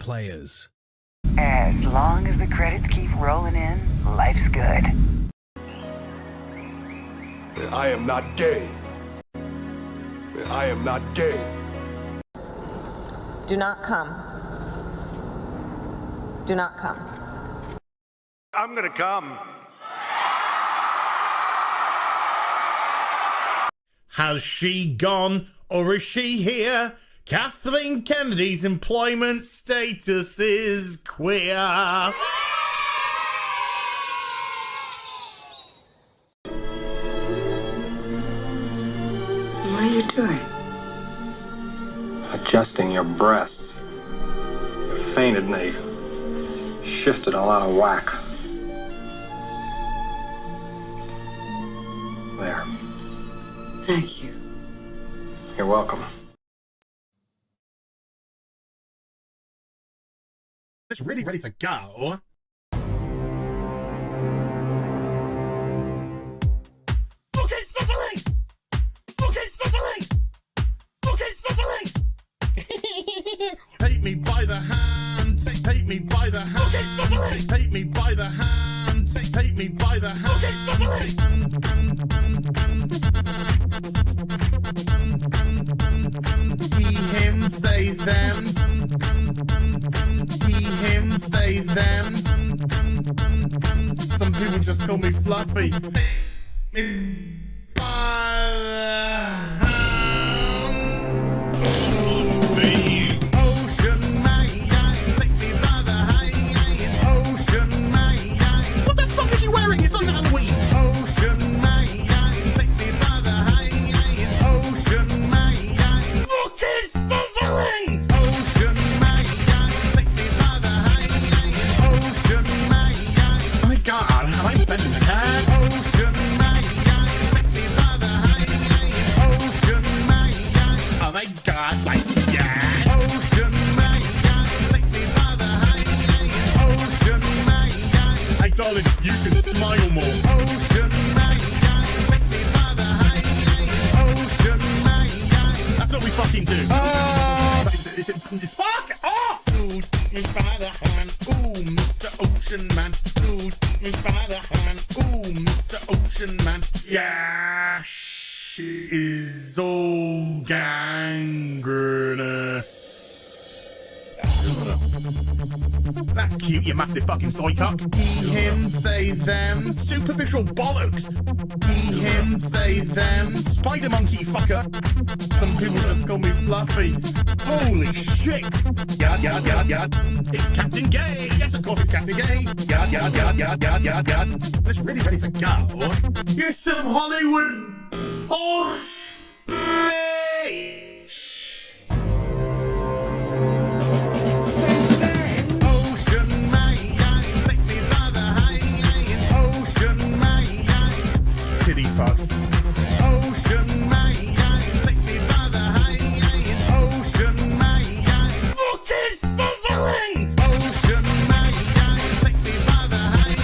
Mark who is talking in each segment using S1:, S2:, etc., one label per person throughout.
S1: players.
S2: As long as the credits keep rolling in, life's good.
S3: I am not gay. I am not gay.
S4: Do not come. Do not come.
S3: I'm gonna come.
S5: Has she gone or is she here? Kathleen Kennedy's employment status is queer.
S2: What are you doing?
S6: Adjusting your breasts. You fainted and they shifted all out of whack. There.
S2: Thank you.
S6: You're welcome.
S5: It's really ready to go. Okay, Cicely! Okay, Cicely! Okay, Cicely! Take me by the hand, take me by the hand. Okay, Cicely! Take me by the hand, take me by the hand. Okay, Cicely! He, him, they, them. He, him, they, them. Some people just call me Fluffy. Me by the hand. The ocean man, take me by the hand. Ocean man. What the fuck is he wearing? It's not Halloween. Ocean man, take me by the hand. Ocean man. Look, it's sizzling. Ocean man, take me by the hand. Ocean man. Oh my God, am I bending the head? Ocean man, take me by the hand. Ocean man. Oh my God, like yeah. Ocean man, take me by the hand. Ocean man. Hey darling, you can smile more. Ocean man, take me by the hand. Ocean man. That's what we fucking do. Fuck off! Ooh, take me by the hand. Ooh, Mr. Ocean Man. Ooh, take me by the hand. Ooh, Mr. Ocean Man. Yeah, she is all gangrenous. That's cute, you massive fucking soy cock. He, him, they, them. Superficial bollocks. He, him, they, them. Spider monkey fucker. Some people just call me Fluffy. Holy shit. Yard, yard, yard, yard. It's Captain Gay. Yes, of course it's Captain Gay. Yard, yard, yard, yard, yard, yard, yard. It's really ready to go. You're some Hollywood horse bitch. Ocean man, take me by the hand. Ocean man, pity fuck. Ocean man, take me by the hand. Ocean man, look, it's sizzling. Ocean man, take me by the hand.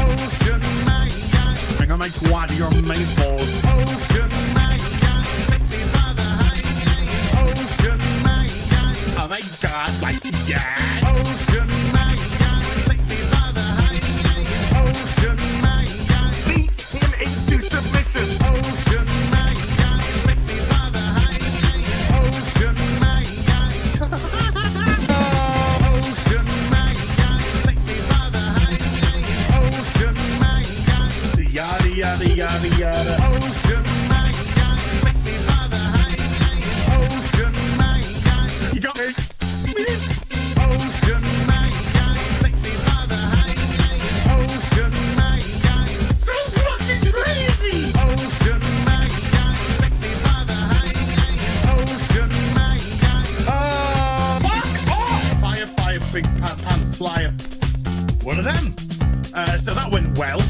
S5: Ocean man, I'm gonna make wad your main balls. Ocean man, take me by the hand. Ocean man, oh my God, like yeah. Ocean man, take me by the hand. Ocean man, beat him into submission. Ocean man, take me by the hand. Ocean man, Ocean man, take me by the hand. Ocean man, yada yada yada yada. Ocean man, take me by the hand. Ocean man, you got me. Ocean man, take me by the hand. Ocean man, so fucking crazy. Ocean man, take me by the hand. Ocean man, fuck off. Fire, fire, big pants flyer. One of them. So that went well.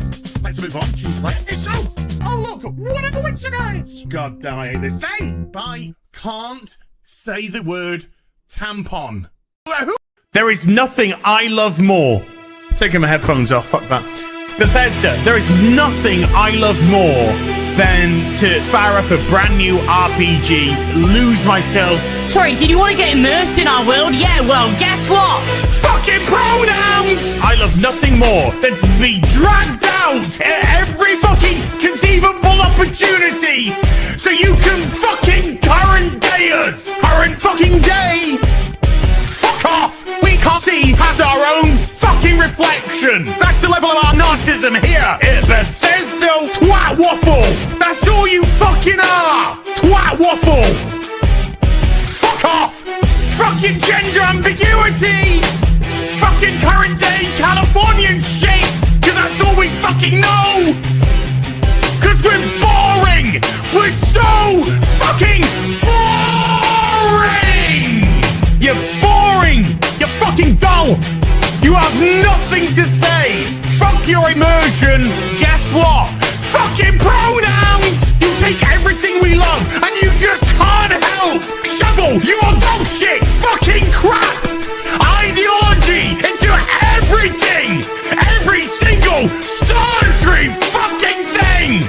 S5: Let's move on. She's like, it's so. Oh look, what a coincidence. God damn, I hate this thing. I can't say the word tampon. There is nothing I love more. Taking my headphones off, fuck that. Bethesda, there is nothing I love more than to fire up a brand new RPG, lose myself.
S1: Sorry, did you want to get immersed in our world? Yeah, well, guess what?
S5: Fucking pronouns! I love nothing more than to be dragged out at every fucking conceivable opportunity so you can fucking current day us. Current fucking day! Fuck off! We can't see past our own fucking reflection. That's the level of our narcissism here at Bethesda. Twat waffle! That's all you fucking are! Twat waffle! Fuck off! Fucking gender ambiguity! Fucking current day Californian shit! Cause that's all we fucking know! Cause we're boring! We're so fucking boring! You're boring! You're fucking dull! You have nothing to say! Fuck your immersion! Guess what? Fucking pronouns! You take everything we love and you just can't help! Shovel! You are dog shit! Fucking crap! Ideology into everything! Every single surgery fucking thing!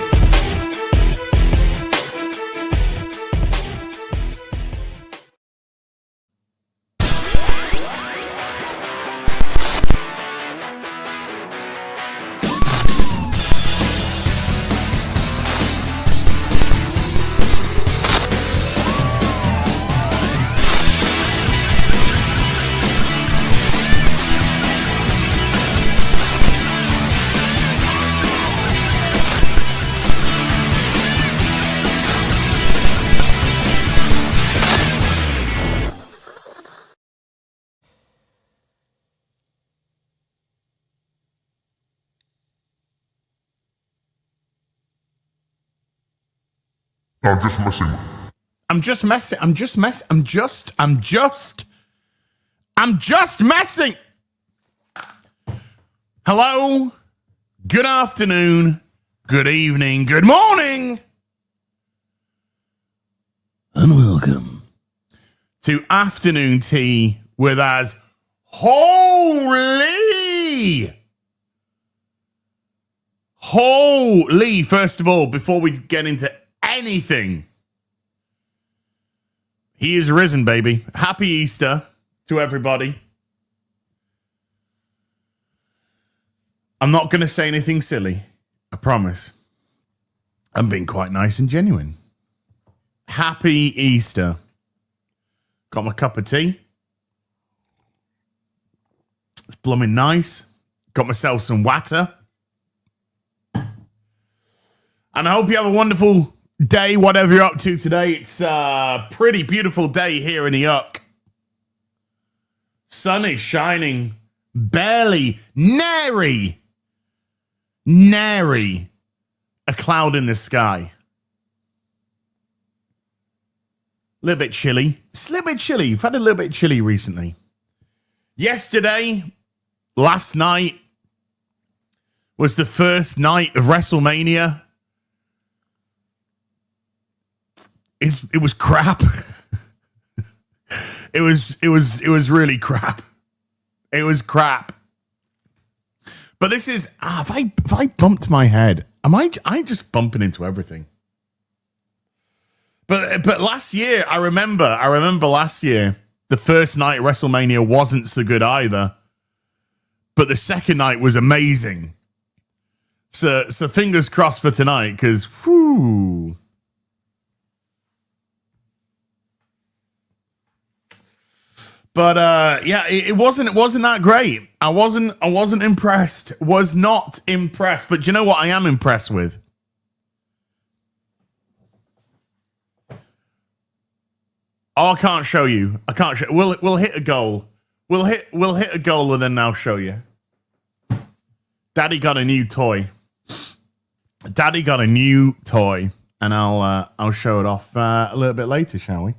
S3: I'm just messing.
S5: I'm just messing. I'm just messing. Hello. Good afternoon. Good evening. Good morning. And welcome to Afternoon Tea with us. Holy. First of all, before we get into anything, he is risen, baby. Happy Easter to everybody. I'm not going to say anything silly. I promise. I'm being quite nice and genuine. Happy Easter. Got my cup of tea. It's blooming nice. Got myself some water. And I hope you have a wonderful day, whatever you're up to today. It's a pretty beautiful day here in the Yuck. Sun is shining. Barely, nary a cloud in the sky. A little bit chilly. It's a little bit chilly. We've had a little bit chilly recently. Yesterday, last night, was the first night of WrestleMania. It was crap. It was really crap. It was crap. But this is have I bumped my head? I just bumping into everything. But last year, I remember last year, the first night WrestleMania wasn't so good either. But the second night was amazing. So fingers crossed for tonight, because whoo. But yeah, it wasn't that great. I wasn't impressed. Was not impressed. But do you know what I am impressed with? Oh, I can't show you. I can't show. We'll hit a goal. We'll hit a goal and then I'll show you. Daddy got a new toy. And I'll show it off a little bit later, shall we?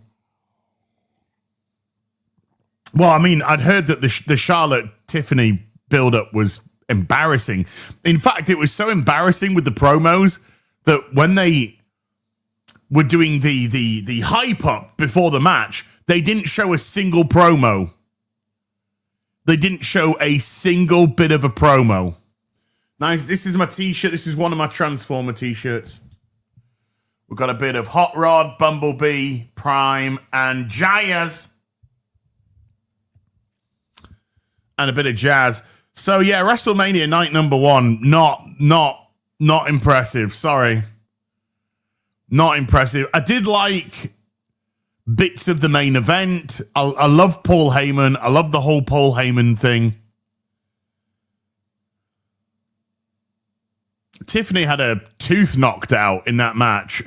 S5: Well, I mean, I'd heard that the Charlotte Tiffany build-up was embarrassing. In fact, it was so embarrassing with the promos that when they were doing the hype up before the match, they didn't show a single promo. They didn't show a single bit of a promo. Nice. This is my t-shirt. This is one of my Transformer t-shirts.
S4: We've got a bit of Hot Rod, Bumblebee, Prime, and Jazz. And a bit of Jazz. So yeah, WrestleMania night number 1, not impressive. Sorry. Not impressive. I did like bits of the main event. I love Paul Heyman. I love the whole Paul Heyman thing. Tiffany had a tooth knocked out in that match.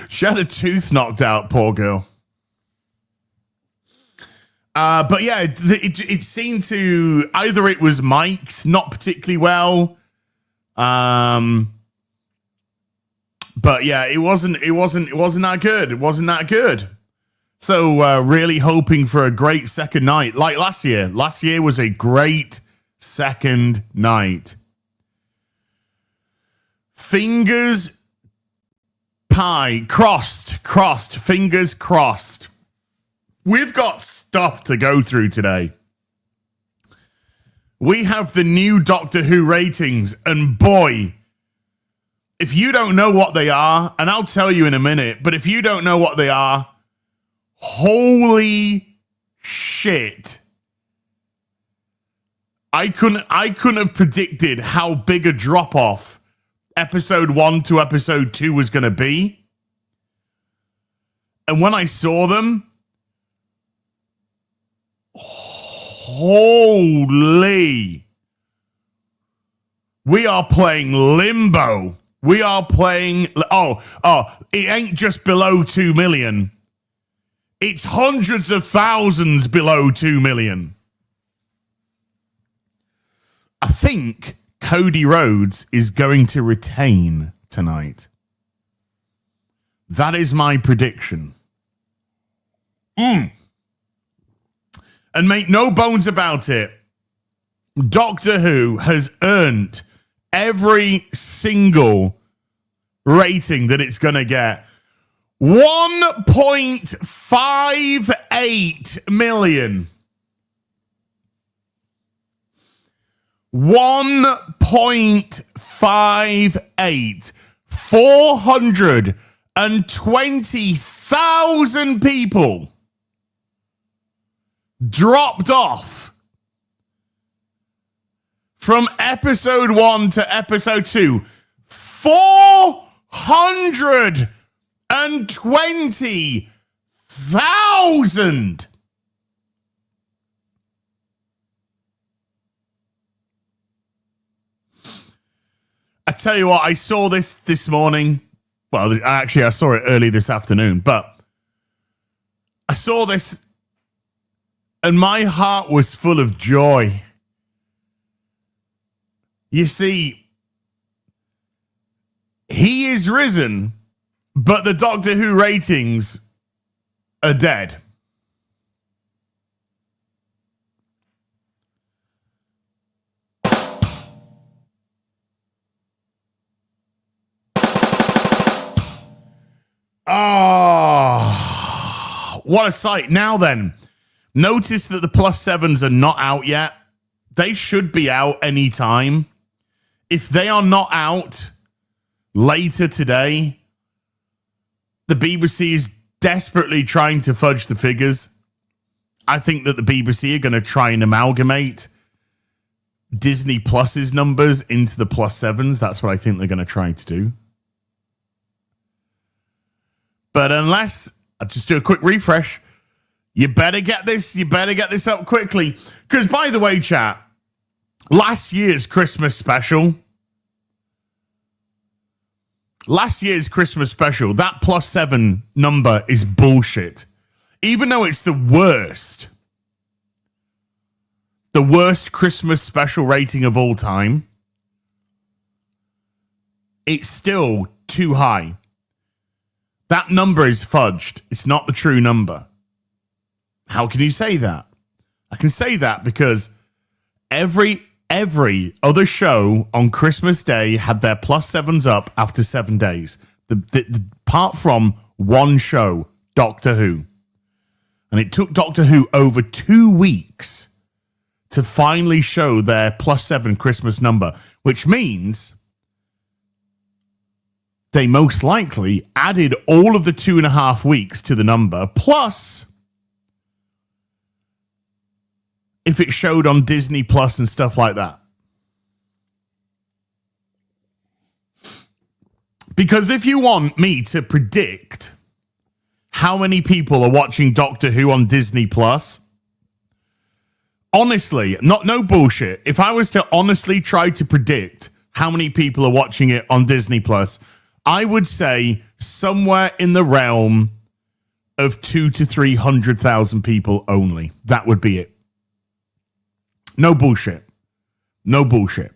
S4: She had a tooth knocked out, poor girl. But yeah, it seemed to either it was mic'd not particularly well. But yeah, it wasn't that good. It wasn't that good. So really hoping for a great second night like last year. Last year was a great second night. Fingers crossed, fingers crossed. We've got stuff to go through today. We have the new Doctor Who ratings, and boy, if you don't know what they are, and I'll tell you in a minute, but if you don't know what they are, holy shit. I couldn't have predicted how big a drop-off episode 1 to episode 2 was going to be. And when I saw them, holy, we are playing Limbo. We are playing, it ain't just below 2 million. It's hundreds of thousands below 2 million. I think Cody Rhodes is going to retain tonight. That is my prediction. And make no bones about it, Doctor Who has earned every single rating that it's going to get. 1.58 million. 1.58. 420,000 people dropped off from episode 1 to episode 2. 420,000. I tell you what, I saw this morning. Well, actually, I saw it early this afternoon, but I saw this and my heart was full of joy. You see, he is risen, but the Doctor Who ratings are dead. Oh, what a sight. Now then, notice that the +7s are not out yet. They should be out any time. If they are not out later today, the BBC is desperately trying to fudge the figures. I think that the BBC are going to try and amalgamate Disney Plus's numbers into the +7s. That's what I think they're going to try to do. But unless, I'll just do a quick refresh. You better get this up quickly. Because, by the way, chat, last year's Christmas special, that +7 number is bullshit. Even though it's the worst Christmas special rating of all time, it's still too high. That number is fudged. It's not the true number. How can you say that? I can say that because every other show on Christmas Day had their +7s up after 7 days. Apart from one show, Doctor Who. And it took Doctor Who over 2 weeks to finally show their +7 Christmas number, which means they most likely added all of the 2.5 weeks to the number, plus if it showed on Disney Plus and stuff like that. Because if you want me to predict how many people are watching Doctor Who on Disney Plus, honestly, no bullshit, if I was to honestly try to predict how many people are watching it on Disney Plus, I would say somewhere in the realm of 200,000 to 300,000 people only. That would be it. No bullshit. No bullshit.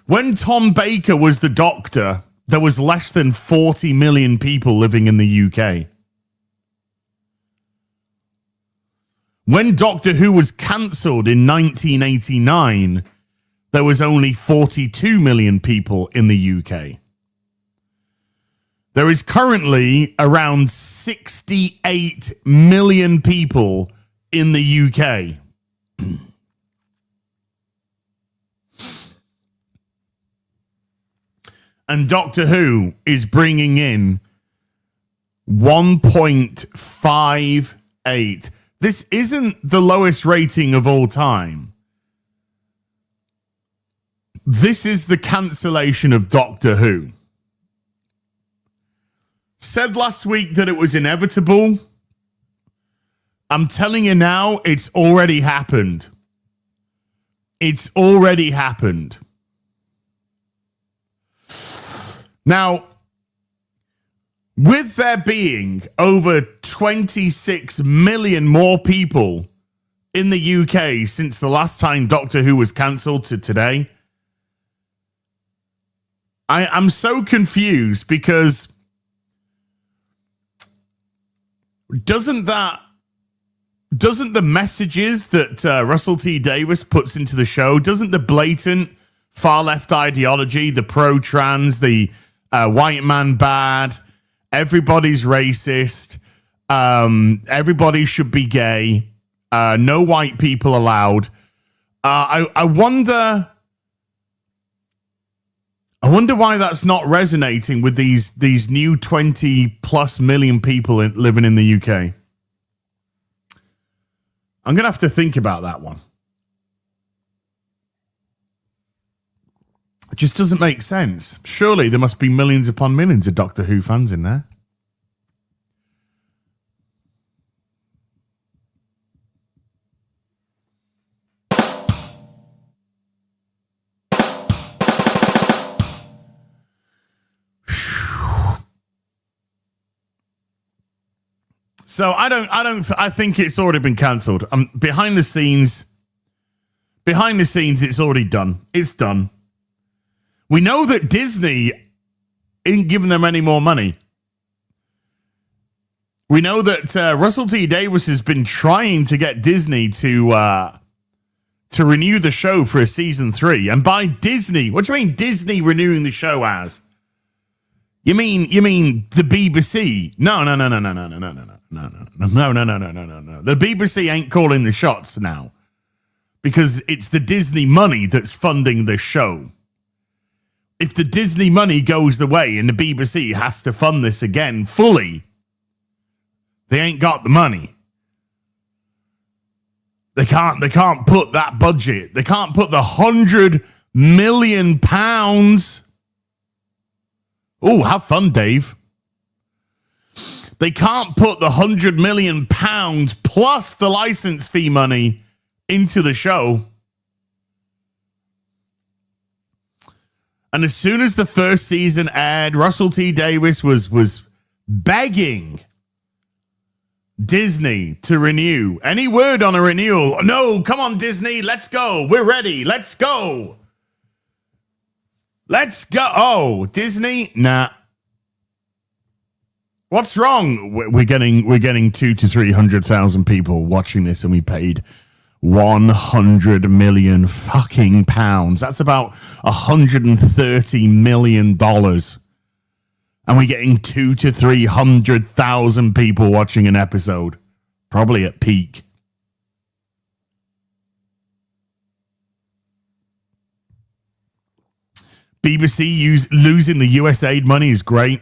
S4: When Tom Baker was the Doctor, there was less than 40 million people living in the UK. When Doctor Who was cancelled in 1989, there was only 42 million people in the UK. There is currently around 68 million people in the UK. And Doctor Who is bringing in 1.58. This isn't the lowest rating of all time. This is the cancellation of Doctor Who. Said last week that it was inevitable. I'm telling you now, it's already happened. It's already happened. Now, with there being over 26 million more people in the UK since the last time Doctor Who was cancelled to today, I'm so confused because doesn't the messages that Russell T Davies puts into the show, doesn't the blatant far left ideology, the pro-trans, the white man bad, everybody's racist, everybody should be gay, no white people allowed. I wonder why that's not resonating with these new 20 plus million people living in the UK. I'm going to have to think about that one. It just doesn't make sense. Surely there must be millions upon millions of Doctor Who fans in there. So I think it's already been cancelled. Behind the scenes, it's already done. It's done. We know that Disney isn't giving them any more money. We know that Russell T Davies has been trying to get Disney to renew the show for a season 3. And by Disney, what do you mean Disney renewing the show as? You mean the BBC? No. The BBC ain't calling the shots now because it's the Disney money that's funding the show. If the Disney money goes the way and the BBC has to fund this again fully, they ain't got the money. They can't put that budget. They can't put the £100 million. Oh, have fun, Dave. They can't put the £100 million plus the license fee money into the show. And as soon as the first season aired, Russell T Davies was begging Disney to renew. Any word on a renewal? No, come on, Disney, let's go. We're ready. Let's go. Let's go. Oh, Disney? Nah. What's wrong? We're getting 200,000 to 300,000 people watching this, and we paid 100 million fucking pounds. That's about $130 million. And we're getting 200,000 to 300,000 people watching an episode, probably at peak. BBC losing the USAID money is great.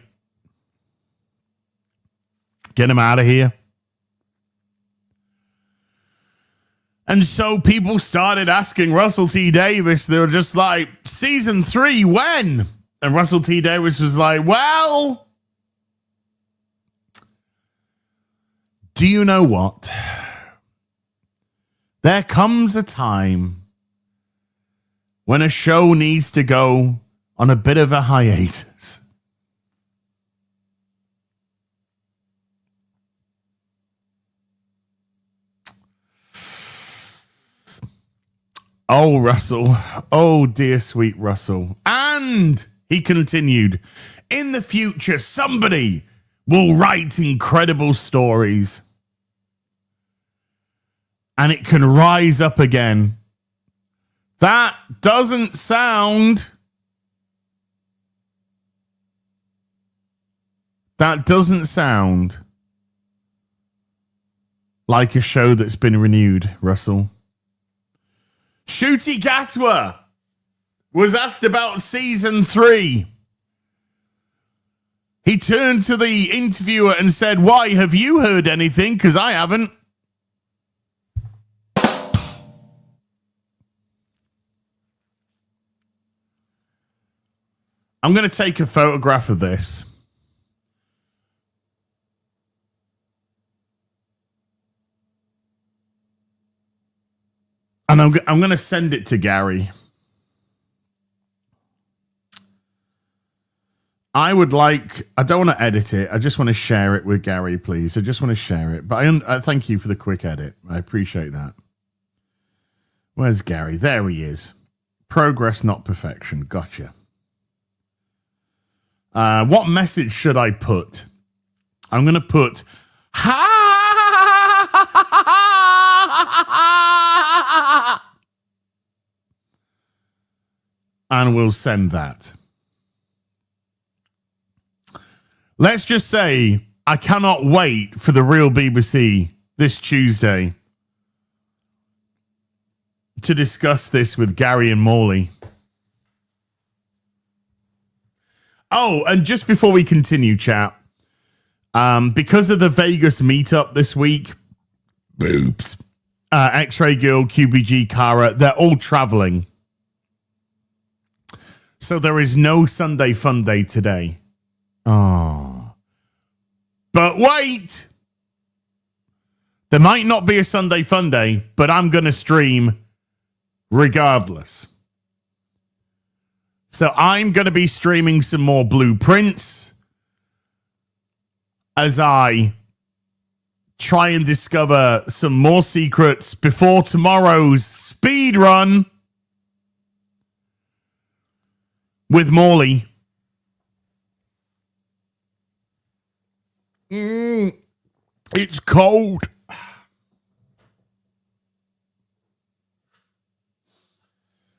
S4: Get them out of here. And so people started asking Russell T. Davis, they were just like, season 3, when? And Russell T. Davis was like, well, do you know what? There comes a time when a show needs to go on a bit of a hiatus. Oh, Russell. Oh, dear sweet Russell. And he continued, in the future, somebody will write incredible stories. And it can rise up again. That doesn't sound... That doesn't sound like a show that's been renewed, Russell. Shooty Gatwa was asked about season 3. He turned to the interviewer and said, why, have you heard anything? Because I haven't. I'm going to take a photograph of this. And I'm going to send it to Gary. I don't want to edit it. I just want to share it with Gary, please. I just want to share it. But I thank you for the quick edit. I appreciate that. Where's Gary? There he is. Progress, not perfection. Gotcha. What message should I put? I'm going to put, and we'll send that. Let's just say I cannot wait for the real BBC this Tuesday to discuss this with Gary and Morley. Oh, and just before we continue, chat, because of the Vegas meetup this week, boobs, X-Ray Girl, QBG, Kara, they're all traveling. So there is no Sunday Fun Day today. Oh. But wait! There might not be a Sunday Fun Day, but I'm going to stream regardless. So I'm going to be streaming some more Blueprints as I try and discover some more secrets before tomorrow's speed run with Morley. It's cold.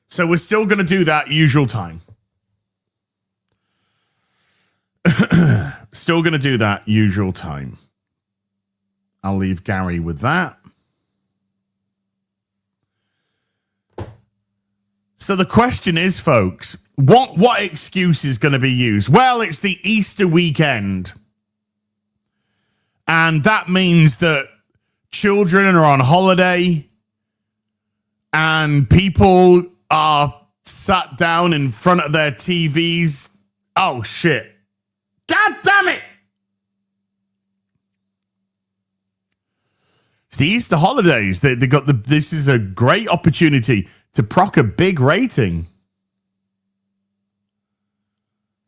S4: So we're still going to do that usual time. Still going to do that usual time. I'll leave Gary with that. So the question is, folks, what excuse is going to be used? Well, it's the Easter weekend. And that means that children are on holiday and people are sat down in front of their TVs. Oh, shit. God damn it. It's the Easter holidays. They got this is a great opportunity to proc a big rating.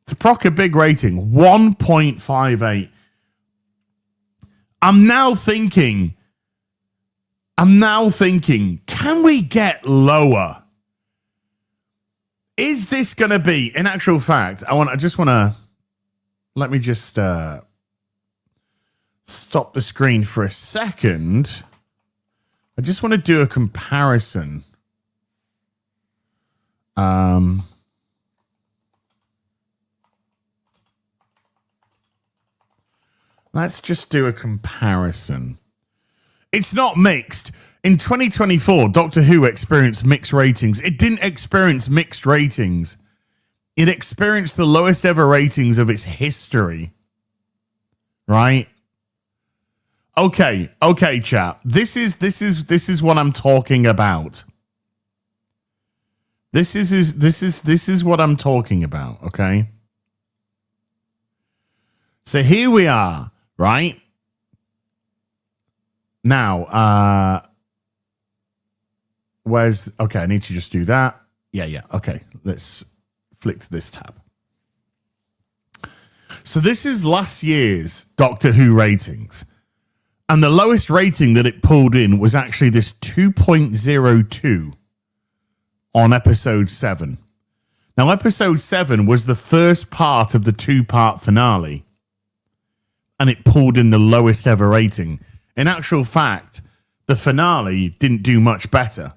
S4: 1.58. I'm now thinking, can we get lower? Is this going to be, in actual fact, let me just stop the screen for a second. I just want to do a comparison. Let's just do a comparison. It's not mixed. In 2024, Doctor Who experienced mixed ratings. It didn't experience mixed ratings It experienced the lowest ever ratings of its history. Right? Okay, chat. This is what I'm talking about. This is what I'm talking about, okay? So here we are, right? Now, okay, I need to just do that. Yeah, okay. Let's flick to this tab. So this is last year's Doctor Who ratings. And the lowest rating that it pulled in was actually this 2.02 on episode 7. Now, episode 7 was the first part of the 2-part finale. And it pulled in the lowest ever rating. In actual fact, the finale didn't do much better.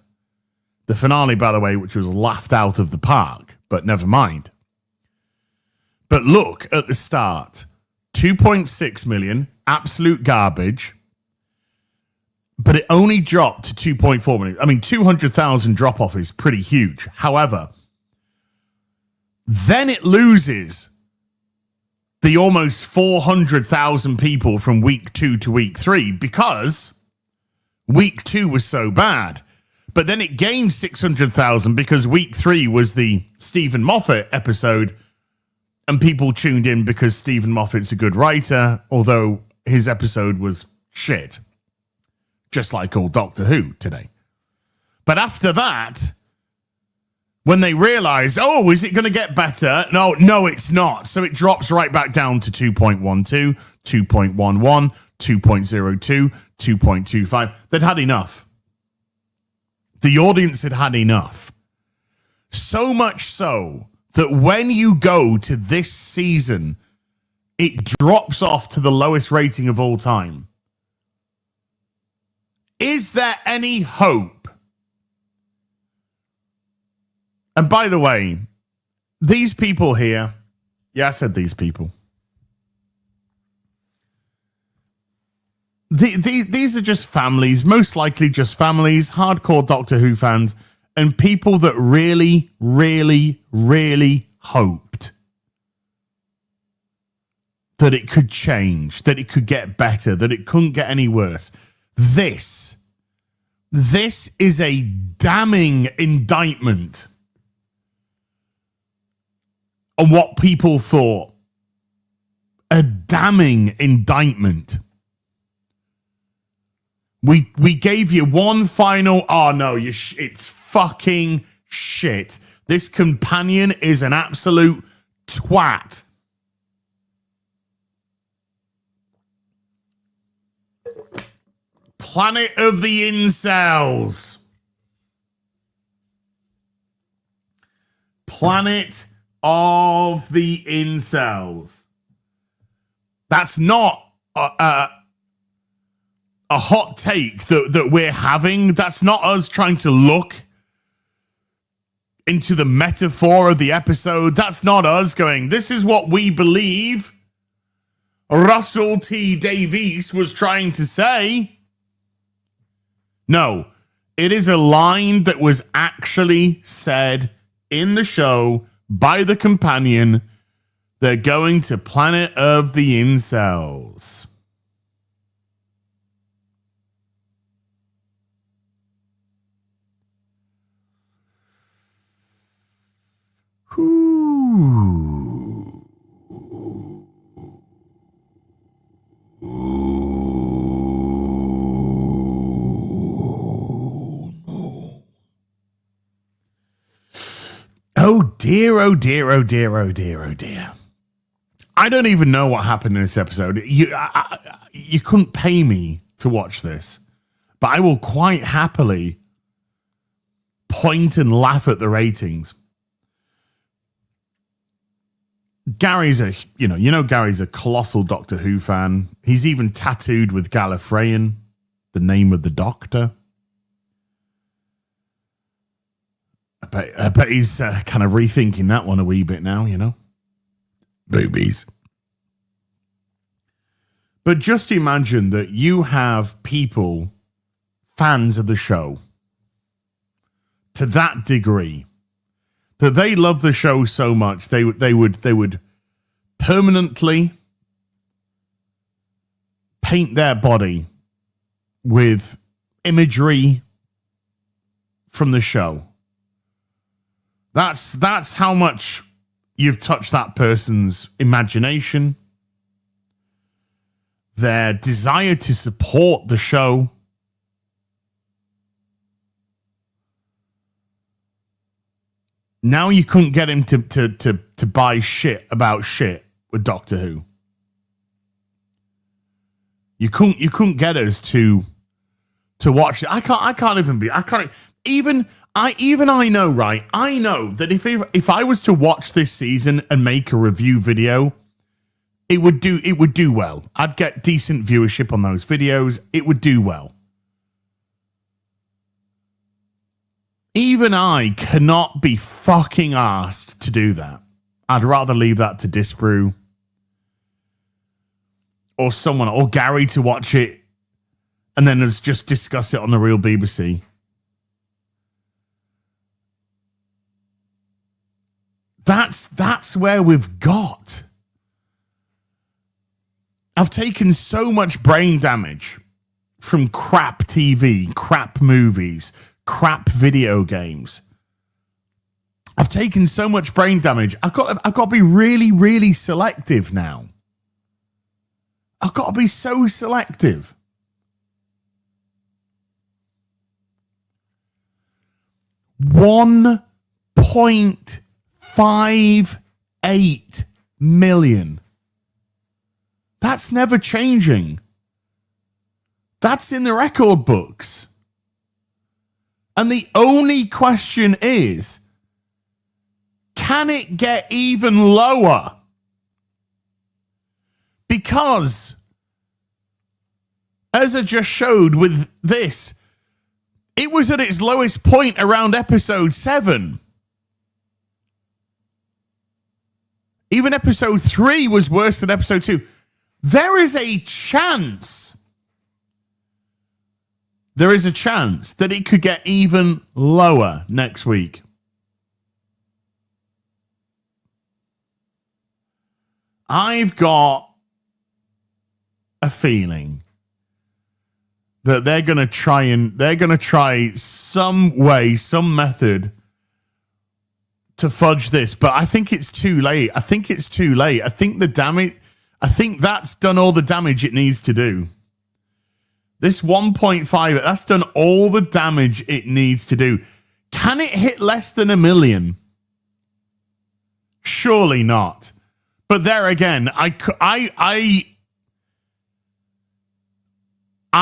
S4: The finale, by the way, which was laughed out of the park, but never mind. But look at the start. 2.6 million, absolute garbage. But it only dropped to 2.4 million. I mean, 200,000 drop off is pretty huge. However, then it loses the almost 400,000 people from week 2 to week 3 because week 2 was so bad. But then it gained 600,000 because week 3 was the Stephen Moffat episode and people tuned in because Stephen Moffat's a good writer, although his episode was shit. Just like all Doctor Who today. But after that, when they realized, oh, is it going to get better? No, it's not. So it drops right back down to 2.12, 2.11, 2.02, 2.25. They'd had enough. The audience had had enough. So much so that when you go to this season, it drops off to the lowest rating of all time. Is there any hope? And by the way, these people here, yeah, I said these people. These are just families, most likely just families, hardcore Doctor Who fans, and people that really, really, really hoped that it could change, that it could get better, that it couldn't get any worse. This is a damning indictment on what people thought. A damning indictment. We gave you one final. Oh no, it's fucking shit. This companion is an absolute twat. Planet of the Incels. Planet of the Incels. That's not a hot take that we're having. That's not us trying to look into the metaphor of the episode. That's not us going, this is what we believe Russell T. Davies was trying to say. No, it is a line that was actually said in the show by the companion. They're going to Planet of the Incels. Oh dear, oh dear, oh dear, oh dear, oh dear. I don't even know what happened in this episode. You couldn't pay me to watch this, but I will quite happily point and laugh at the ratings. Gary's Gary's a colossal Doctor Who fan. He's even tattooed with Gallifreyan, the name of the Doctor. I bet he's kind of rethinking that one a wee bit now, you know. Boobies. But just imagine that you have people, fans of the show, to that degree, that they love the show so much they would permanently paint their body with imagery from the show. That's how much you've touched that person's imagination, their desire to support the show. Now you couldn't get him to buy shit about shit with Doctor Who. You couldn't get us to watch it. I know, right? I know that if I was to watch this season and make a review video, it would do well. I'd get decent viewership on those videos. It would do well. Even I cannot be fucking asked to do that. I'd rather leave that to Disbrew or someone, or Gary, to watch it and then let's just discuss it on the real BBC. That's where we've got. I've taken so much brain damage from crap TV, crap movies, crap video games. I've taken so much brain damage. I've got to be really, really selective now. I've got to be so selective. 1.58 million. That's never changing. That's in the record books. And the only question is, can it get even lower? Because, as I just showed with this, it was at its lowest point around episode 7. Even episode 3 was worse than episode 2. There is a chance that it could get even lower next week. I've got a feeling that they're going to try some way, some method to fudge this, but I think it's too late. I think that's done all the damage it needs to do. This 1.5, that's done all the damage it needs to do. Can it hit less than 1 million? Surely not. But there again, I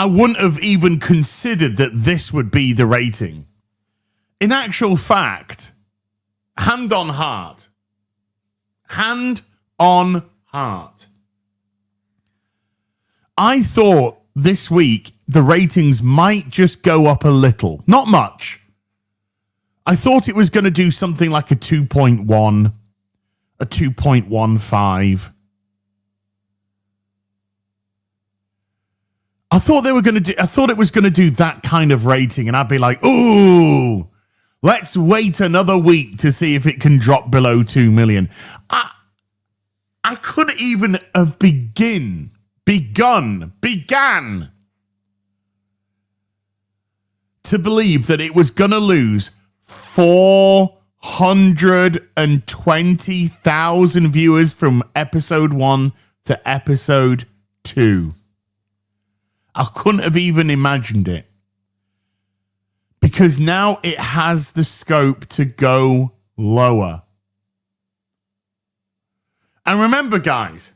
S4: wouldn't have even considered that this would be the rating. In actual fact, hand on heart, I thought this week the ratings might just go up a little. Not much. I thought it was going to do something like a 2.1, a 2.15. I thought it was going to do that kind of rating, and I'd be like, ooh, let's wait another week to see if it can drop below 2 million. I couldn't even have began to believe that it was going to lose 420,000 viewers from episode 1 to episode 2. I couldn't have even imagined it. Because now it has the scope to go lower. And remember, guys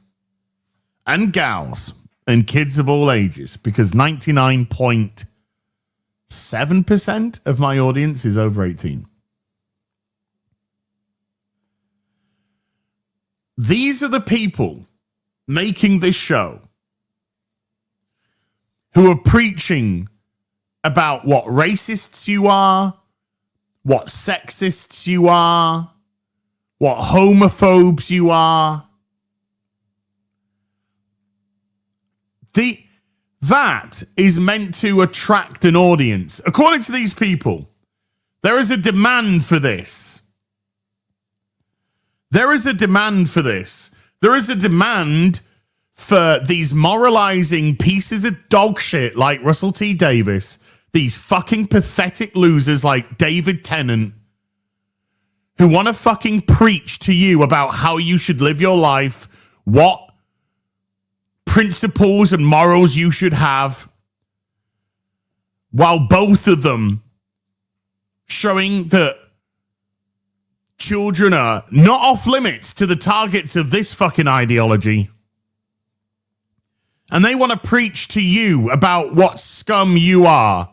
S4: and gals and kids of all ages, because 99.7% of my audience is over 18. These are the people making this show who are preaching about what racists you are, what sexists you are, what homophobes you are. That is meant to attract an audience. According to these people, there is a demand for this. There is a demand for this. There is a demand for these moralizing pieces of dog shit like Russell T. Davis, these fucking pathetic losers like David Tennant, who want to fucking preach to you about how you should live your life, what principles and morals you should have, while both of them showing that children are not off limits to the targets of this fucking ideology. And they want to preach to you about what scum you are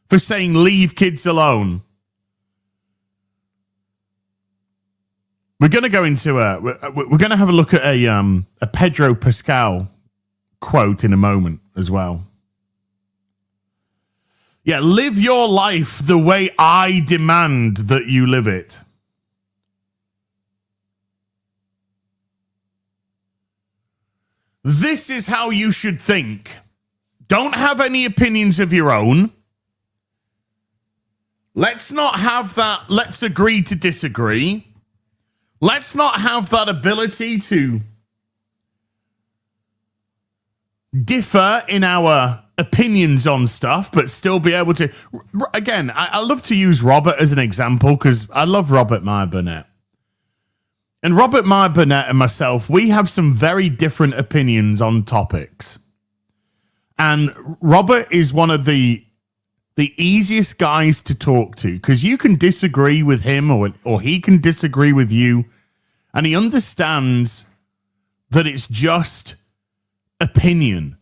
S4: for saying leave kids alone. We're going to go into we're going to have a look at a Pedro Pascal quote in a moment as well. Yeah, live your life the way I demand that you live it. This is how you should think. Don't have any opinions of your own. Let's not have that. Let's agree to disagree. Let's not have that ability to differ in our opinions on stuff, but still be able to. Again, I love to use Robert as an example because I love Robert Meyer Burnett. And Robert Meyer Burnett and myself, we have some very different opinions on topics. And Robert is one of the easiest guys to talk to because you can disagree with him or he can disagree with you. And he understands that it's just opinion.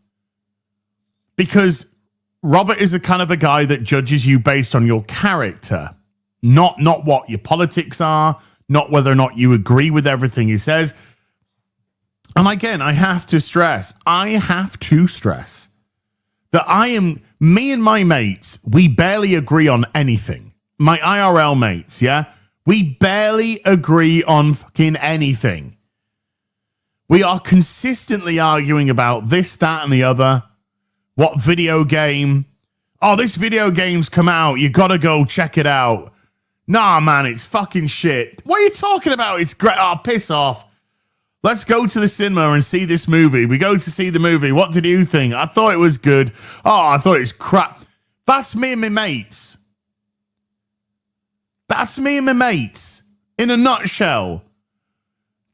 S4: Because Robert is a kind of a guy that judges you based on your character, not what your politics are, not whether or not you agree with everything he says. And again, I have to stress that me and my mates, we barely agree on anything. My IRL mates, yeah? We barely agree on fucking anything. We are consistently arguing about this, that, and the other. What video game? Oh, this video game's come out. You gotta go check it out. Nah, man, it's fucking shit. What are you talking about? It's great. Oh, piss off. Let's go to the cinema and see this movie. We go to see the movie. What did you think? I thought it was good. Oh, I thought it was crap. That's me and my mates. That's me and my mates. In a nutshell.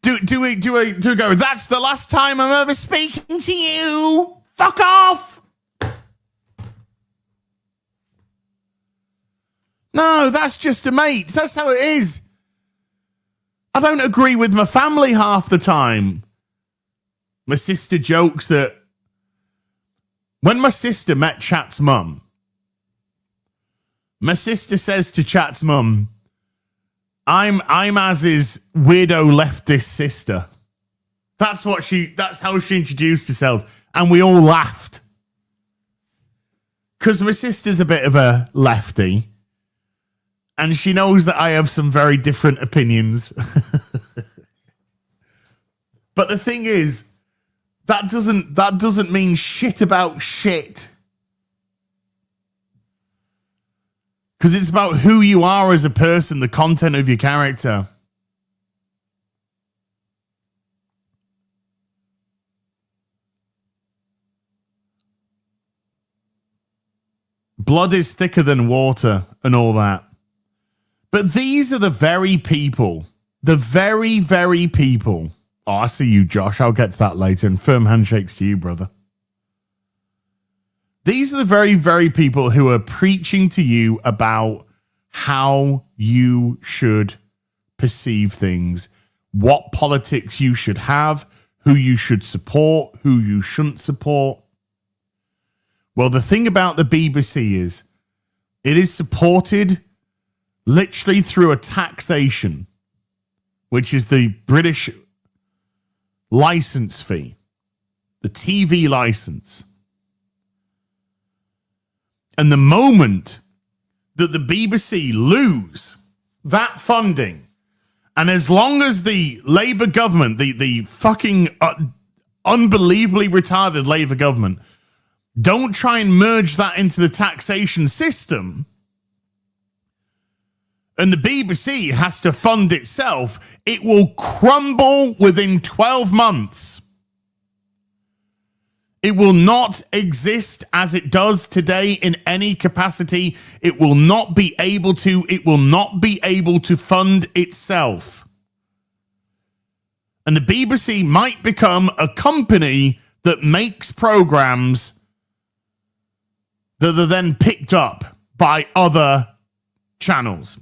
S4: Do we go, that's the last time I'm ever speaking to you. Fuck off. No, that's just a mate. That's how it is. I don't agree with my family half the time. My sister jokes that when my sister met Chat's mum, my sister says to Chat's mum, I'm as his weirdo leftist sister. That's how she introduced herself. And we all laughed. Because my sister's a bit of a lefty. And she knows that I have some very different opinions. But the thing is, that doesn't mean shit about shit. Because it's about who you are as a person, the content of your character. Blood is thicker than water and all that. But these are the very people, the very, very people. Oh, I see you, Josh. I'll get to that later. And firm handshakes to you, brother. These are the very, very people who are preaching to you about how you should perceive things, what politics you should have, who you should support, who you shouldn't support. Well, the thing about the BBC is it is supported literally through a taxation, which is the British license fee, the TV license. And the moment that the BBC lose that funding, and as long as the Labour government, the fucking unbelievably retarded Labour government, don't try and merge that into the taxation system, and the BBC has to fund itself, it will crumble within 12 months. It will not exist as it does today in any capacity. It will not be able to. It will not be able to fund itself. And the BBC might become a company that makes programs that are then picked up by other channels.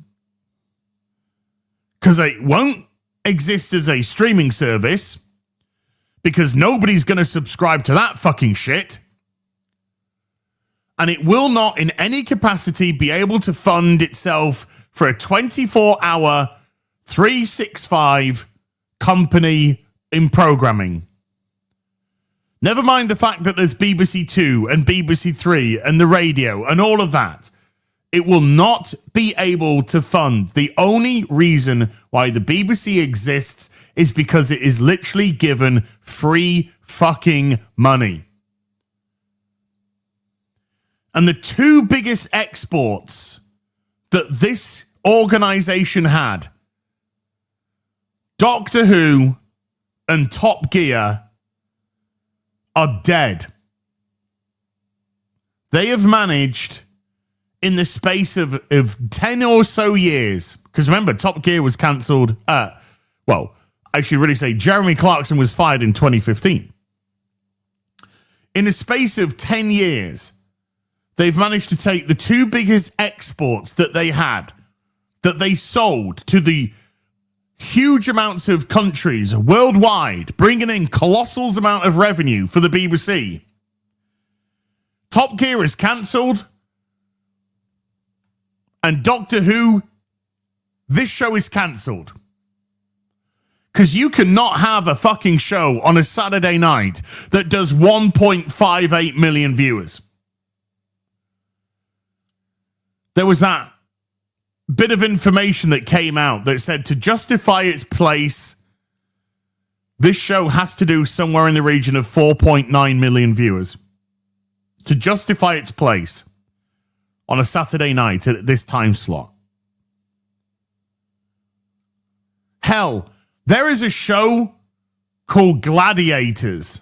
S4: Because it won't exist as a streaming service, because nobody's going to subscribe to that fucking shit. And it will not in any capacity be able to fund itself for a 24-hour, 365 company in programming. Never mind the fact that there's BBC 2 and BBC 3 and the radio and all of that. It will not be able to fund. The only reason why the BBC exists is because it is literally given free fucking money. And the two biggest exports that this organization had, Doctor Who and Top Gear, are dead. They have managed, in the space of 10 or so years, because remember, Top Gear was cancelled. Well, I should really say Jeremy Clarkson was fired in 2015. In the space of 10 years, they've managed to take the two biggest exports that they had, that they sold to the huge amounts of countries worldwide, bringing in colossal amount of revenue for the BBC. Top Gear is cancelled. And Doctor Who, this show is cancelled. Because you cannot have a fucking show on a Saturday night that does 1.58 million viewers. There was that bit of information that came out that said to justify its place, this show has to do somewhere in the region of 4.9 million viewers. To justify its place on a Saturday night at this time slot. Hell, there is a show called Gladiators.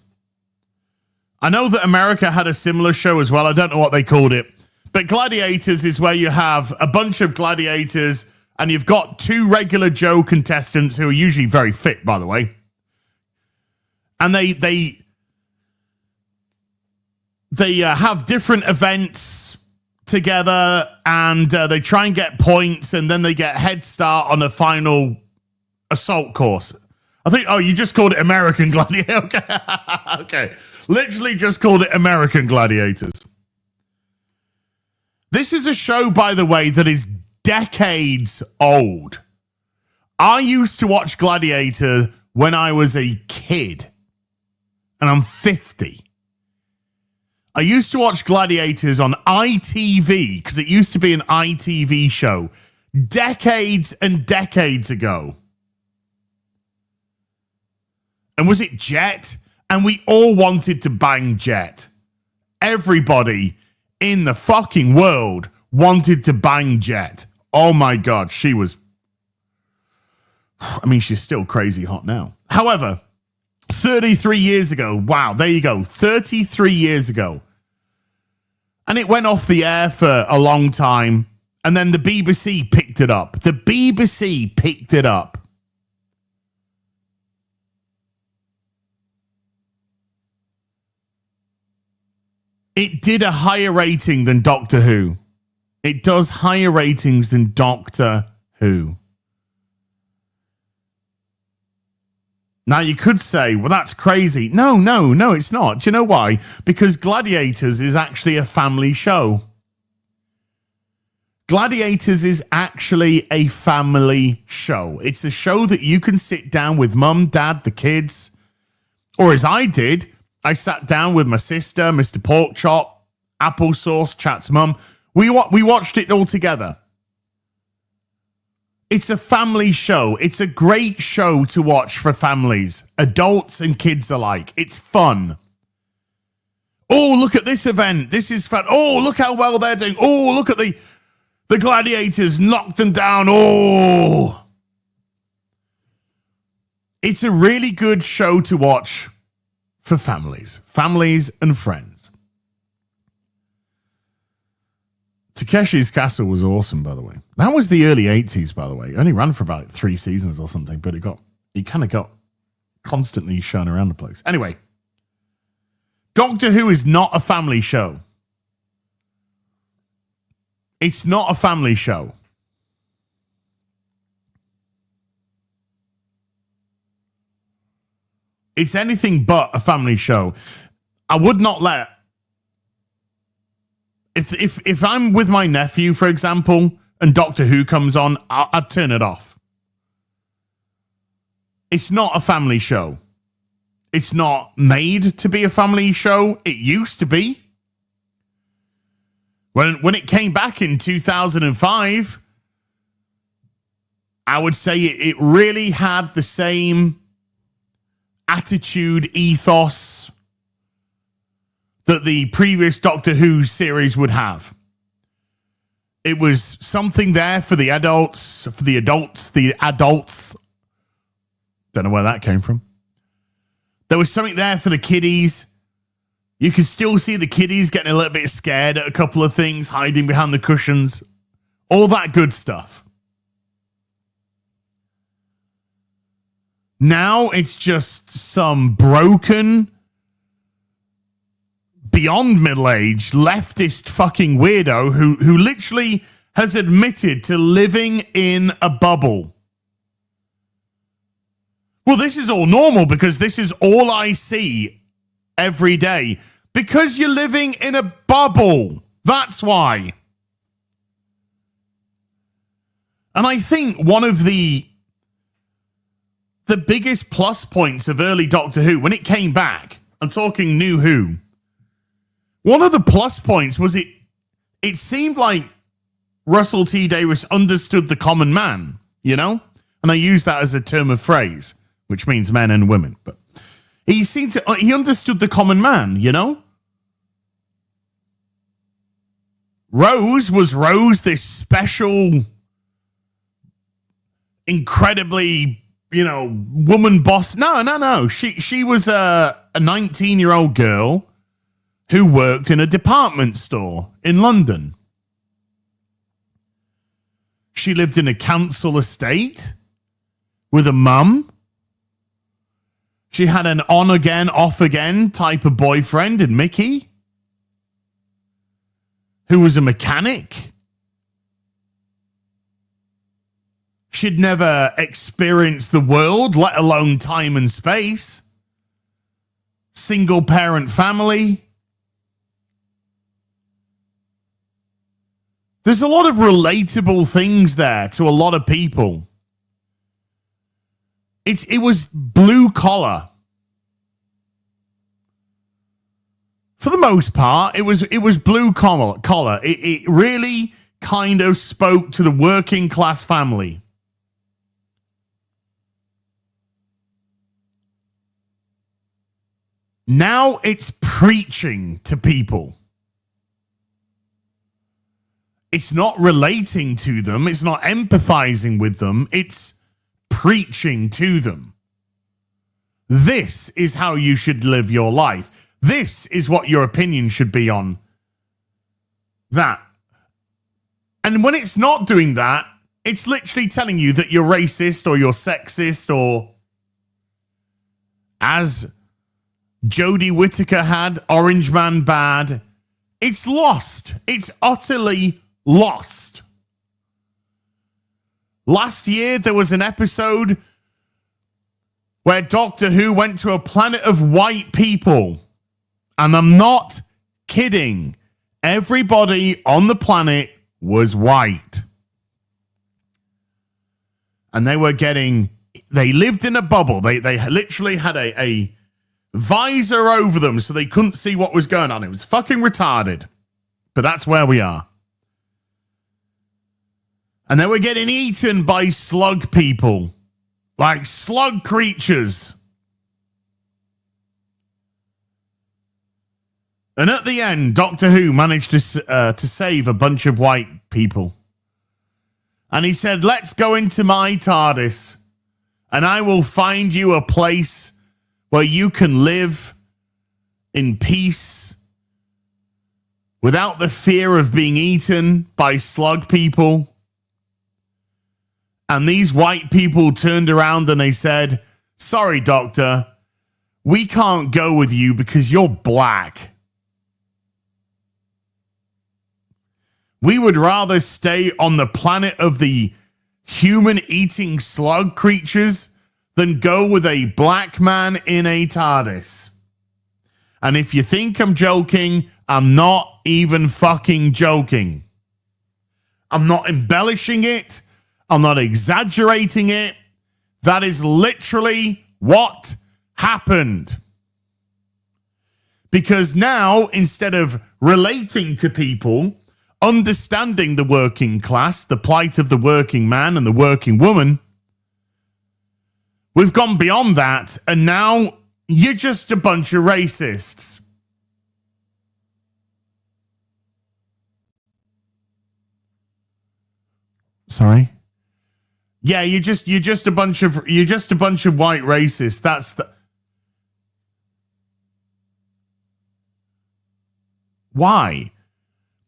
S4: I know that America had a similar show as well. I don't know what they called it. But Gladiators is where you have a bunch of gladiators and you've got two regular Joe contestants who are usually very fit, by the way. And they have different events together, and they try and get points, and then they get head start on a final assault course. I think, you just called it American Gladiator. Okay. Okay. Literally just called it American Gladiators. This is a show, by the way, that is decades old. I used to watch Gladiator when I was a kid, and I'm 50. I used to watch Gladiators on ITV, because it used to be an ITV show decades and decades ago. And was it Jet? And we all wanted to bang Jet. Everybody in the fucking world wanted to bang Jet. Oh my God, she was... I mean, she's still crazy hot now. However, 33 years ago, wow, there you go, 33 years ago. And it went off the air for a long time. And then the BBC picked it up. The BBC picked it up. It did a higher rating than Doctor Who. It does higher ratings than Doctor Who. Now, you could say, well, that's crazy. No, it's not. Do you know why? Because Gladiators is actually a family show. Gladiators is actually a family show. It's a show that you can sit down with mum, dad, the kids, or as I did, I sat down with my sister, Mr. Porkchop, Applesauce, Chat's mum. We watched it all together. It's a family show. It's a great show to watch for families, adults and kids alike. It's fun. Oh, look at this event. This is fun. Oh, look how well they're doing. Oh, look at the The gladiators knocked them down. Oh, it's a really good show to watch for families and friends. Takeshi's Castle was awesome, by the way. That was the early 80s, by the way. It only ran for about 3 seasons or something, but it kind of got constantly shown around the place. Anyway, Doctor Who is not a family show. It's not a family show. It's anything but a family show. I would not let... If I'm with my nephew, for example, and Doctor Who comes on, I'd turn it off. It's not a family show. It's not made to be a family show. It used to be. When it came back in 2005, I would say it really had the same attitude, ethos that the previous Doctor Who series would have. It was something there for the adults. Don't know where that came from. There was something there for the kiddies. You could still see the kiddies getting a little bit scared at a couple of things, hiding behind the cushions. All that good stuff. Now it's just some broken, beyond middle-aged, leftist fucking weirdo who literally has admitted to living in a bubble. Well, this is all normal because this is all I see every day. Because you're living in a bubble. That's why. And I think one of the biggest plus points of early Doctor Who, when it came back, I'm talking New Who, one of the plus points was it seemed like Russell T Davies understood the common man, you know? And I use that as a term of phrase, which means men and women. But he understood the common man, you know? Rose was this special, incredibly, woman boss. No. She was a 19-year-old girl who worked in a department store in London. She lived in a council estate with a mum. She had an on-again, off-again type of boyfriend in Mickey, who was a mechanic. She'd never experienced the world, let alone time and space. Single-parent family. There's a lot of relatable things there to a lot of people. It was blue collar. For the most part, it was blue collar. It really kind of spoke to the working class family. Now it's preaching to people. It's not relating to them. It's not empathizing with them. It's preaching to them. This is how you should live your life. This is what your opinion should be on that. And when it's not doing that, it's literally telling you that you're racist or you're sexist or, as Jodie Whittaker had, Orange Man bad. It's lost. It's utterly lost. Last year, there was an episode where Doctor Who went to a planet of white people. And I'm not kidding. Everybody on the planet was white. And they lived in a bubble. They literally had a visor over them so they couldn't see what was going on. It was fucking retarded. But that's where we are. And they were getting eaten by slug people. Like slug creatures. And at the end, Doctor Who managed to save a bunch of white people. And he said, let's go into my TARDIS and I will find you a place where you can live in peace without the fear of being eaten by slug people. And these white people turned around and they said, sorry, Doctor, we can't go with you because you're black. We would rather stay on the planet of the human-eating slug creatures than go with a black man in a TARDIS. And if you think I'm joking, I'm not even fucking joking. I'm not embellishing it. I'm not exaggerating it. That is literally what happened. Because now, instead of relating to people, understanding the working class, the plight of the working man and the working woman, we've gone beyond that, and now you're just a bunch of racists. Sorry? Yeah, you're just a bunch of white racists. That's the... Why?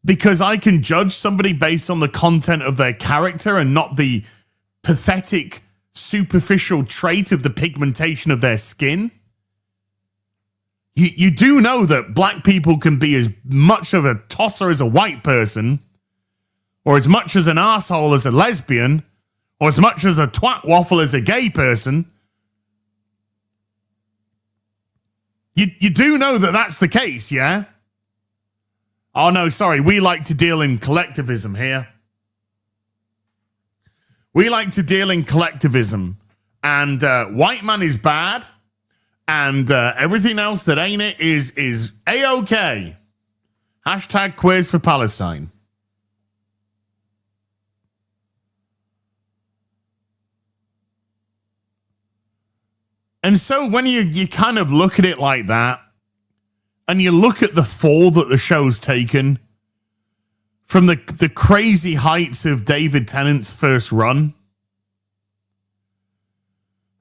S4: Because I can judge somebody based on the content of their character and not the pathetic, superficial trait of the pigmentation of their skin. You do know that black people can be as much of a tosser as a white person, or as much as an asshole as a lesbian, or as much as a twat waffle as a gay person. You do know that that's the case, yeah? Oh, no, sorry. We like to deal in collectivism here. We like to deal in collectivism. And white man is bad. And everything else that ain't it is A-OK. Hashtag quiz for Palestine. And so when you kind of look at it like that, and you look at the fall that the show's taken from the crazy heights of David Tennant's first run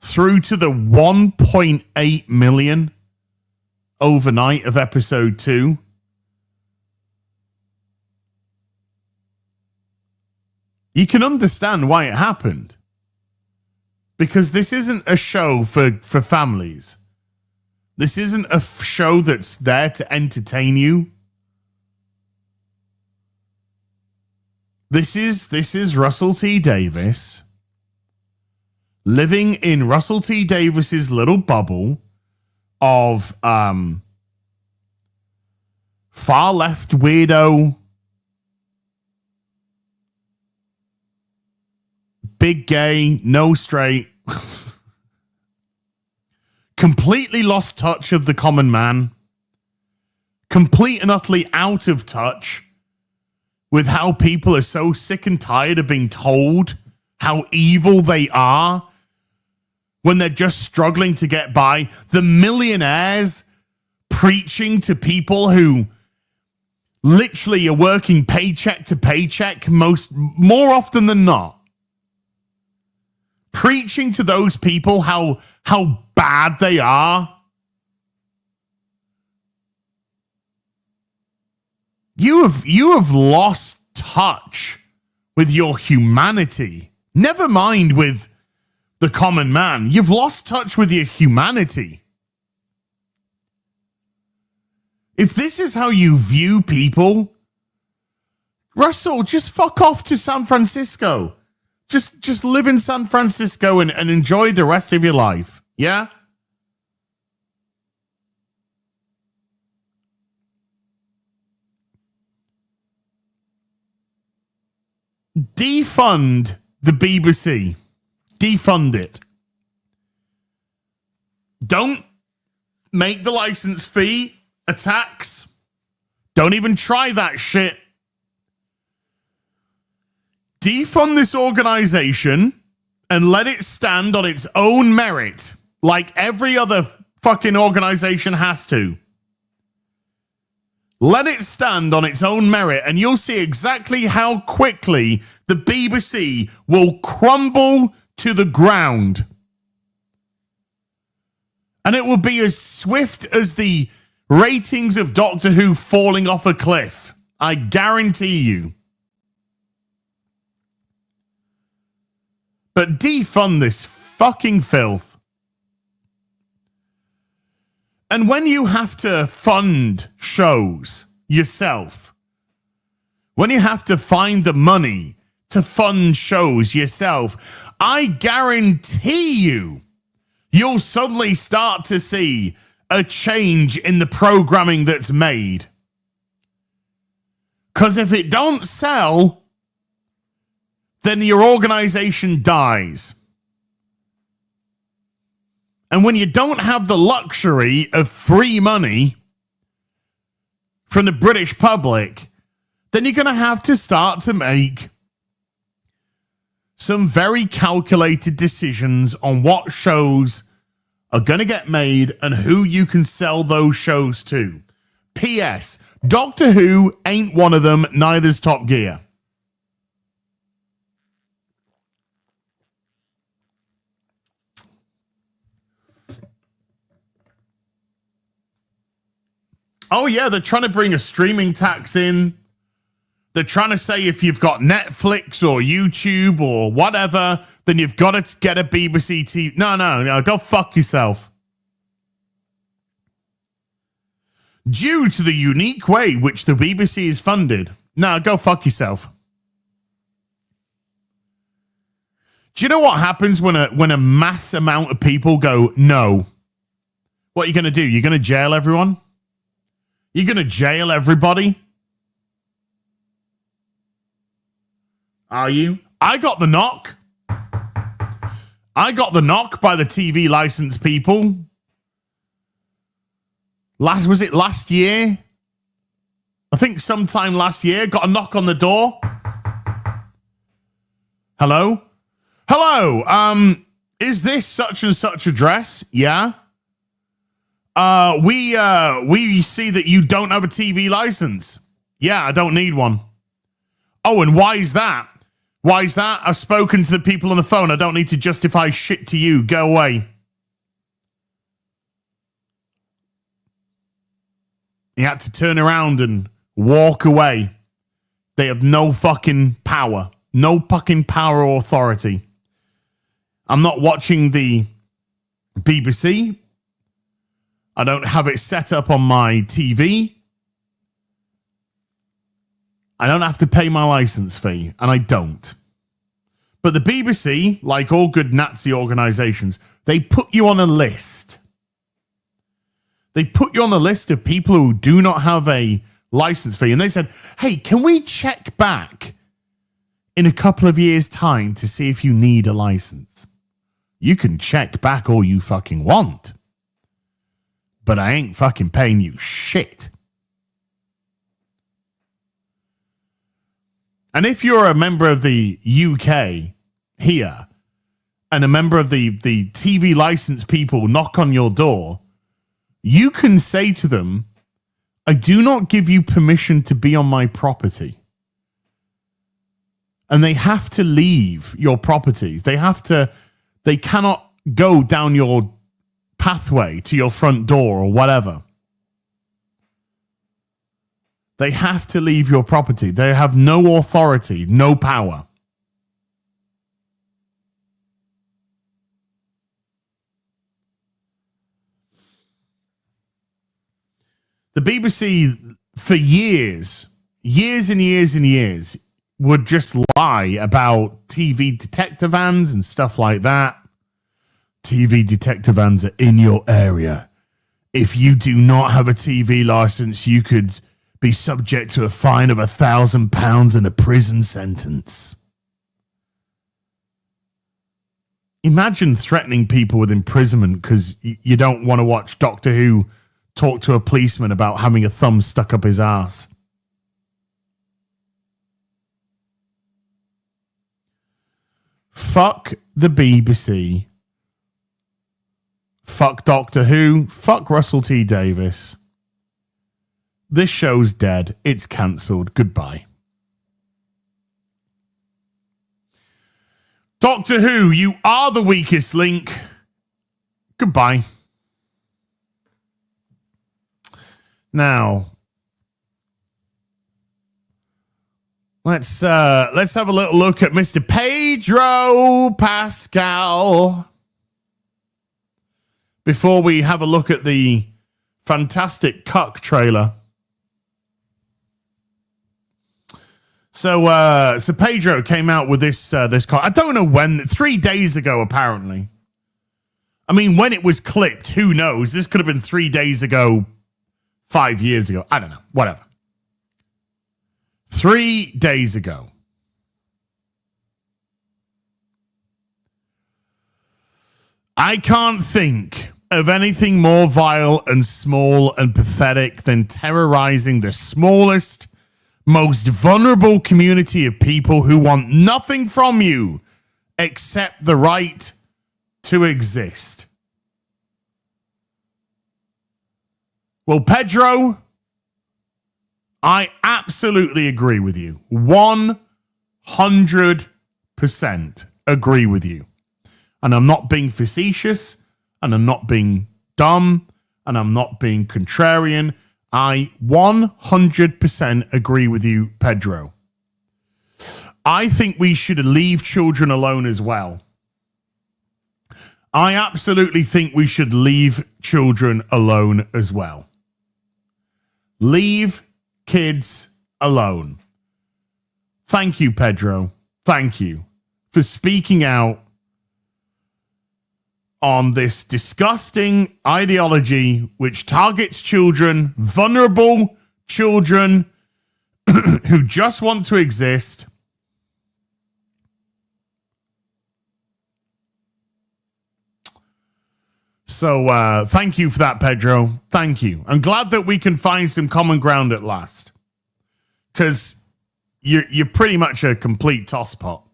S4: through to the 1.8 million overnight of episode 2. You can understand why it happened. Because this isn't a show for families. This isn't a show that's there to entertain you. This is Russell T. Davis living in Russell T. Davis's little bubble of far left weirdo, big gay, no straight, completely lost touch of the common man, complete and utterly out of touch with how people are so sick and tired of being told how evil they are when they're just struggling to get by. The millionaires preaching to people who literally are working paycheck to paycheck more often than not. Preaching to those people how bad they are. You have lost touch with your humanity. Never mind with the common man. You've lost touch with your humanity. If this is how you view people, Russell, just fuck off to San Francisco. Just live in San Francisco and enjoy the rest of your life. Yeah? Defund the BBC. Defund it. Don't make the license fee a tax. Don't even try that shit. Defund this organization and let it stand on its own merit, like every other fucking organization has to. Let it stand on its own merit, and you'll see exactly how quickly the BBC will crumble to the ground. And it will be as swift as the ratings of Doctor Who falling off a cliff. I guarantee you. But defund this fucking filth. And when you have to fund shows yourself, when you have to find the money to fund shows yourself, I guarantee you'll suddenly start to see a change in the programming that's made. Because if it don't sell, then your organization dies. And when you don't have the luxury of free money from the British public, then you're going to have to start to make some very calculated decisions on what shows are going to get made and who you can sell those shows to. P.S. Doctor Who ain't one of them, neither's Top Gear. Oh, yeah, they're trying to bring a streaming tax in. They're trying to say if you've got Netflix or YouTube or whatever, then you've got to get a BBC TV. No, go fuck yourself. Due to the unique way which the BBC is funded. No, go fuck yourself. Do you know what happens when a mass amount of people go, no? What are you going to do? You're going to jail everyone? You're going to jail everybody? Are you? I got the knock. I got the knock by the TV license people. Was it last year? I think sometime last year. Got a knock on the door. Hello? Hello. Is this such and such address? Yeah. We see that you don't have a TV license. Yeah, I don't need one. Oh, and why is that? Why is that? I've spoken to the people on the phone. I don't need to justify shit to you. Go away. He had to turn around and walk away. They have no fucking power. No fucking power or authority. I'm not watching the BBC. I don't have it set up on my TV. I don't have to pay my license fee, and I don't. But the BBC, like all good Nazi organizations, they put you on a list. They put you on the list of people who do not have a license fee. And they said, hey, can we check back in a couple of years' time to see if you need a license? You can check back all you fucking want. But I ain't fucking paying you shit. And if you're a member of the UK here and a member of the TV license people knock on your door, you can say to them, I do not give you permission to be on my property. And they have to leave your properties. They cannot go down your pathway to your front door or whatever. They have to leave your property. They have no authority, no power. The BBC, for years and years, would just lie about TV detector vans and stuff like that. TV detector vans are in your area. If you do not have a TV license, you could be subject to a fine of £1,000 and a prison sentence. Imagine threatening people with imprisonment because you don't want to watch Doctor Who talk to a policeman about having a thumb stuck up his ass. Fuck the BBC. Fuck Doctor Who. Fuck Russell T Davies. This show's dead. It's cancelled. Goodbye. Doctor Who, you are the weakest link. Goodbye. Now, let's have a little look at Mr. Pedro Pascal before we have a look at the fantastic Cuck trailer. So Pedro came out with this I don't know when, 3 days ago apparently. I mean, when it was clipped, who knows? This could have been 3 days ago, 5 years ago. I don't know. Whatever. 3 days ago. I can't think of anything more vile and small and pathetic than terrorizing the smallest, most vulnerable community of people who want nothing from you except the right to exist. Well, Pedro, I absolutely agree with you. 100% agree with you. And I'm not being facetious, and I'm not being dumb, and I'm not being contrarian. I 100% agree with you, Pedro. I think we should leave children alone as well. I absolutely think we should leave children alone as well. Leave kids alone. Thank you, Pedro. Thank you for speaking out on this disgusting ideology which targets children, vulnerable children who just want to exist. So thank you for that, Pedro. Thank you. I'm glad that we can find some common ground at last. Because you're pretty much a complete tosspot.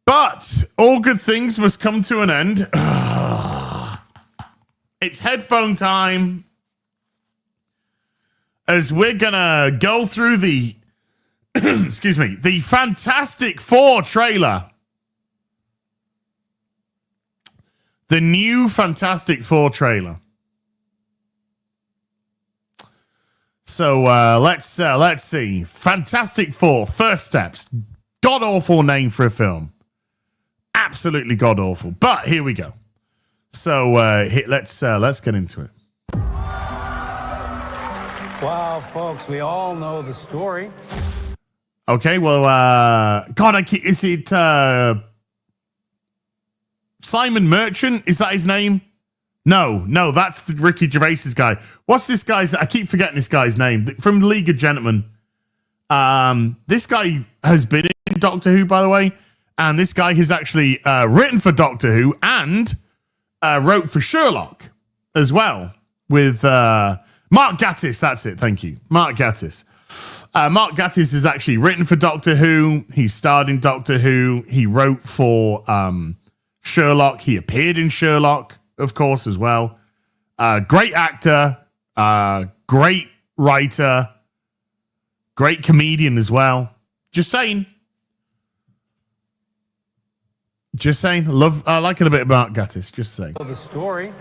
S4: But all good things must come to an end. It's headphone time. As we're going to go through the, excuse me, the Fantastic Four trailer. The new Fantastic Four trailer. So let's see. Fantastic Four, first steps. God awful name for a film. Absolutely god awful. But here we go. So let's get into it.
S7: Wow, folks, we all know the story.
S4: Okay, well, is it Simon Merchant? Is that his name? No, that's the Ricky Gervais's guy. What's this guy's? I keep forgetting this guy's name from League of Gentlemen. This guy has been in Doctor Who, by the way, and this guy has actually written for Doctor Who and wrote for Sherlock as well with Mark Gatiss. That's it. Thank you, Mark Gatiss. Mark Gatiss has actually written for Doctor Who. He starred in Doctor Who. He wrote for Sherlock. He appeared in Sherlock, of course, as well. Great actor, great writer, great comedian as well. Just saying. I like it a bit about Gatiss. Just saying.
S7: The story.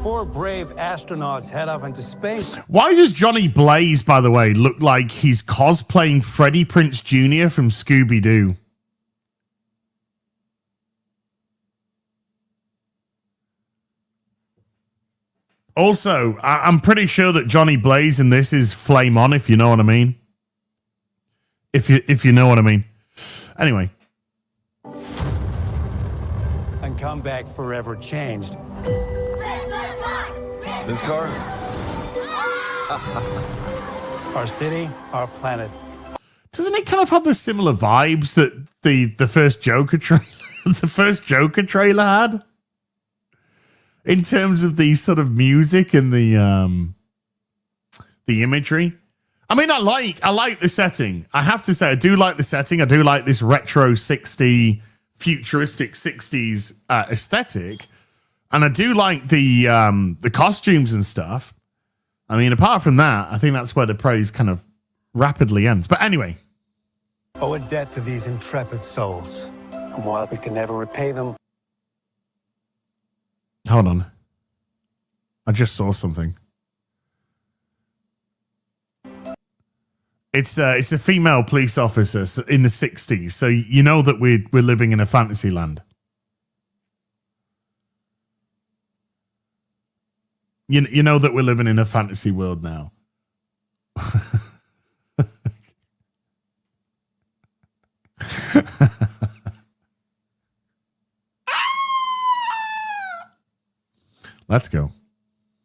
S7: 4 brave astronauts head up into space.
S4: Why does Johnny Blaze, by the way, look like he's cosplaying Freddie Prinze Jr. from Scooby-Doo? Also, I'm pretty sure that Johnny Blaze in this is Flame On, if you know what I mean. If you know what I mean. Anyway.
S7: And come back forever changed.
S3: This car?
S7: Our city, our planet.
S4: Doesn't it kind of have the similar vibes that the first Joker trailer, had? In terms of the sort of music and the imagery. I mean, I like the setting. I have to say, I do like the setting. I do like this retro 60s, futuristic 60s aesthetic. And I do like the costumes and stuff. I mean, apart from that, I think that's where the praise kind of rapidly ends. But anyway.
S7: Owe a debt to these intrepid souls. And while we can never repay them,
S4: Hold on. I just saw something. It's a female police officer in the 60s, so you know that we're living in a fantasy land. You know that we're living in a fantasy world now. Let's go.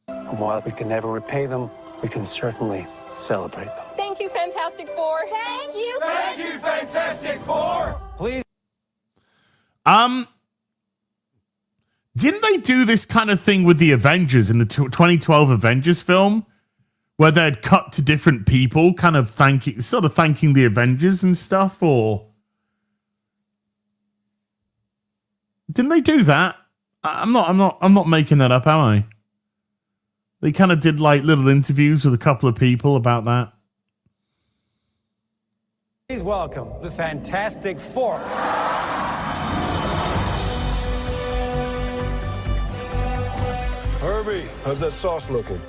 S7: and while we can never repay them, we can certainly celebrate them.
S8: Thank you, Fantastic Four. Thank you.
S3: Thank you, Fantastic Four.
S7: Please.
S4: Didn't they do this kind of thing with the Avengers in the 2012 Avengers film, where they'd cut to different people, kind of thanking the Avengers and stuff? Or didn't they do that? I'm not making that up, am I? They kind of did like little interviews with a couple of people about that.
S7: Please welcome the Fantastic Four.
S3: Herbie, how's that sauce looking?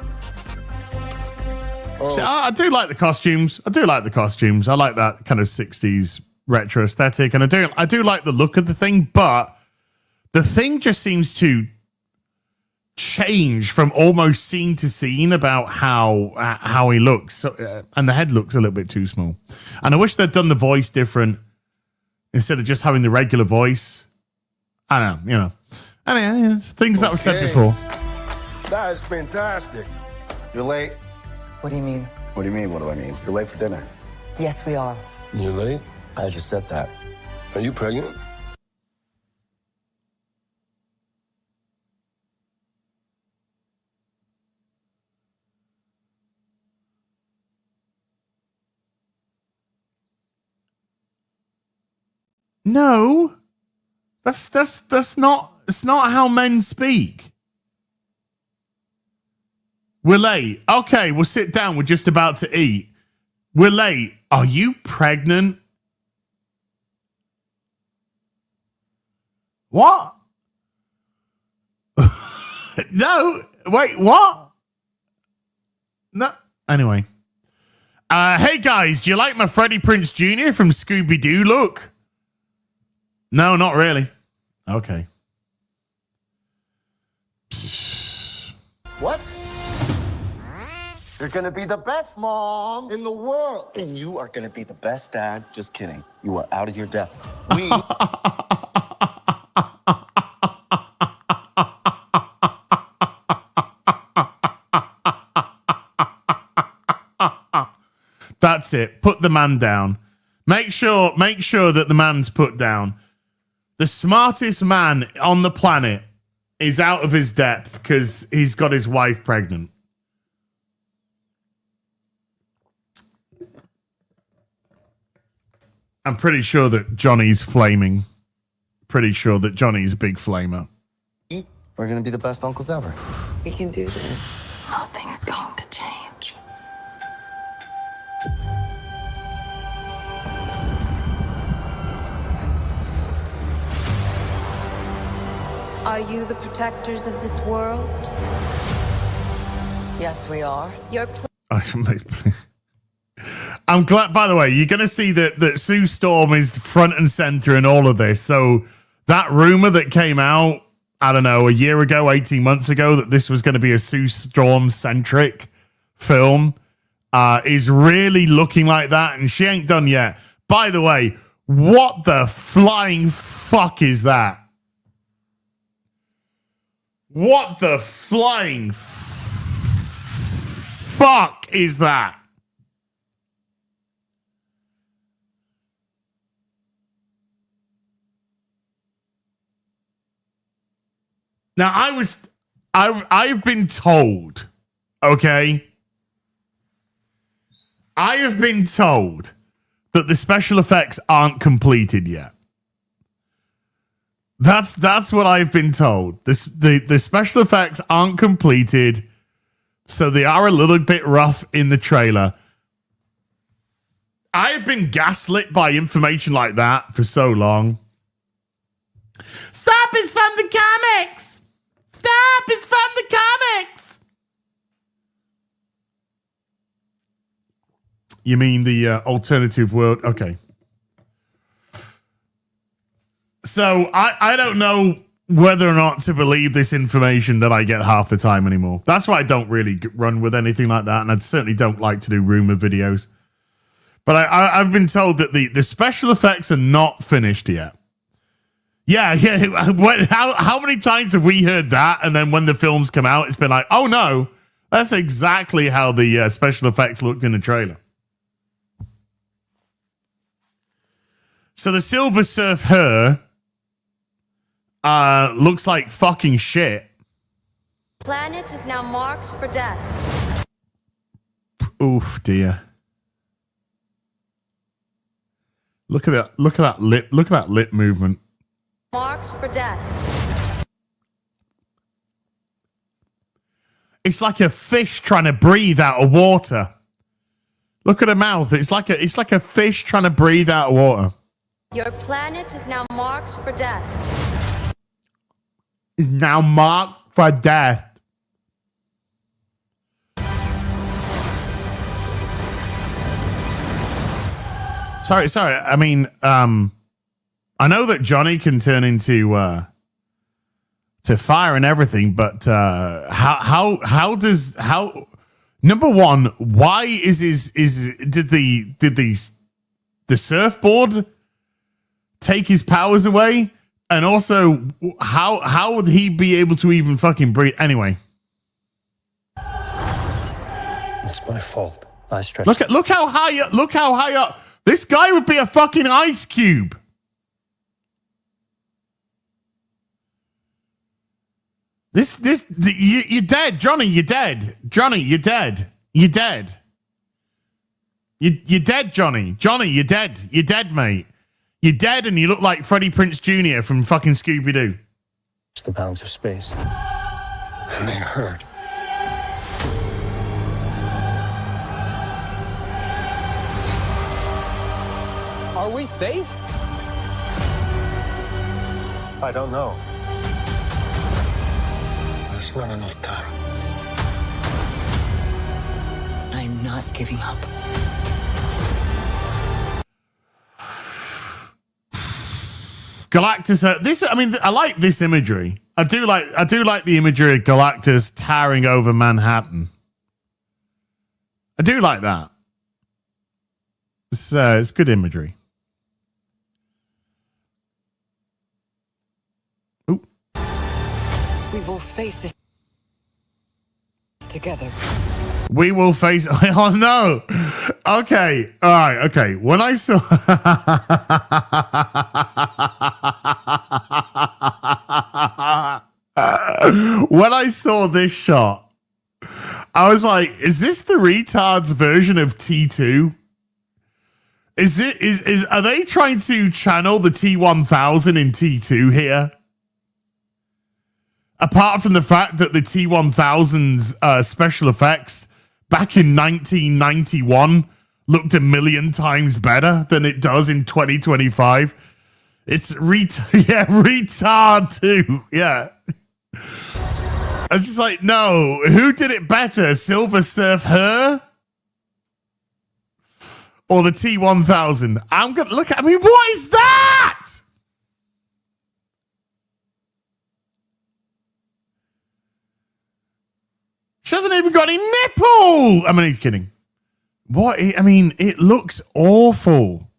S4: So, I do like the costumes. I like that kind of 60s retro aesthetic, and I do like the look of the thing, but the thing just seems to change from almost scene to scene about how he looks, and the head looks a little bit too small. And I wish they'd done the voice different instead of just having the regular voice. I don't know, Anyway, things that were said before.
S3: That is fantastic.
S9: You're late.
S10: What do you mean?
S9: What do you mean? What do I mean? You're late for dinner.
S10: Yes, we are.
S3: You late?
S9: I just said that.
S3: Are you pregnant?
S4: No, that's not how men speak. We're late. Okay, we'll sit down. We're just about to eat. We're late. Are you pregnant? What? No. Wait, what? No. Anyway. Hey guys, do you like my Freddie Prinze Jr. from Scooby-Doo look? No, not really. Okay.
S9: What? You're gonna be the best mom in the world. And you are gonna be the best dad. Just kidding. You are out of your depth. We...
S4: That's it. Put the man down. Make sure that the man's put down. The smartest man on the planet is out of his depth because he's got his wife pregnant. I'm pretty sure that Johnny's flaming. Pretty sure that Johnny's a big flamer.
S9: We're gonna be the best uncles ever.
S10: We can do this.
S8: Nothing's going to change.
S11: Are you the protectors of this world?
S10: Yes, we are.
S11: Your
S4: I'm glad, by the way, you're going to see that Sue Storm is front and center in all of this. So that rumor that came out, I don't know, a year ago, 18 months ago, that this was going to be a Sue Storm centric film is really looking like that. And she ain't done yet. By the way, what the flying fuck is that? What the flying fuck is that? Now, I've been told, okay? I have been told that the special effects aren't completed yet. That's what I've been told. The special effects aren't completed So they are a little bit rough in the trailer. I have been gaslit by information like that for so long. Stop, it's from the comics! Stop, it's from the comics! You mean the alternative world? Okay. So I don't know whether or not to believe this information that I get half the time anymore. That's why I don't really run with anything like that, and I certainly don't like to do rumor videos. But I've been told that the special effects are not finished yet. Yeah. How many times have we heard that? And then when the films come out, it's been like, oh no, that's exactly how the special effects looked in the trailer. So the Silver Surf her looks like fucking shit.
S11: Planet is now marked for death.
S4: Oof, dear. Look at that. Look at that lip. Look at that lip movement.
S11: Marked for death.
S4: It's like a fish trying to breathe out of water. Look at her mouth. It's like a fish trying to breathe out of water.
S11: Your planet is now marked for death.
S4: Now marked for death. Sorry. I mean, I know that Johnny can turn into to fire and everything, but how does number one, why did the surfboard take his powers away? And also, how would he be able to even fucking breathe? Anyway,
S7: It's my fault. I stretched.
S4: look how high up. This guy would be a fucking ice cube. You're dead, Johnny. You're dead, Johnny. You're dead. You're dead. You're dead, Johnny. Johnny, you're dead. You're dead, mate. You're dead, and you look like Freddie Prinze Jr. from fucking Scooby Doo.
S7: It's the bounds of space, and they hurt.
S12: Are we safe?
S7: I don't know. There's not enough time.
S10: I'm not giving up.
S4: Galactus. I like this imagery. I do like the imagery of Galactus towering over Manhattan. I do like that. It's good imagery. Ooh.
S10: We will face this together.
S4: We will face. Oh no. Okay. All right. Okay. When I saw. When I saw this shot, I was like, "Is this the retards version of T2? Are they trying to channel the T1000 in T2 here? Apart from the fact that the T1000's special effects back in 1991 looked a million times better than it does in 2025. It's retard too. Yeah. I was just like, no, who did it better? Silver Surf her? Or the T1000? I'm going to look at, what is that? She hasn't even got any nipple. I'm only kidding. What? It looks awful.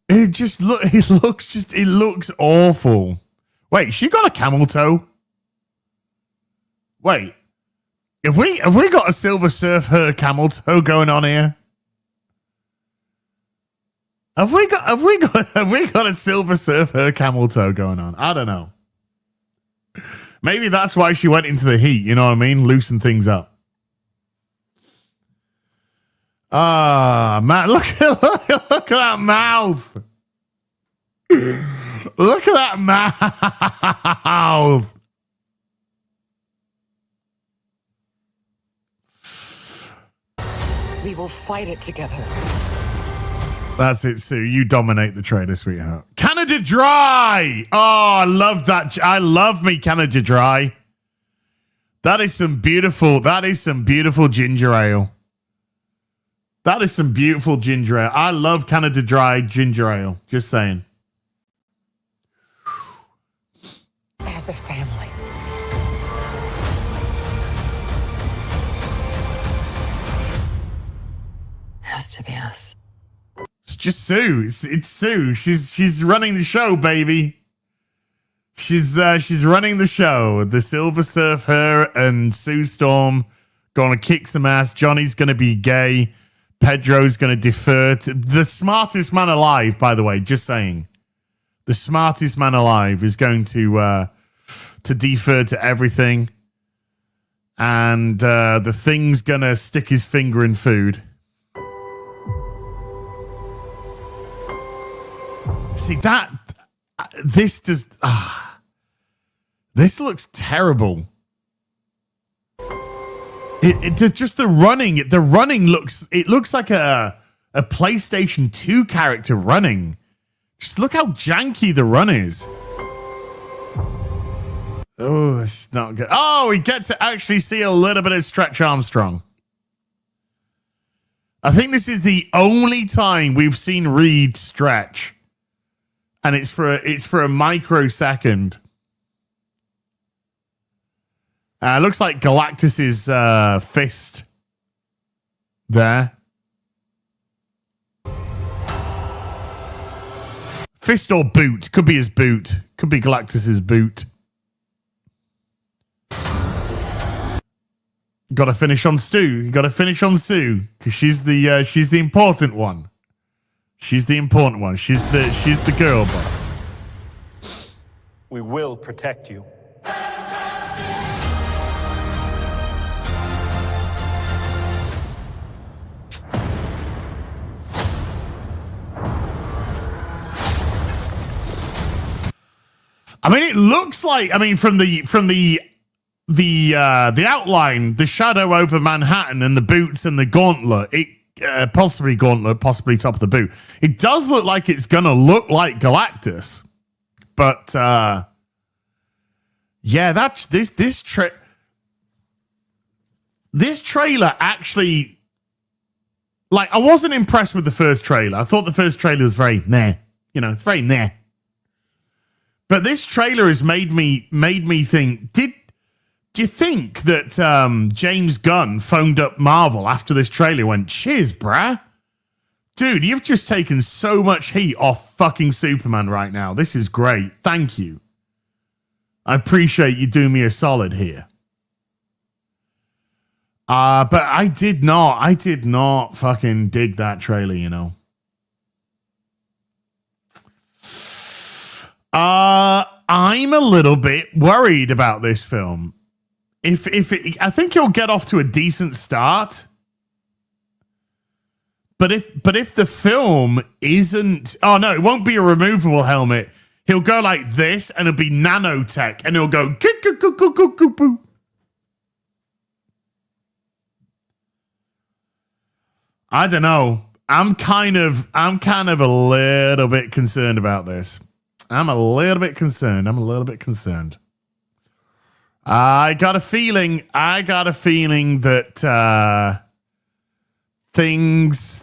S4: It looks awful. Wait, she got a camel toe? Wait. Have we got a Silver Surf her camel toe going on here? Have we got a Silver Surf her camel toe going on? I don't know. Maybe that's why she went into the heat, you know what I mean? Loosen things up. Ah, man, look at that mouth. Look at that mouth.
S10: We will fight it together.
S4: That's it, Sue. You dominate the trailer, sweetheart. Canada Dry. Oh, I love that. I love me Canada Dry. That is some beautiful ginger ale. That is some beautiful ginger ale. I love Canada Dry ginger ale. Just saying.
S10: As a family. Has to be us.
S4: It's just Sue. It's Sue. She's running the show, baby. She's running the show. The Silver Surf, her and Sue Storm gonna kick some ass. Johnny's gonna be gay. Pedro's gonna defer to the smartest man alive, by the way, just saying. The smartest man alive is going to defer to everything. And the Thing's gonna stick his finger in food. See that this looks terrible. It just the running looks like a PlayStation 2 character running. Just look how janky the run is. Oh, it's not good. Oh, we get to actually see a little bit of Stretch Armstrong. I think this is the only time we've seen Reed stretch. And it's for a microsecond. Looks like Galactus's fist there. Fist or boot. Could be his boot. Could be Galactus's boot. Got to finish on Stu. You got to finish on Sue because she's the important one. She's the important one. She's the girl boss.
S7: We will protect you.
S4: I mean, it looks like, from the outline, the shadow over Manhattan and the boots and the gauntlet, possibly gauntlet, possibly top of the boot. It does look like it's gonna look like Galactus, but yeah, that's this trailer actually. Like, I wasn't impressed with the first trailer. I thought the first trailer was very meh. It's very meh. But this trailer has made me think, do you think that James Gunn phoned up Marvel after this trailer and went, cheers, brah? Dude, you've just taken so much heat off fucking Superman right now. This is great. Thank you. I appreciate you doing me a solid here. But I did not fucking dig that trailer, I'm a little bit worried about this film. I think he'll get off to a decent start. But if the film isn't, oh no, it won't be a removable helmet. He'll go like this, and it'll be nanotech, and he'll go. I don't know. I'm kind of a little bit concerned about this. I'm a little bit concerned. I got a feeling that things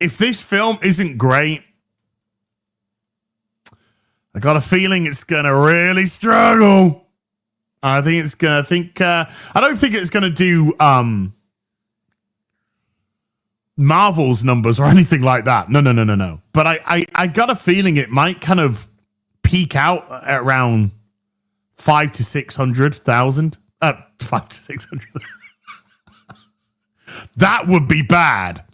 S4: if this film isn't great, I got a feeling it's gonna really struggle. I don't think it's gonna do Marvel's numbers or anything like that. No. But I got a feeling it might kind of peak out at around 500,000 to 600,000. 500 to 600. That would be bad.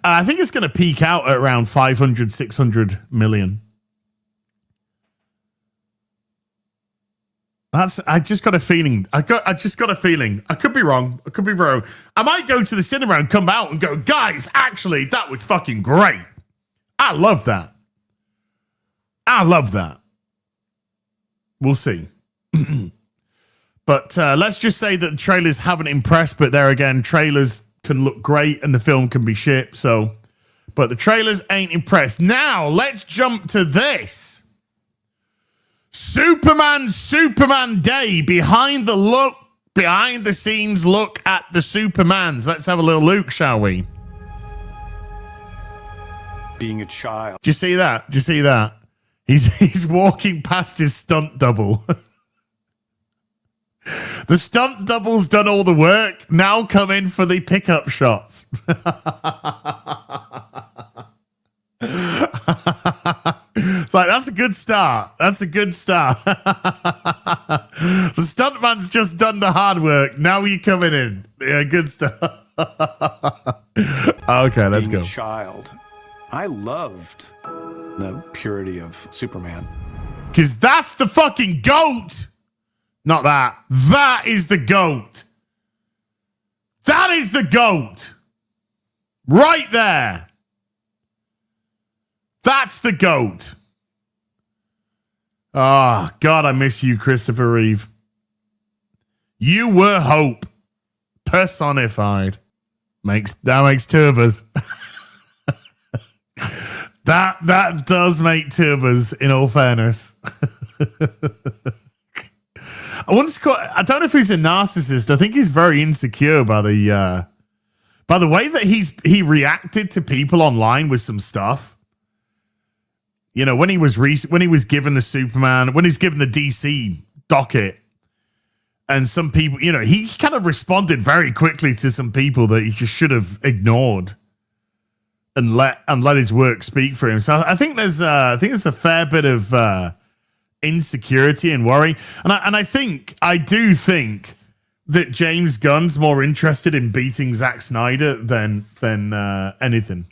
S4: I think it's going to peak out at around 500, 600 million. I just got a feeling. I just got a feeling. I could be wrong. I might go to the cinema and come out and go, guys, actually, that was fucking great. I love that. We'll see. But But let's just say that the trailers haven't impressed. But there again, trailers can look great and the film can be shit. So, but the trailers ain't impressed. Now let's jump to this. Superman Day, behind the scenes look at the Supermans. Let's have a little look, shall we?
S6: Being a child.
S4: Do you see that? Do you see that? He's walking past his stunt double. The stunt double's done all the work. Now come in for the pickup shots. It's like, that's a good start. That's a good start. The stuntman's just done the hard work. Now you coming in. Yeah, good stuff. Okay, let's go.
S6: Being a child, I loved the purity of Superman.
S4: Because that's the fucking GOAT. Not that. That is the GOAT. That is the GOAT. Right there. That's the GOAT. Oh, God, I miss you, Christopher Reeve. You were hope personified. That makes two of us. That does make two of us, in all fairness. I don't know if he's a narcissist. I think he's very insecure by the way that he reacted to people online with some stuff. You know, when he was given the Superman, when he's given the DC docket, and some people, you know, he kind of responded very quickly to some people that he just should have ignored and let his work speak for him. So I think there's a fair bit of insecurity and worry, and I do think that James Gunn's more interested in beating Zack Snyder than anything.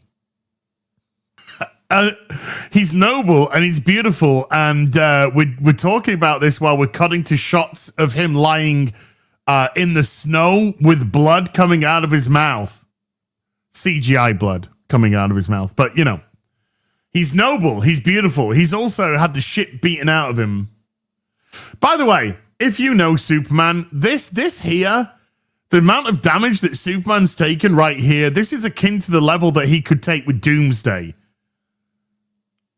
S4: He's noble and he's beautiful, and we're talking about this while we're cutting to shots of him lying in the snow with blood coming out of his mouth, CGI blood coming out of his mouth. But you know, he's noble, he's beautiful. He's also had the shit beaten out of him. By the way, if you know Superman, this here, the amount of damage that Superman's taken right here, this is akin to the level that he could take with Doomsday.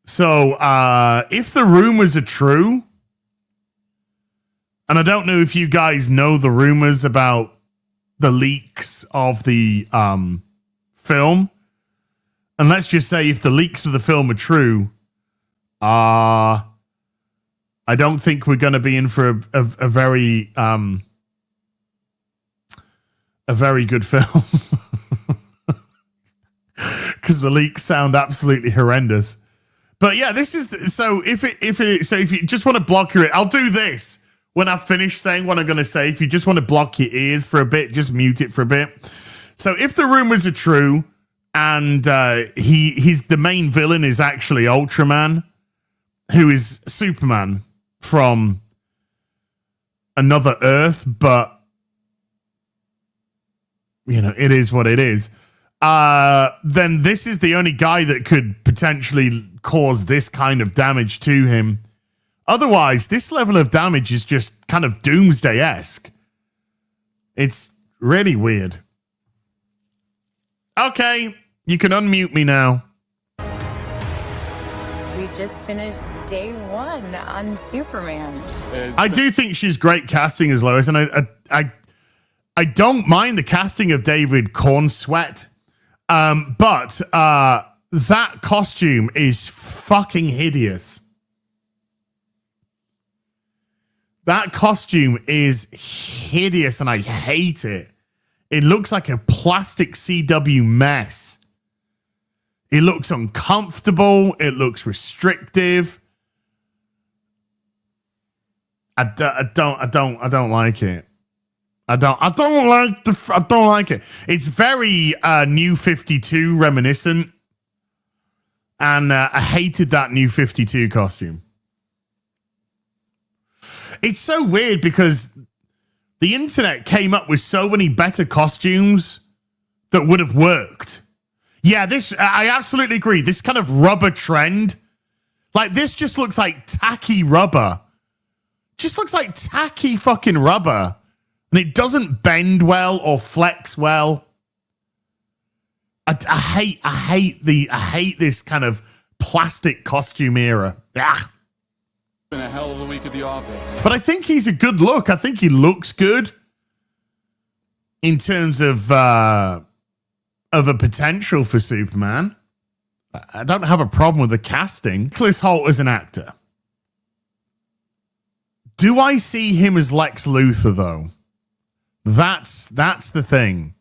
S4: So, if the rumors are true, and I don't know if you guys know the rumors about the leaks of the film, and let's just say if the leaks of the film are true, I don't think we're going to be in for a very good film, because the leaks sound absolutely horrendous. But yeah, this is so. If you just want to block your ear, I'll do this when I finish saying what I'm going to say. If you just want to block your ears for a bit, just mute it for a bit. So if the rumors are true, and he's the main villain is actually Ultraman, who is Superman from another Earth, but you know, it is what it is. Then this is the only guy that could potentially cause this kind of damage to him. Otherwise, this level of damage is just kind of Doomsday-esque. It's really weird. Okay, you can unmute me now.
S8: We just finished day 1 on Superman.
S4: I do think she's great casting as Lois, and I don't mind the casting of David Cornsweet. But that costume is fucking hideous. That costume is hideous and I hate it. It looks like a plastic CW mess. It looks uncomfortable. It looks restrictive. I don't like it. I don't like it. It's very New 52 reminiscent. And I hated that New 52 costume. It's so weird because the internet came up with so many better costumes that would have worked. Yeah, I absolutely agree. This kind of rubber trend, like this just looks like tacky rubber. just looks like tacky fucking rubber. And it doesn't bend well or flex well. I hate this kind of plastic costume era. Ah.
S13: Been a hell of a week at the office.
S4: But I think he's a good look. I think he looks good in terms of a potential for Superman. I don't have a problem with the casting. Nicholas Hoult as an actor. Do I see him as Lex Luthor though? That's the thing.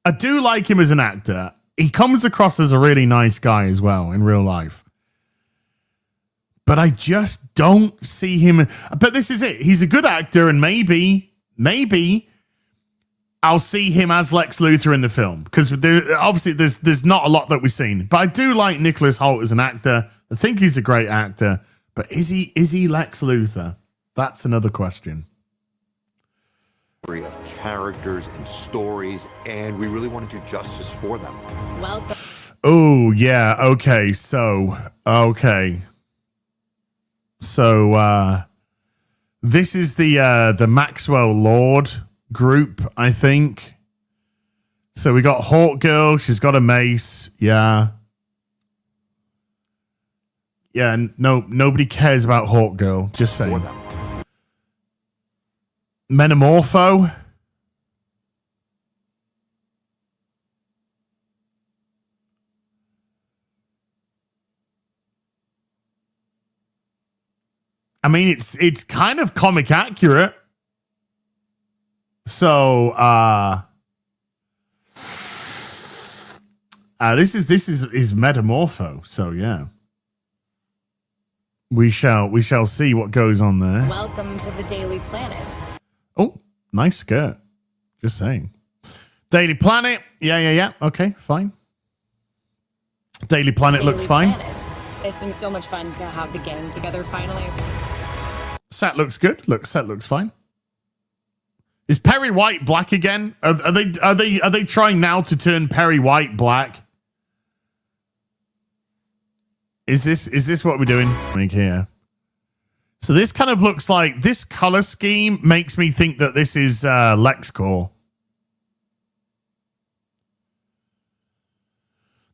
S4: I do like him as an actor. He comes across as a really nice guy as well in real life. But I just don't see him. But this is it. He's a good actor, and maybe I'll see him as Lex Luthor in the film. Because obviously there's not a lot that we've seen. But I do like Nicholas Hoult as an actor. I think he's a great actor. But is he Lex Luthor? That's another question.
S14: Of characters and stories, and we really want to do justice for them.
S8: Welcome.
S4: Oh, yeah. Okay. So this is the Maxwell Lord group, I think. So we got Hawk Girl. She's got a mace. Yeah. Yeah. No, nobody cares about Hawk Girl. Just saying. Metamorpho. I mean, it's kind of comic accurate. So this is Metamorpho. So yeah. We shall see what goes on there.
S8: Welcome to the Daily Planet.
S4: Oh, nice skirt. Just saying. Daily Planet. Yeah. Okay, fine. Daily Planet looks fine.
S8: Planet. It's been so much fun to have the gang together finally.
S4: Set looks good. Set looks fine. Is Perry White black again? Are they trying now to turn Perry White black? Is this what we're doing here? So this kind of looks like, this color scheme makes me think that this is LexCorp.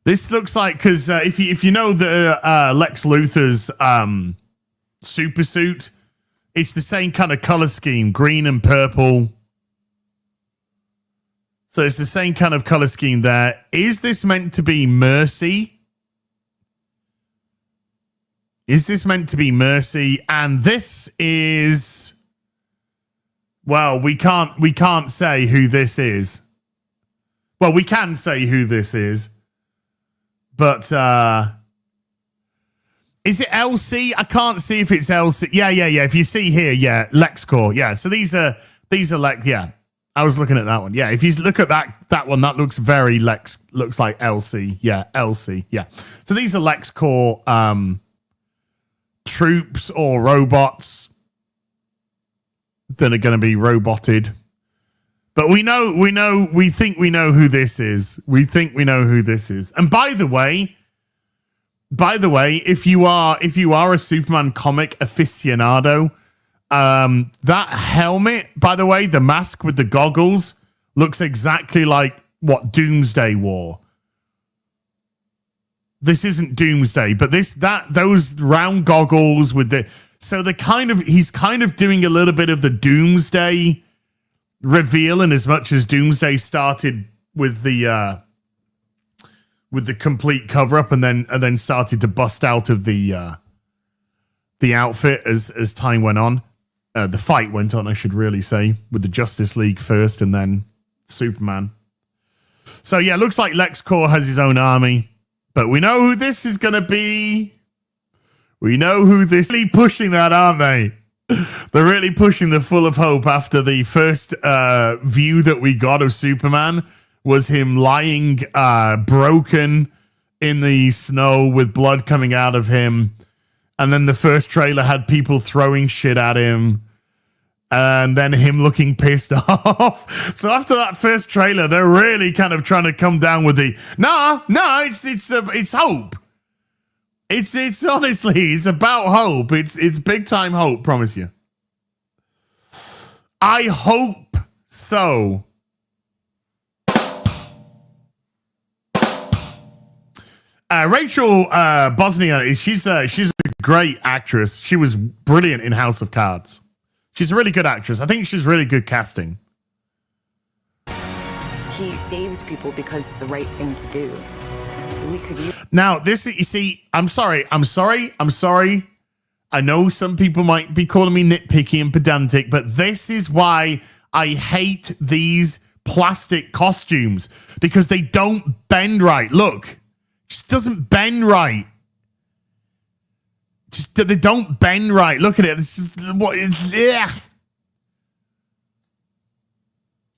S4: This looks like, because if you know the Lex Luthor's super suit, it's the same kind of color scheme, green and purple. So it's the same kind of color scheme there. Is this meant to be Mercy? Is this meant to be Mercy? And this is, well, we can't say who this is. Well, we can say who this is. But is it LC? I can't see if it's LC. Yeah. If you see here, yeah, LexCorp. Yeah. So these are Lex. Yeah. I was looking at that one. Yeah. If you look at that one, that looks very Lex. Looks like LC. Yeah. LC. Yeah. So these are LexCorp troops or robots that are going to be roboted. But we think we know who this is. We think we know who this is. And by the way, if you are a Superman comic aficionado, that helmet, by the way, the mask with the goggles looks exactly like what Doomsday wore. This isn't Doomsday, but those round goggles with he's kind of doing a little bit of the Doomsday reveal, in as much as Doomsday started with the complete cover up and then started to bust out of the outfit as time went on. The fight went on, I should really say, with the Justice League first and then Superman. So yeah, looks like LexCorp has his own army. But we know who this is going to be. We know who this... Really pushing that, aren't they? They're really pushing the Full of Hope after the first view that we got of Superman was him lying broken in the snow with blood coming out of him. And then the first trailer had people throwing shit at him. And then him looking pissed off. So after that first trailer, they're really kind of trying to come down with the, it's hope. It's honestly, it's about hope. It's big time hope, promise you. I hope so. Rachel Bosnia, she's a great actress. She was brilliant in House of Cards. She's a really good actress. I think she's really good casting.
S8: He saves people because it's the right thing to do. We could use.
S4: Now, this, you see, I'm sorry. I know some people might be calling me nitpicky and pedantic, but this is why I hate these plastic costumes, because they don't bend right. Look, it just doesn't bend right. Just they don't bend right. Look at it. This is what it's.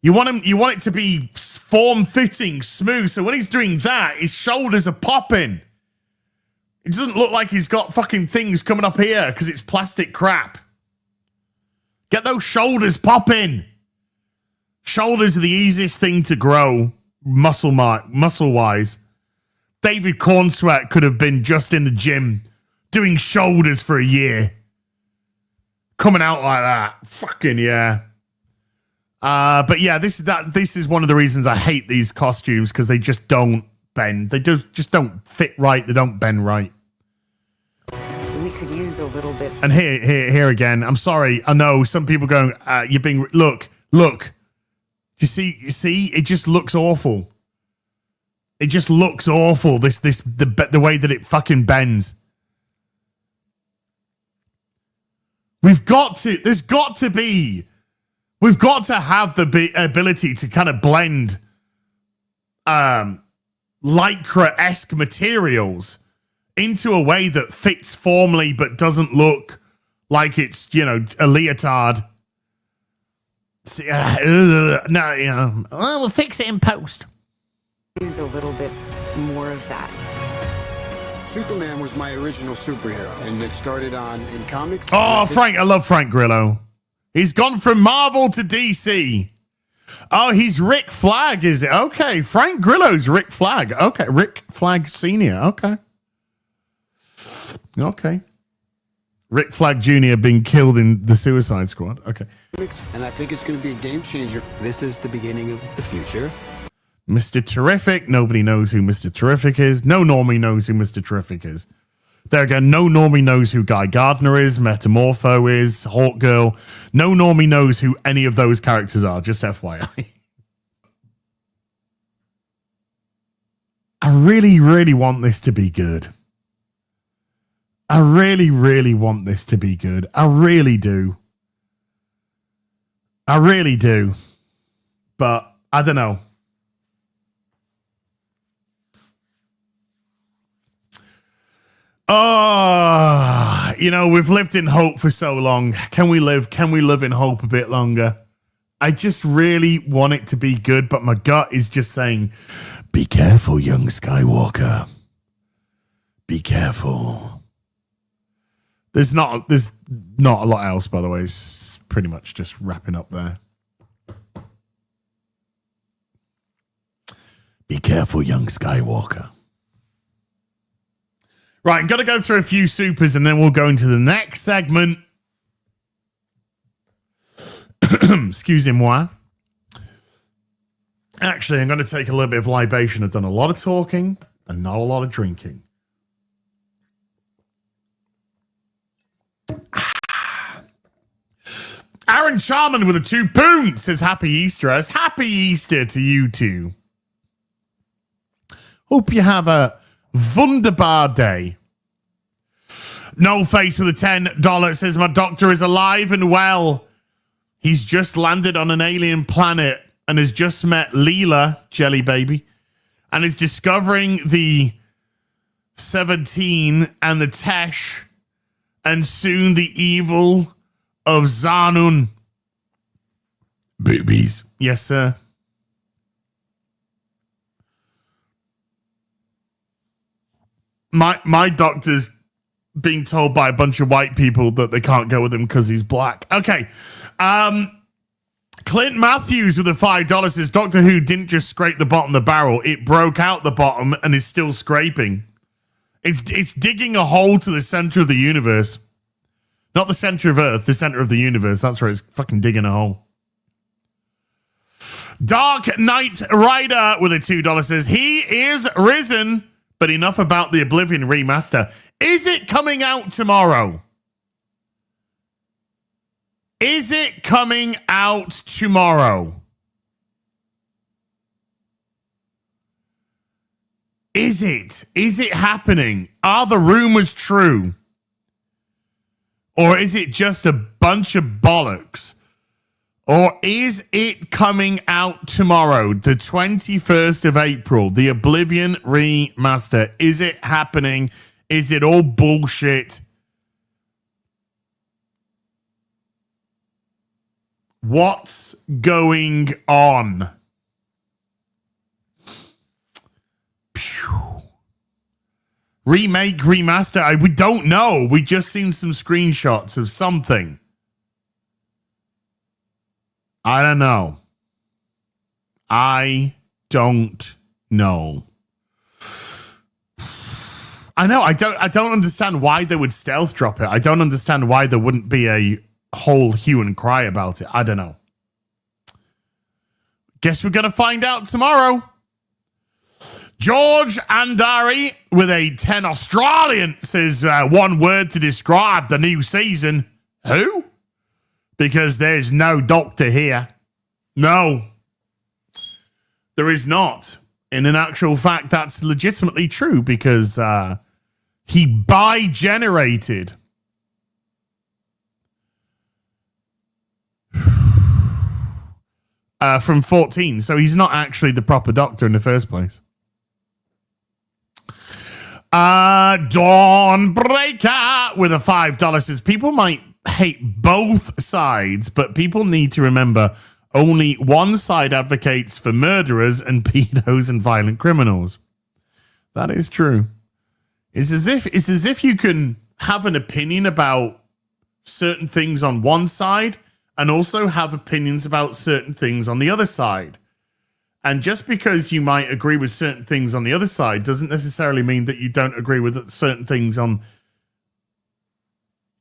S4: You want it to be form-fitting, smooth. So when he's doing that, his shoulders are popping. It doesn't look like he's got fucking things coming up here because it's plastic crap. Get those shoulders popping. Shoulders are the easiest thing to grow muscle-wise. David Cornsweat could have been just in the gym doing shoulders for a year. Coming out like that. Fucking yeah. But yeah, this is one of the reasons I hate these costumes, because they just don't bend. They just don't fit right. They don't bend right.
S8: We could use a little bit.
S4: And here again. I'm sorry. I know some people going. You're being. Look. You see. It just looks awful. It just looks awful. The way that it fucking bends. We've got to have the ability to kind of blend Lycra-esque materials into a way that fits formally but doesn't look like it's, a leotard. No, we'll fix it in post.
S8: Use a little bit more of that.
S15: Superman was my original superhero, and it started in comics.
S4: Oh, Frank, I love Frank Grillo. He's gone from Marvel to DC. Oh, he's Rick Flag, is it? Okay, Frank Grillo's Rick Flag. Okay, Rick Flag Sr. Okay. Rick Flag Jr. being killed in the Suicide Squad. Okay.
S15: And I think it's going to be a game changer. This is the beginning of the future.
S4: Mr. Terrific. Nobody knows who Mr. Terrific is. No normie knows who Mr. Terrific is. There again, no normie knows who Guy Gardner is, Metamorpho is, Hawk Girl. No normie knows who any of those characters are, just FYI. I really, really want this to be good. I really, really want this to be good. I really do. But I don't know. Oh, we've lived in hope for so long. Can we live in hope a bit longer? I just really want it to be good, but my gut is just saying, be careful, young Skywalker. Be careful. There's not a lot else, by the way. It's pretty much just wrapping up there. Be careful, young Skywalker. Right, I'm going to go through a few supers and then we'll go into the next segment. Excusez-moi. Actually, I'm going to take a little bit of libation. I've done a lot of talking and not a lot of drinking. Aaron Charman with a 2 pound says Happy Easter. Happy Easter to you too. Hope you have a wunderbar day. No Face with a $10 says my doctor is alive and well. He's just landed on an alien planet and has just met Leela, Jelly Baby, and is discovering the 17 and the Tesh and soon the evil of Zanun. Boobies. Yes, sir. My doctor's being told by a bunch of white people that they can't go with him because he's black. Okay. Clint Matthews with a $5 says Doctor Who didn't just scrape the bottom of the barrel. It broke out the bottom and is still scraping. It's digging a hole to the center of the universe. Not the center of Earth, the center of the universe. That's where it's fucking digging a hole. Dark Knight Rider with a $2 says, he is risen. But enough about the Oblivion remaster. Is it coming out tomorrow? Is it coming out tomorrow? Is it? Is it happening? Are the rumors true? Or is it just a bunch of bollocks? Or is it coming out tomorrow, the 21st of April, the Oblivion remaster? Is it happening? Is it all bullshit? What's going on? Phew. Remake, remaster, we don't know. We just seen some screenshots of something. I don't know. I don't know. I know. I don't understand why they would stealth drop it. I don't understand why there wouldn't be a whole hue and cry about it. I don't know. Guess we're going to find out tomorrow. George Andari with a 10 Australian says one word to describe the new season. Who? Because there's no doctor here. No. There is not. And in actual fact, that's legitimately true because he bi-generated. From 14. So he's not actually the proper doctor in the first place. Dawnbreaker with a $5 says people might hate both sides, but people need to remember only one side advocates for murderers and pedos and violent criminals. That is true. It's as if you can have an opinion about certain things on one side and also have opinions about certain things on the other side. And just because you might agree with certain things on the other side doesn't necessarily mean that you don't agree with certain things on...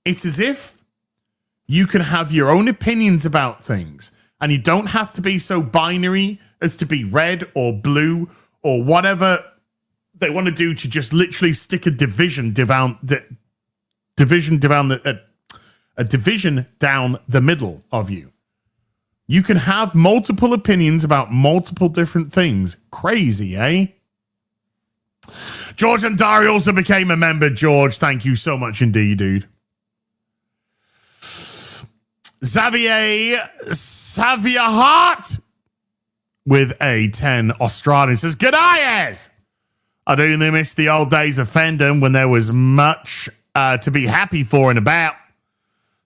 S4: It's as if you can have your own opinions about things and you don't have to be so binary as to be red or blue or whatever they want to do to just literally stick a division down the middle of you. You can have multiple opinions about multiple different things. Crazy, eh? George and Dari also became a member. George, thank you so much indeed, dude. Xavier Hart with a 10 Australian says, "G'day, Az. I do miss the old days of fandom when there was much to be happy for and about.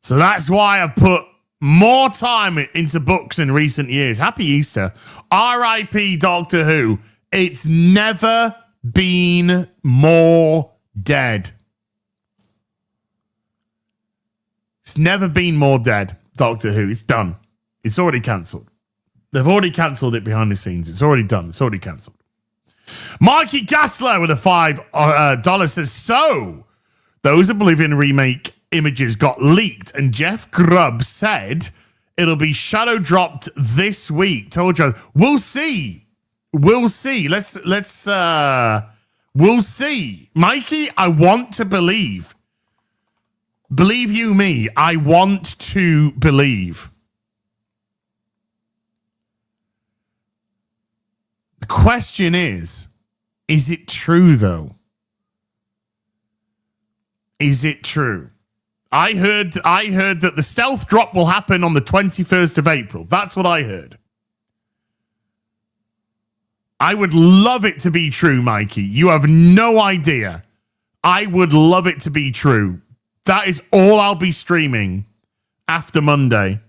S4: So that's why I put more time into books in recent years. Happy Easter. R.I.P. Doctor Who. It's never been more dead. It's never been more dead, Doctor Who. It's done. It's already cancelled. They've already cancelled it behind the scenes. It's already done. It's already cancelled. Mikey Gassler with a $5 says, so those Oblivion remake images got leaked and Jeff Grubb said it'll be shadow dropped this week. Told you. We'll see. We'll see. We'll see. Mikey, I want to believe. Believe you me, I want to believe. The question is it true though? Is it true? I heard that the stealth drop will happen on the 21st of April. That's what I heard. I would love it to be true, Mikey. You have no idea. I would love it to be true. That is all I'll be streaming after Monday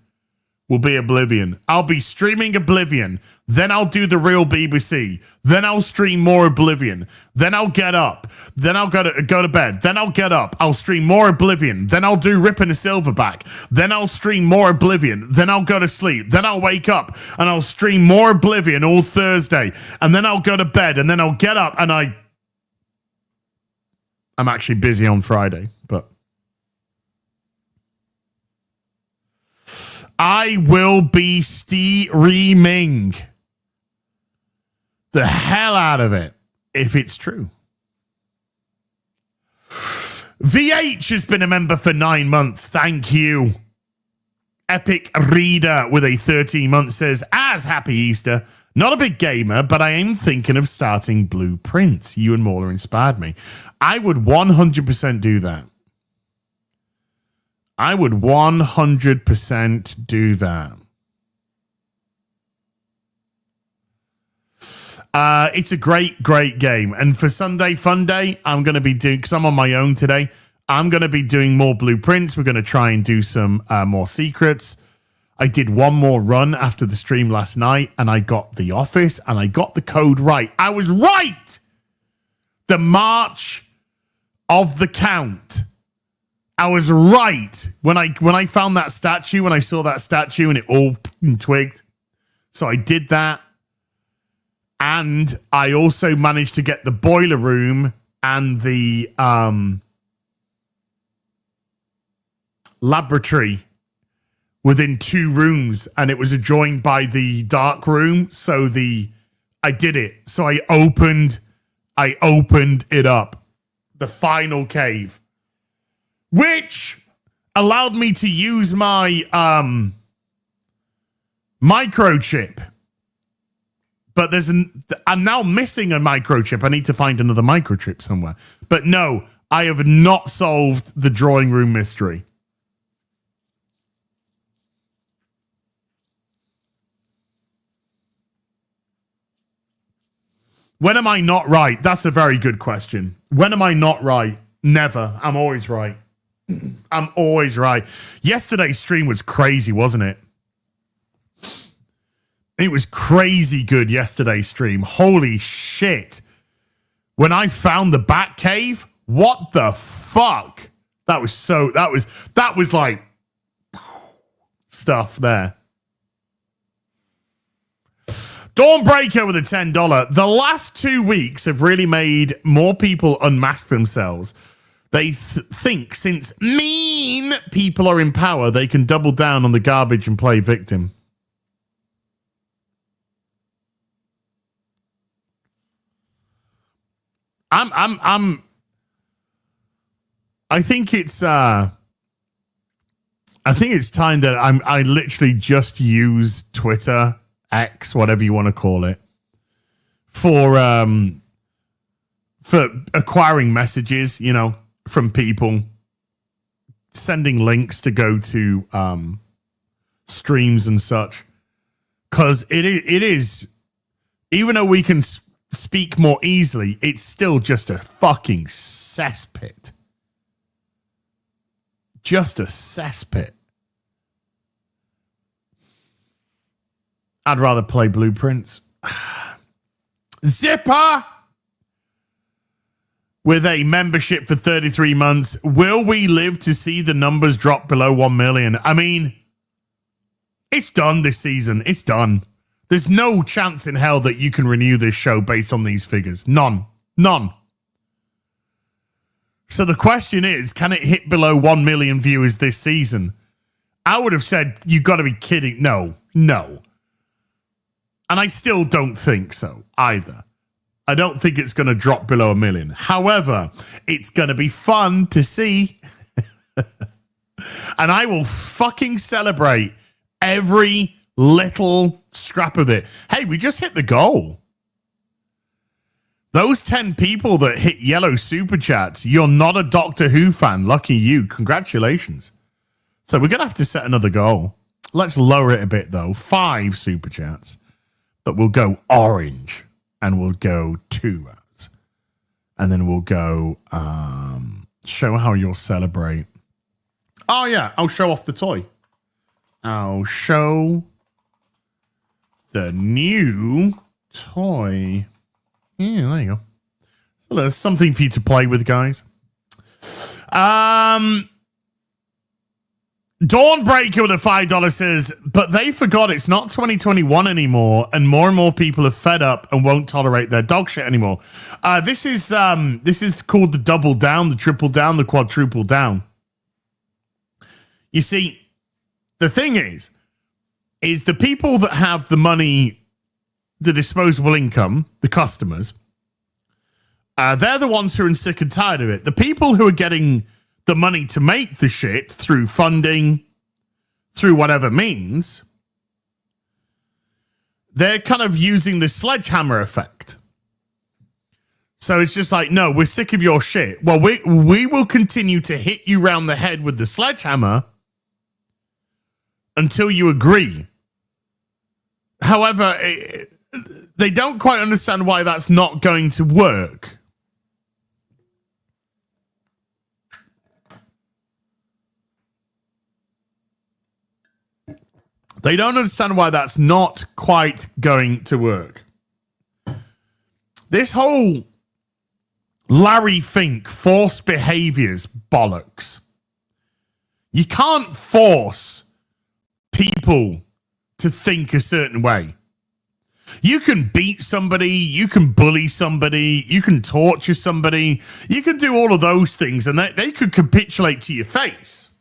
S4: will be Oblivion. I'll be streaming Oblivion. Then I'll do the real BBC. Then I'll stream more Oblivion. Then I'll get up. Then I'll go to bed. Then I'll get up. I'll stream more Oblivion. Then I'll do Rip and a Silverback. Then I'll stream more Oblivion. Then I'll go to sleep. Then I'll wake up and I'll stream more Oblivion all Thursday. And then I'll go to bed and then I'll get up and I'm actually busy on Friday, but I will be streaming the hell out of it if it's true. VH has been a member for 9 months. Thank you. Epic Reader with a 13-month says, as Happy Easter, not a big gamer, but I am thinking of starting Blueprints. You and Mauler inspired me. I would 100% do that. I would 100% do that. It's a great, great game. And for Sunday Fun Day, I'm going to be doing, because I'm on my own today, I'm going to be doing more Blueprints. We're going to try and do some more secrets. I did one more run after the stream last night, and I got the office, and I got the code right. I was right! The March of the Count. I was right when I found that statue, when I saw that statue, and it all twigged. So I did that. And I also managed to get the boiler room and the laboratory within 2 rooms, and it was adjoined by the dark room. So I did it. So I opened it up, the final cave, which allowed me to use my microchip. But I'm now missing a microchip. I need to find another microchip somewhere. But no, I have not solved the drawing room mystery. When am I not right? That's a very good question. When am I not right? Never. I'm always right. I'm always right. Yesterday's stream was crazy, wasn't it? It was crazy good yesterday's stream. Holy shit. When I found the Bat Cave, what the fuck? That was like stuff there. Dawnbreaker with a $10. The last 2 weeks have really made more people unmask themselves. They think since mean people are in power, they can double down on the garbage and play victim. I think it's time that I literally just use Twitter, X, whatever you want to call it, for acquiring messages, from people, sending links to go to streams and such. Because it is, even though we can speak more easily, it's still just a fucking cesspit. Just a cesspit. I'd rather play Blueprints. Zipper with a membership for 33 months. Will we live to see the numbers drop below 1 million? I mean, it's done this season. It's done. There's no chance in hell that you can renew this show based on these figures. None. So the question is, can it hit below 1 million viewers this season? I would have said, you got to be kidding. No. And I still don't think so either. I don't think it's going to drop below 1 million. However, it's going to be fun to see. And I will fucking celebrate every little scrap of it. Hey, we just hit the goal. Those 10 people that hit yellow super chats, you're not a Doctor Who fan. Lucky you. Congratulations. So we're going to have to set another goal. Let's lower it a bit, though. 5 super chats. But we'll go orange. And we'll go 2 hours. And then we'll go show how you'll celebrate. Oh, yeah. I'll show off the toy. I'll show the new toy. Yeah, there you go. So there's something for you to play with, guys. Dawnbreaker with a $5 says, but they forgot it's not 2021 anymore, and more people are fed up and won't tolerate their dog shit anymore. This is called the double down, the triple down, the quadruple down. You see, the thing is the people that have the money, the disposable income, the customers, they're the ones who are sick and tired of it. The people who are getting the money to make the shit through funding, through whatever means, they're kind of using the sledgehammer effect. So it's just like, no, we're sick of your shit. Well, we will continue to hit you round the head with the sledgehammer until you agree. However, they don't quite understand why that's not going to work. They don't understand why that's not quite going to work. This whole Larry Fink forced behaviors bollocks. You can't force people to think a certain way. You can beat somebody, you can bully somebody, you can torture somebody, you can do all of those things, and they could capitulate to your face.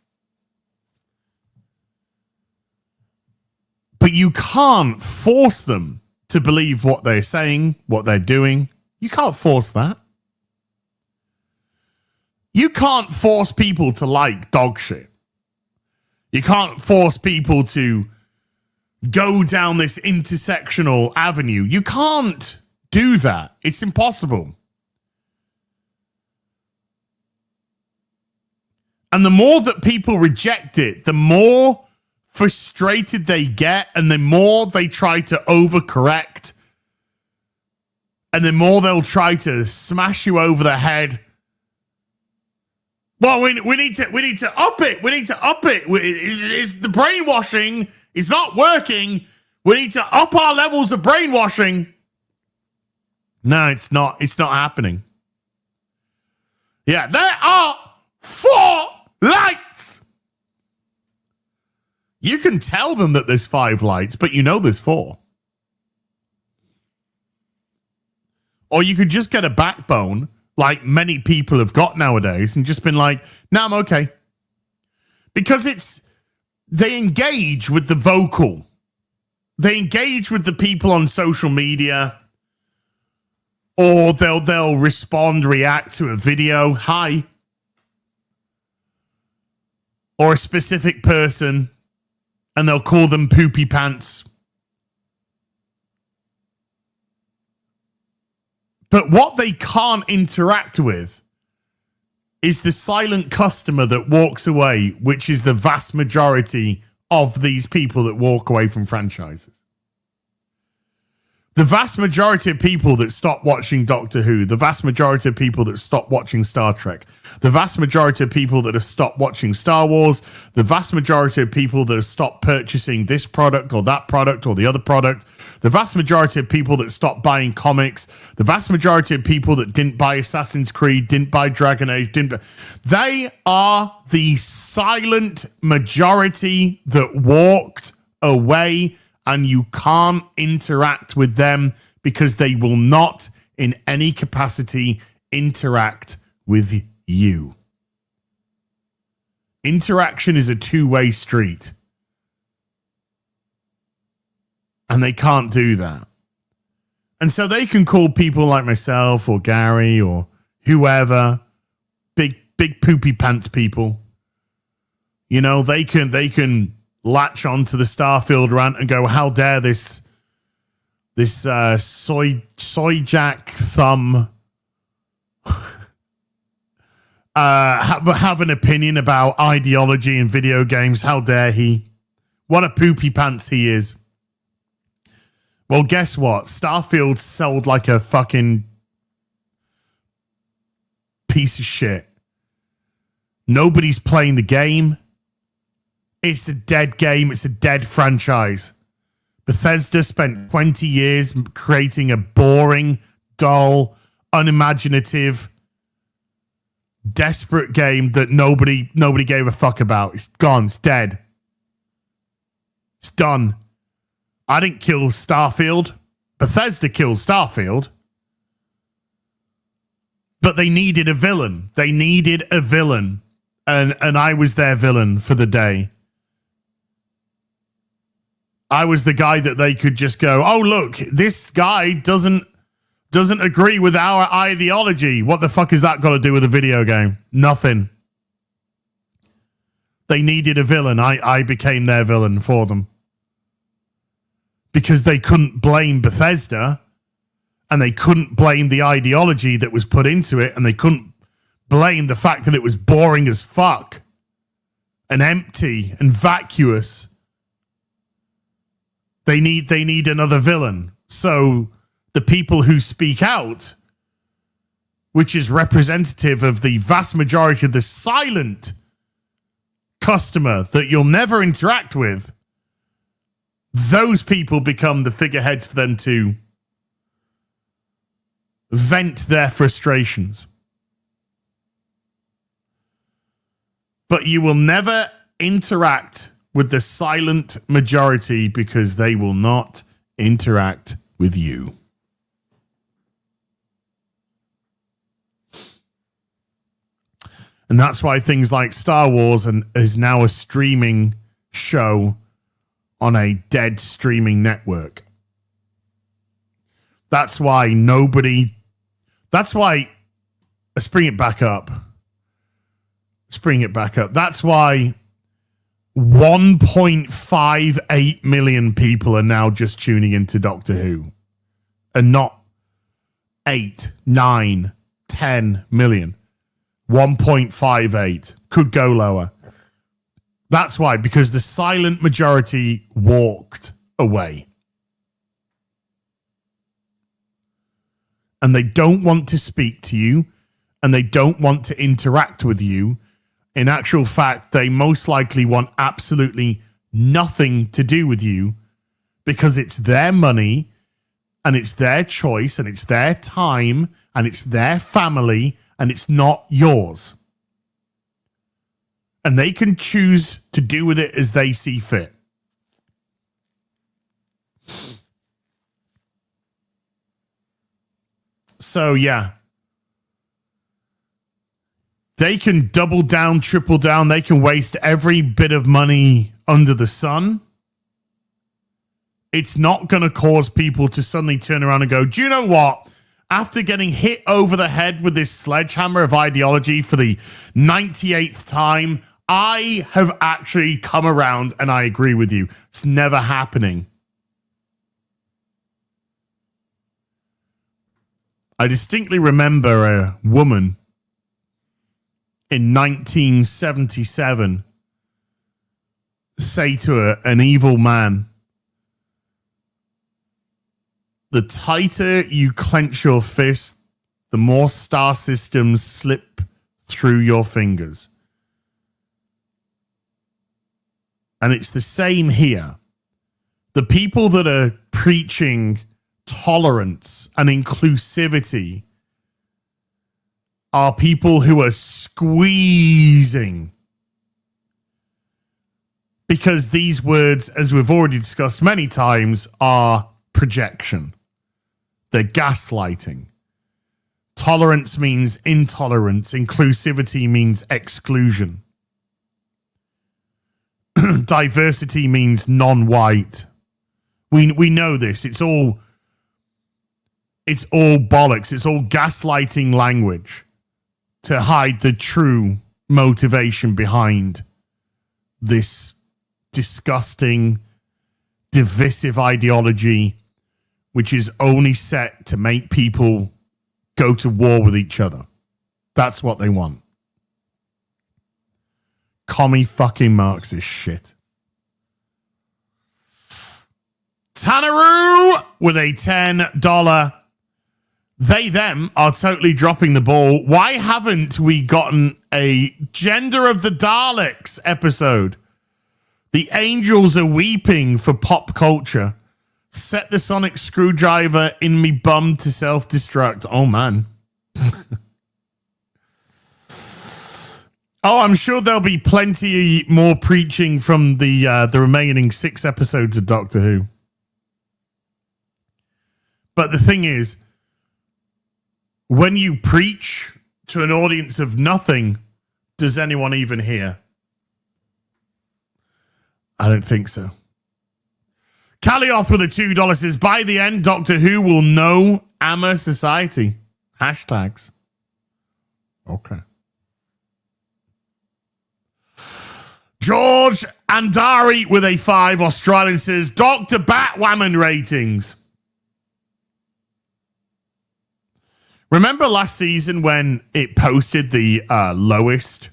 S4: But you can't force them to believe what they're saying, what they're doing. You can't force that. You can't force people to like dog shit. You can't force people to go down this intersectional avenue. You can't do that. It's impossible. And the more that people reject it, the more frustrated they get, and the more they try to overcorrect, and the more they'll try to smash you over the head. Well, we need to up it. We need to up it. Is the brainwashing is not working. We need to up our levels of brainwashing. No, it's not. It's not happening. Yeah, there are 4 lights. You can tell them that there's 5 lights, but you know there's 4. Or you could just get a backbone, like many people have got nowadays, and just been like, nah, I'm okay. Because they engage with the vocal. They engage with the people on social media, or they'll respond, react to a video, hi, or a specific person, and they'll call them poopy pants. But what they can't interact with is the silent customer that walks away, which is the vast majority of these people that walk away from franchises. The vast majority of people that stop watching Doctor Who, the vast majority of people that stop watching Star Trek, the vast majority of people that have stopped watching Star Wars, the vast majority of people that have stopped purchasing this product or that product or the other product, the vast majority of people that stopped buying comics, the vast majority of people that didn't buy Assassin's Creed, didn't buy Dragon Age, they are the silent majority that walked away. And you can't interact with them because they will not, in any capacity, interact with you. Interaction is a two-way street. And they can't do that. And so they can call people like myself or Gary or whoever big poopy pants people. You know, they can latch on to the Starfield rant and go, how dare this soy jack thumb have an opinion about ideology in video games. How dare he? What a poopy pants he is. Well, guess what? Starfield sold like a fucking piece of shit. Nobody's playing the game. It's a dead game. It's a dead franchise. Bethesda spent 20 years creating a boring, dull, unimaginative desperate game that nobody gave a fuck about. It's gone. It's dead. It's done. I didn't kill Starfield. Bethesda killed Starfield. But they needed a villain. They needed a villain. And I was their villain for the day. I was the guy that they could just go, oh, look, this guy doesn't agree with our ideology. What the fuck is that got to do with a video game? Nothing. They needed a villain. I became their villain for them. Because they couldn't blame Bethesda, and they couldn't blame the ideology that was put into it, and they couldn't blame the fact that it was boring as fuck and empty and vacuous. They need another villain. So the people who speak out, which is representative of the vast majority of the silent customer that you'll never interact with, those people become the figureheads for them to vent their frustrations. But you will never interact with the silent majority because they will not interact with you. And that's why things like Star Wars is now a streaming show on a dead streaming network. That's why let's bring it back up. That's why 1.58 million people are now just tuning into Doctor Who. And not 8, 9, 10 million. 1.58. Could go lower. That's why, because the silent majority walked away. And they don't want to speak to you, and they don't want to interact with you. In actual fact, they most likely want absolutely nothing to do with you because it's their money and it's their choice and it's their time and it's their family and it's not yours. And they can choose to do with it as they see fit. So, yeah. They can double down, triple down. They can waste every bit of money under the sun. It's not going to cause people to suddenly turn around and go, do you know what? After getting hit over the head with this sledgehammer of ideology for the 98th time, I have actually come around and I agree with you. It's never happening. I distinctly remember a woman in 1977 say to an evil man, the tighter you clench your fist, the more star systems slip through your fingers. And it's the same here. The people that are preaching tolerance and inclusivity are people who are squeezing. Because these words, as we've already discussed many times, are projection. They're gaslighting. Tolerance means intolerance. Inclusivity means exclusion. Diversity means non-white. We know this. It's all bollocks. It's all gaslighting language to hide the true motivation behind this disgusting, divisive ideology, which is only set to make people go to war with each other. That's what they want. Commie fucking Marxist shit. Tanaroo with a $10. They, them are totally dropping the ball. Why haven't we gotten a Gender of the Daleks episode? The angels are weeping for pop culture. Set the sonic screwdriver in me bum to self-destruct. Oh, man. Oh, I'm sure there'll be plenty more preaching from the remaining 6 episodes of Doctor Who. But the thing is, when you preach to an audience of nothing, does anyone even hear? I don't think so. Calioth with a $2 says, by the end, Doctor Who will know Amma Society. Hashtags. Okay. George Andari with a 5 Australian says, Dr. Batwoman ratings. Remember last season when it posted the lowest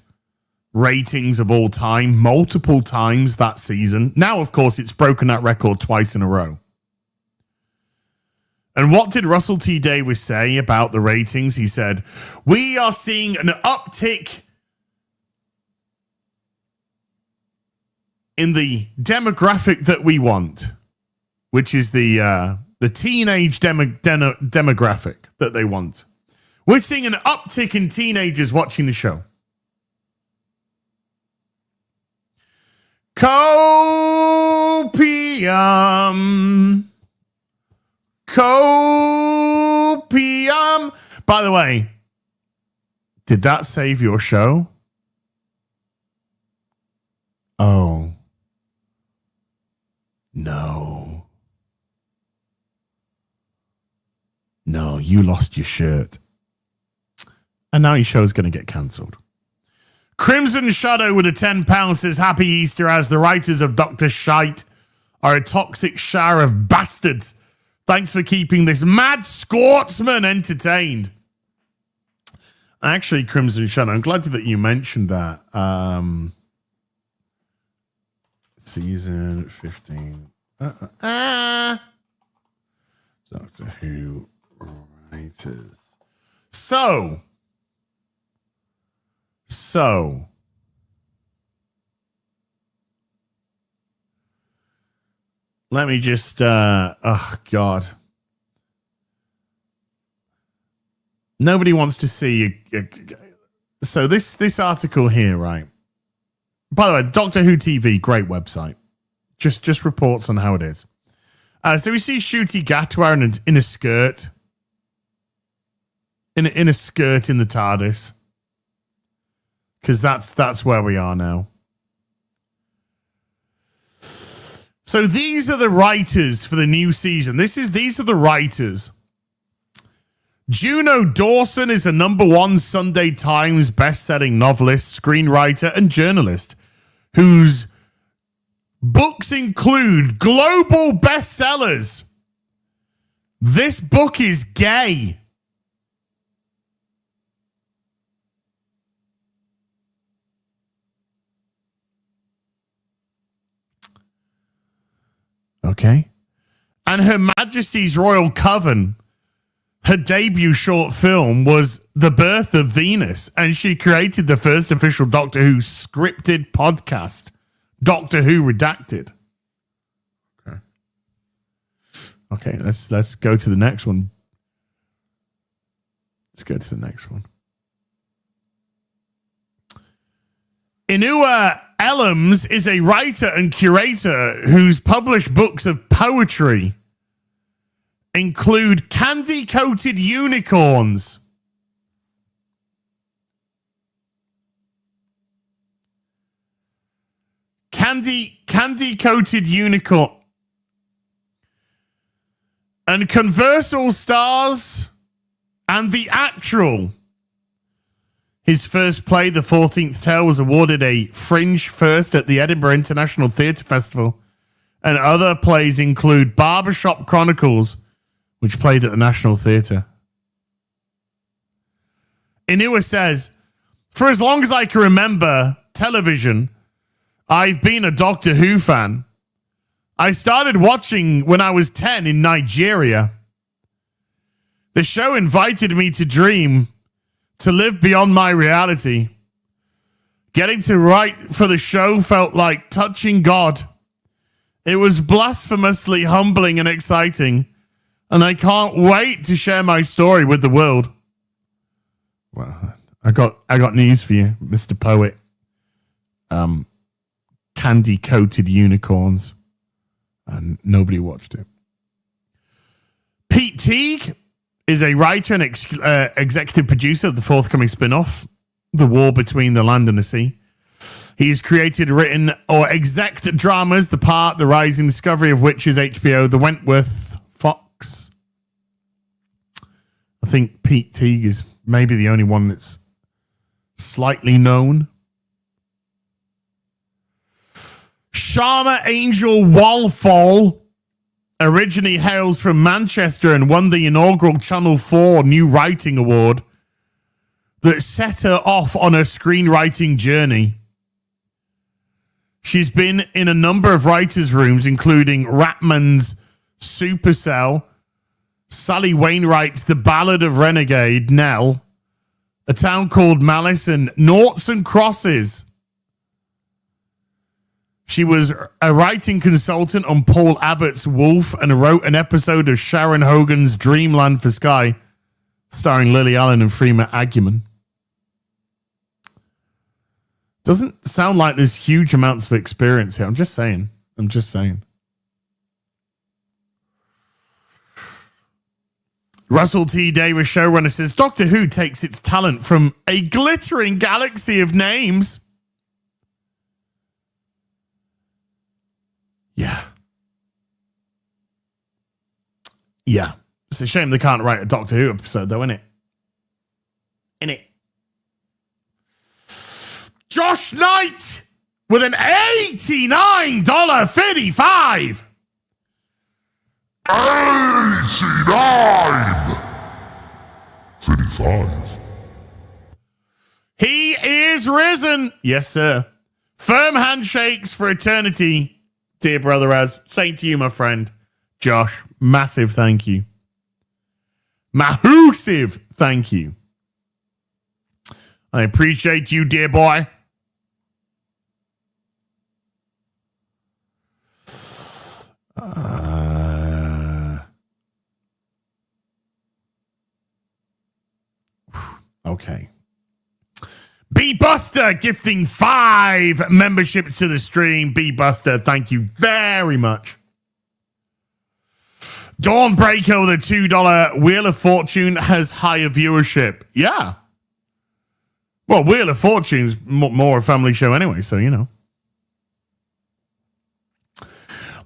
S4: ratings of all time, multiple times that season? Now, of course, it's broken that record twice in a row. And what did Russell T. Davies say about the ratings? He said, we are seeing an uptick in the demographic that we want, which is the teenage demographic that they want. We're seeing an uptick in teenagers watching the show. Copium. By the way, did that save your show? Oh. No. No, you lost your shirt. And now your show's going to get cancelled. Crimson Shadow with a £10 says, Happy Easter, as the writers of Dr. Shite are a toxic shower of bastards. Thanks for keeping this mad Scotsman entertained. Actually, Crimson Shadow, I'm glad that you mentioned that. Season 15. Doctor Who writers. So. Let me just, oh God. Nobody wants to see. So this article here, right? By the way, Doctor Who TV, great website. Just reports on how it is. So we see Ncuti Gatwa in a skirt. In a skirt in the TARDIS. Because that's where we are now. So these are the writers for the new season. These are the writers. Juno Dawson is a #1 Sunday Times best-selling novelist, screenwriter, and journalist whose books include global bestsellers. This book is gay. Okay. And Her Majesty's Royal Coven, her debut short film, was The Birth of Venus, and she created the first official Doctor Who scripted podcast, Doctor Who Redacted. Okay, let's go to the next one. Let's go to the next one. Inua Ellams is a writer and curator whose published books of poetry include Candy-Coated Unicorns, Candy-Coated Unicorn, and Conversal Stars, and The Actual. His first play, The 14th Tale, was awarded a Fringe First at the Edinburgh International Theatre Festival, and other plays include Barbershop Chronicles, which played at the National Theatre. Inua says, for as long as I can remember television, I've been a Doctor Who fan. I started watching when I was 10 in Nigeria. The show invited me to dream, to live beyond my reality. Getting to write for the show felt like touching God. It was blasphemously humbling and exciting, and I can't wait to share my story with the world. Well, I got news for you, Mr. Poet. candy-coated unicorns. And nobody watched it. Pete Teague is a writer and executive producer of the forthcoming spin-off, The War Between the Land and the Sea. He's created, written, or execed dramas, The Part, The Rising, Discovery of Witches, HBO, The Wentworth, Fox. I think Pete Teague is maybe the only one that's slightly known. Sharma Angel Walfall originally hails from Manchester and won the inaugural Channel 4 New Writing Award that set her off on her screenwriting journey. She's been in a number of writers' rooms, including Ratman's Supercell, Sally Wainwright's The Ballad of Renegade, Nell, A Town Called Malice, and Noughts and Crosses. She was a writing consultant on Paul Abbott's Wolf and wrote an episode of Sharon Hogan's Dreamland for Sky, starring Lily Allen and Freema Agyeman. Doesn't sound like there's huge amounts of experience here. I'm just saying. Russell T. Davis, showrunner, says Doctor Who takes its talent from a glittering galaxy of names. Yeah. It's a shame they can't write a Doctor Who episode, though, innit? Josh Knight with an $89.55.
S5: 89.55.
S4: He is risen. Yes, sir. Firm handshakes for eternity, dear brother Az. Same to you, my friend. Josh, massive thank you. Massive thank you. I appreciate you, dear boy. Okay. B Buster gifting 5 memberships to the stream. B Buster, thank you very much. Dawnbreaker with a $2 Wheel of Fortune has higher viewership. Yeah. Well, Wheel of Fortune's more a family show anyway, so you know.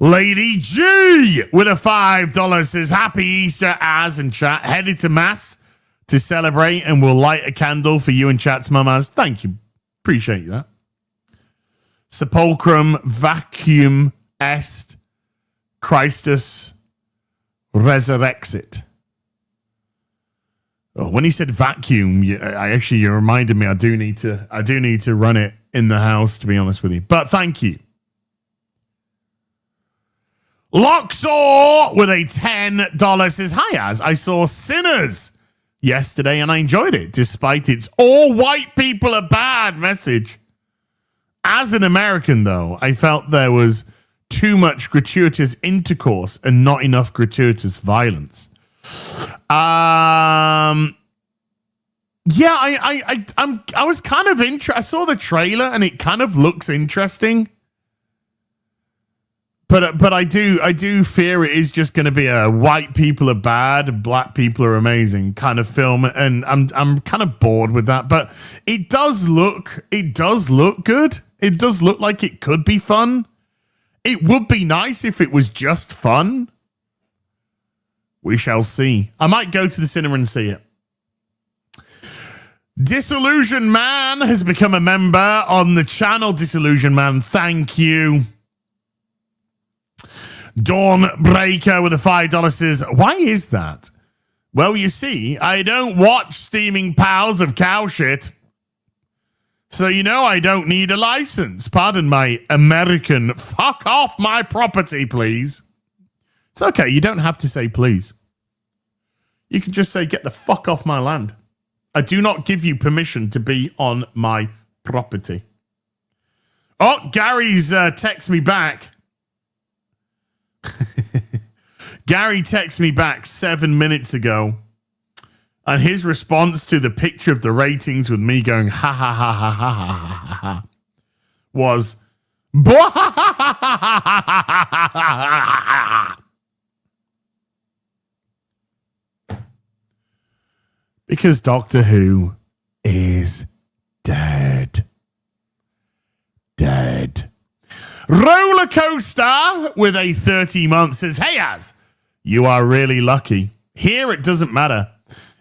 S4: Lady G with a $5 says, Happy Easter, Az and chat. Headed to Mass to celebrate and will light a candle for you and chat's mum, Az. Thank you. Appreciate that. Sepulchrum Vacuum Est Christus Resurrexit. Oh, when he said vacuum, you reminded me I do need to run it in the house, to be honest with you. But thank you. Loxor with a $10 says, Hi, Az. I saw Sinners yesterday and I enjoyed it, despite its all white people are bad message. As an American, though, I felt there was too much gratuitous intercourse and not enough gratuitous violence. I was kind of interested. I saw the trailer and it kind of looks interesting. But I do fear it is just going to be a white people are bad, black people are amazing kind of film, and I'm kind of bored with that. But it does look good. It does look like it could be fun. It would be nice if it was just fun. We shall see. I might go to the cinema and see it. Disillusion Man has become a member on the channel. Disillusion Man, thank you. Dawnbreaker with a $5 says, why is that? Well, you see, I don't watch steaming piles of cow shit. So you know I don't need a license. Pardon my American. Fuck off my property, please. It's okay. You don't have to say please. You can just say, get the fuck off my land. I do not give you permission to be on my property. Oh, Gary's text me back. Gary texted me back 7 minutes ago. And his response to the picture of the ratings with me going, ha, ha, ha, ha, ha, ha, ha, ha, was because Doctor Who is dead. Dead. Roller Coaster with a 30-month says, hey, Az, you are really lucky. Here it doesn't matter.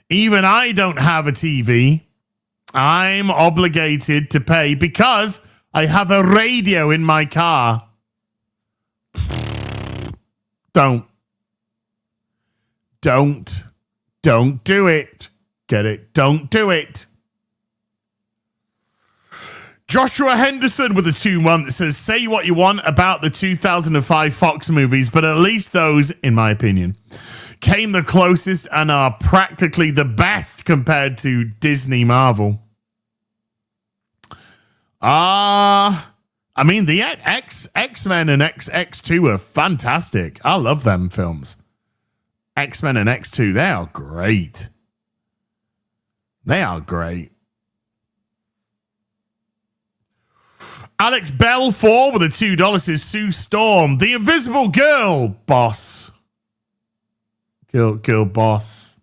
S4: Even I don't have a TV. I'm obligated to pay because I have a radio in my car. Don't do it. Get it? Don't do it. Joshua Henderson with a 2-month says, say what you want about the 2005 Fox movies, but at least those, in my opinion, came the closest and are practically the best compared to Disney Marvel. I mean, the X-Men and X2 are fantastic. I love them films. X-Men and X2, they are great. They are great. Alex Bell 4 with a $2 says, Sue Storm, the Invisible Girl boss. Girl boss.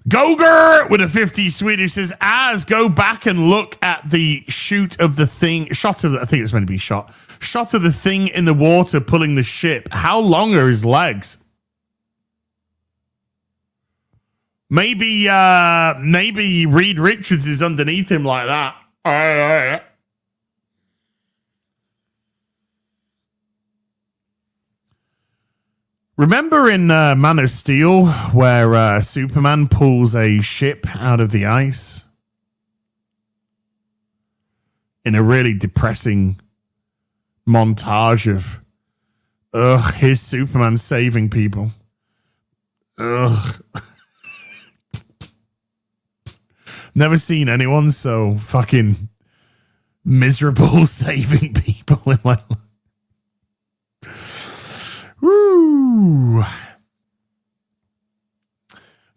S4: Goger with a 50 Swedish says, Az, go back and look at the shot of the thing in the water pulling the ship. How long are his legs? Maybe Reed Richards is underneath him like that. Remember in Man of Steel where Superman pulls a ship out of the ice? In a really depressing montage of, here's Superman saving people. Never seen anyone so fucking miserable saving people in my life. Woo.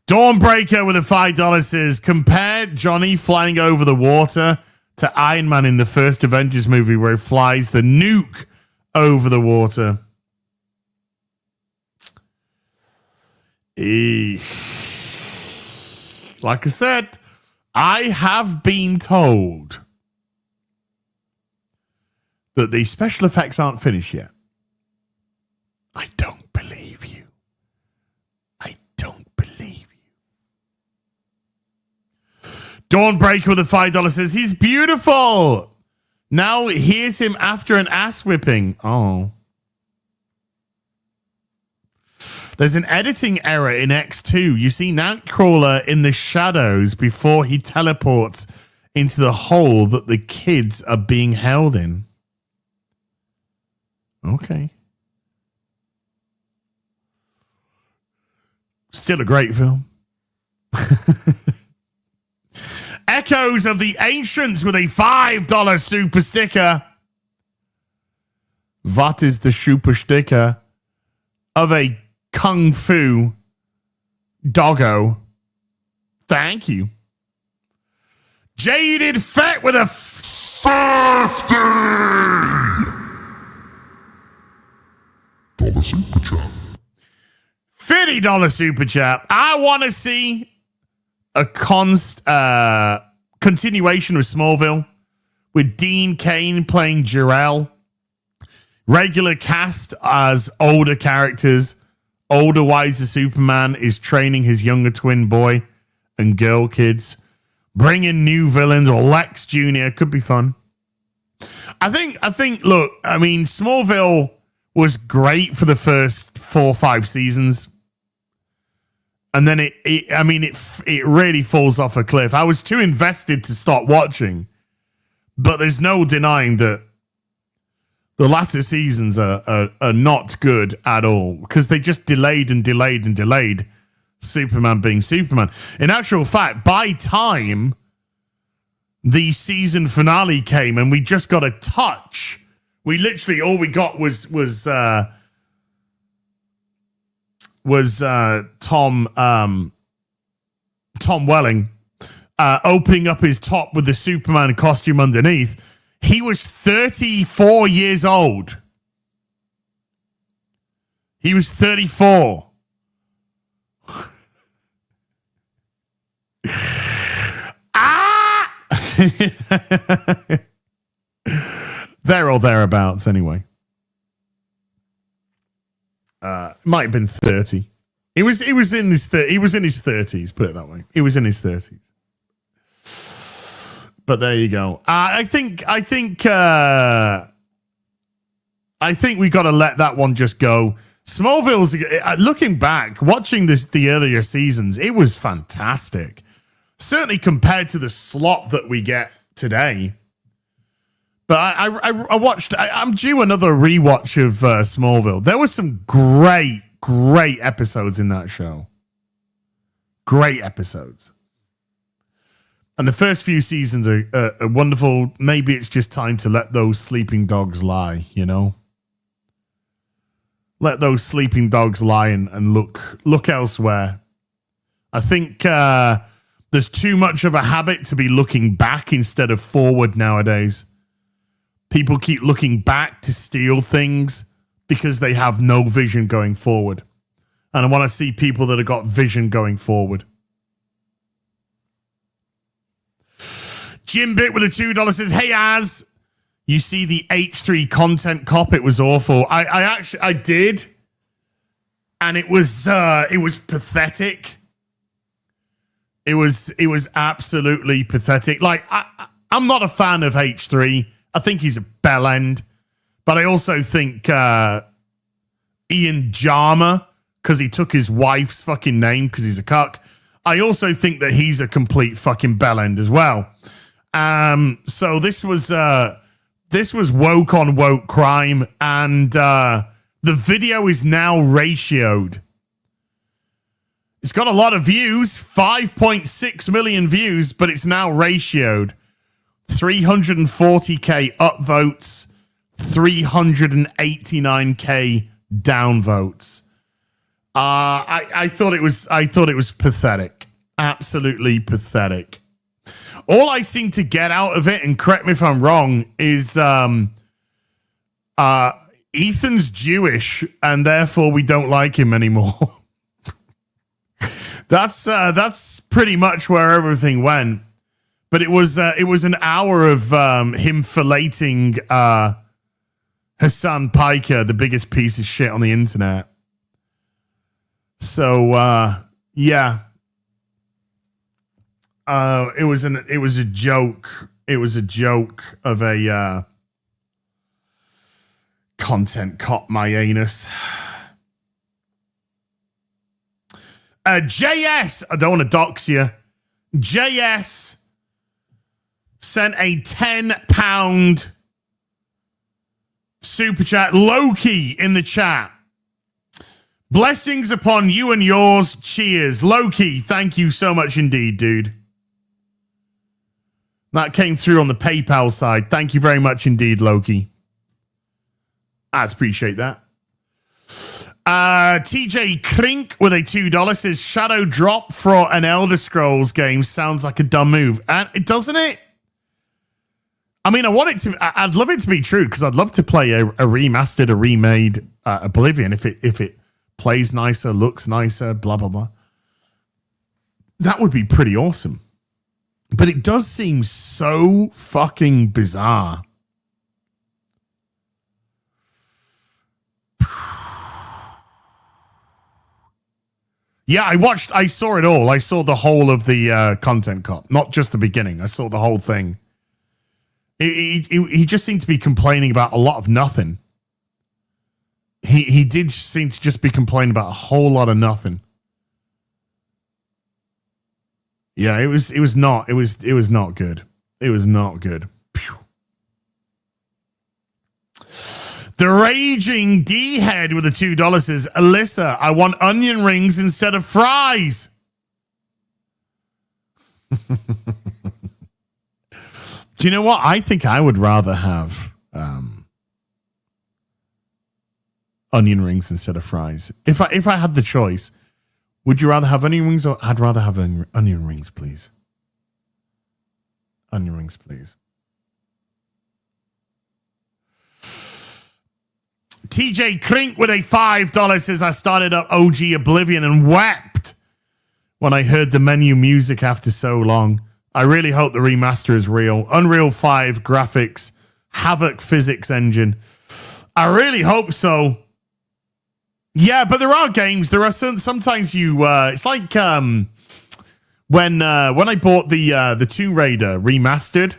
S4: Dawnbreaker with a $5 says, compare Johnny flying over the water to Iron Man in the first Avengers movie where he flies the nuke over the water. Like I said, I have been told that the special effects aren't finished yet. I don't believe you. I don't believe you. Dawnbreaker with a $5 says, he's beautiful. Now here's him after an ass whipping. Oh. There's an editing error in X2. You see Nightcrawler in the shadows before he teleports into the hole that the kids are being held in. Okay. Still a great film. Echoes of the Ancients with a $5 super sticker. What is the super sticker of a Kung Fu doggo? Thank you. Jaded Fett with a $50 super chat. $50 super chat. I want to see a continuation of Smallville with Dean Cain playing Jor-El. Regular cast as older characters. Older, wiser Superman is training his younger twin boy and girl kids. Bring in new villains or Lex Jr. Could be fun. I think, look, I mean, Smallville was great for the first 4 or 5 seasons. And then it really falls off a cliff. I was too invested to stop watching. But there's no denying that the latter seasons are not good at all because they just delayed Superman being Superman. In actual fact, by time the season finale came and we just got a touch, we literally all we got was Tom Welling opening up his top with the Superman costume underneath, he was 34 years old. He was 34. There or thereabouts, anyway. Might have been 30. He was in his 30s, put it that way. He was in his 30s. But there you go. I think we got to let that one just go. Smallville's, looking back, watching the earlier seasons, it was fantastic. Certainly compared to the slop that we get today. But I watched, I'm due another rewatch of Smallville. There were some great episodes in that show. Great episodes. And the first few seasons are wonderful. Maybe it's just time to let those sleeping dogs lie, you know? Let those sleeping dogs lie and look elsewhere. I think there's too much of a habit to be looking back instead of forward nowadays. People keep looking back to steal things because they have no vision going forward. And I want to see people that have got vision going forward. Jim Bit with a $2 says, "Hey, Az, you see the H3 content cop? It was awful." I did. And it was pathetic. It was absolutely pathetic. Like, I'm not a fan of H3. I think he's a bell end. But I also think Ian Jarma, because he took his wife's fucking name because he's a cuck. I also think that he's a complete fucking bell end as well. So this was woke on woke crime, and the video is now ratioed. It's got a lot of views, 5.6 million views, but it's now ratioed. 340k upvotes, 389k downvotes. I thought it was pathetic. Absolutely pathetic. All I seem to get out of it, and correct me if I'm wrong, is Ethan's Jewish, and therefore we don't like him anymore. That's pretty much where everything went. But it was an hour of him filleting Hassan Piker, the biggest piece of shit on the internet. So yeah. It was a joke. It was a joke of a content cop, my anus. JS, I don't want to dox you. JS sent a £10 super chat. Loki in the chat. Blessings upon you and yours. Cheers. Loki, thank you so much indeed, dude. That came through on the PayPal side. Thank you very much indeed, Loki. I appreciate that. TJ Krink with a $2 says, "Shadow drop for an Elder Scrolls game sounds like a dumb move." And it doesn't it? I mean, I'd love it to be true, because I'd love to play a remastered, a remade Oblivion if it plays nicer, looks nicer, blah, blah, blah. That would be pretty awesome. But it does seem so fucking bizarre. Yeah, I saw it all. I saw the whole of the content cop, not just the beginning. I saw the whole thing. He just seemed to be complaining about a lot of nothing. He did seem to just be complaining about a whole lot of nothing. Yeah, it was not good. It was not good. Phew. The Raging D-Head with the $2 says, "Alyssa, I want onion rings instead of fries." Do you know what? I think I would rather have onion rings instead of fries. If I had the choice, would you rather have onion rings, or I'd rather have onion rings, please? Onion rings, please. TJ Crink with a $5 says, I started up OG Oblivion and wept when I heard the menu music after so long. I really hope the remaster is real. Unreal 5 graphics, Havoc physics engine. I really hope so. Yeah, but there are games. There are sometimes you. It's like when I bought the Tomb Raider remastered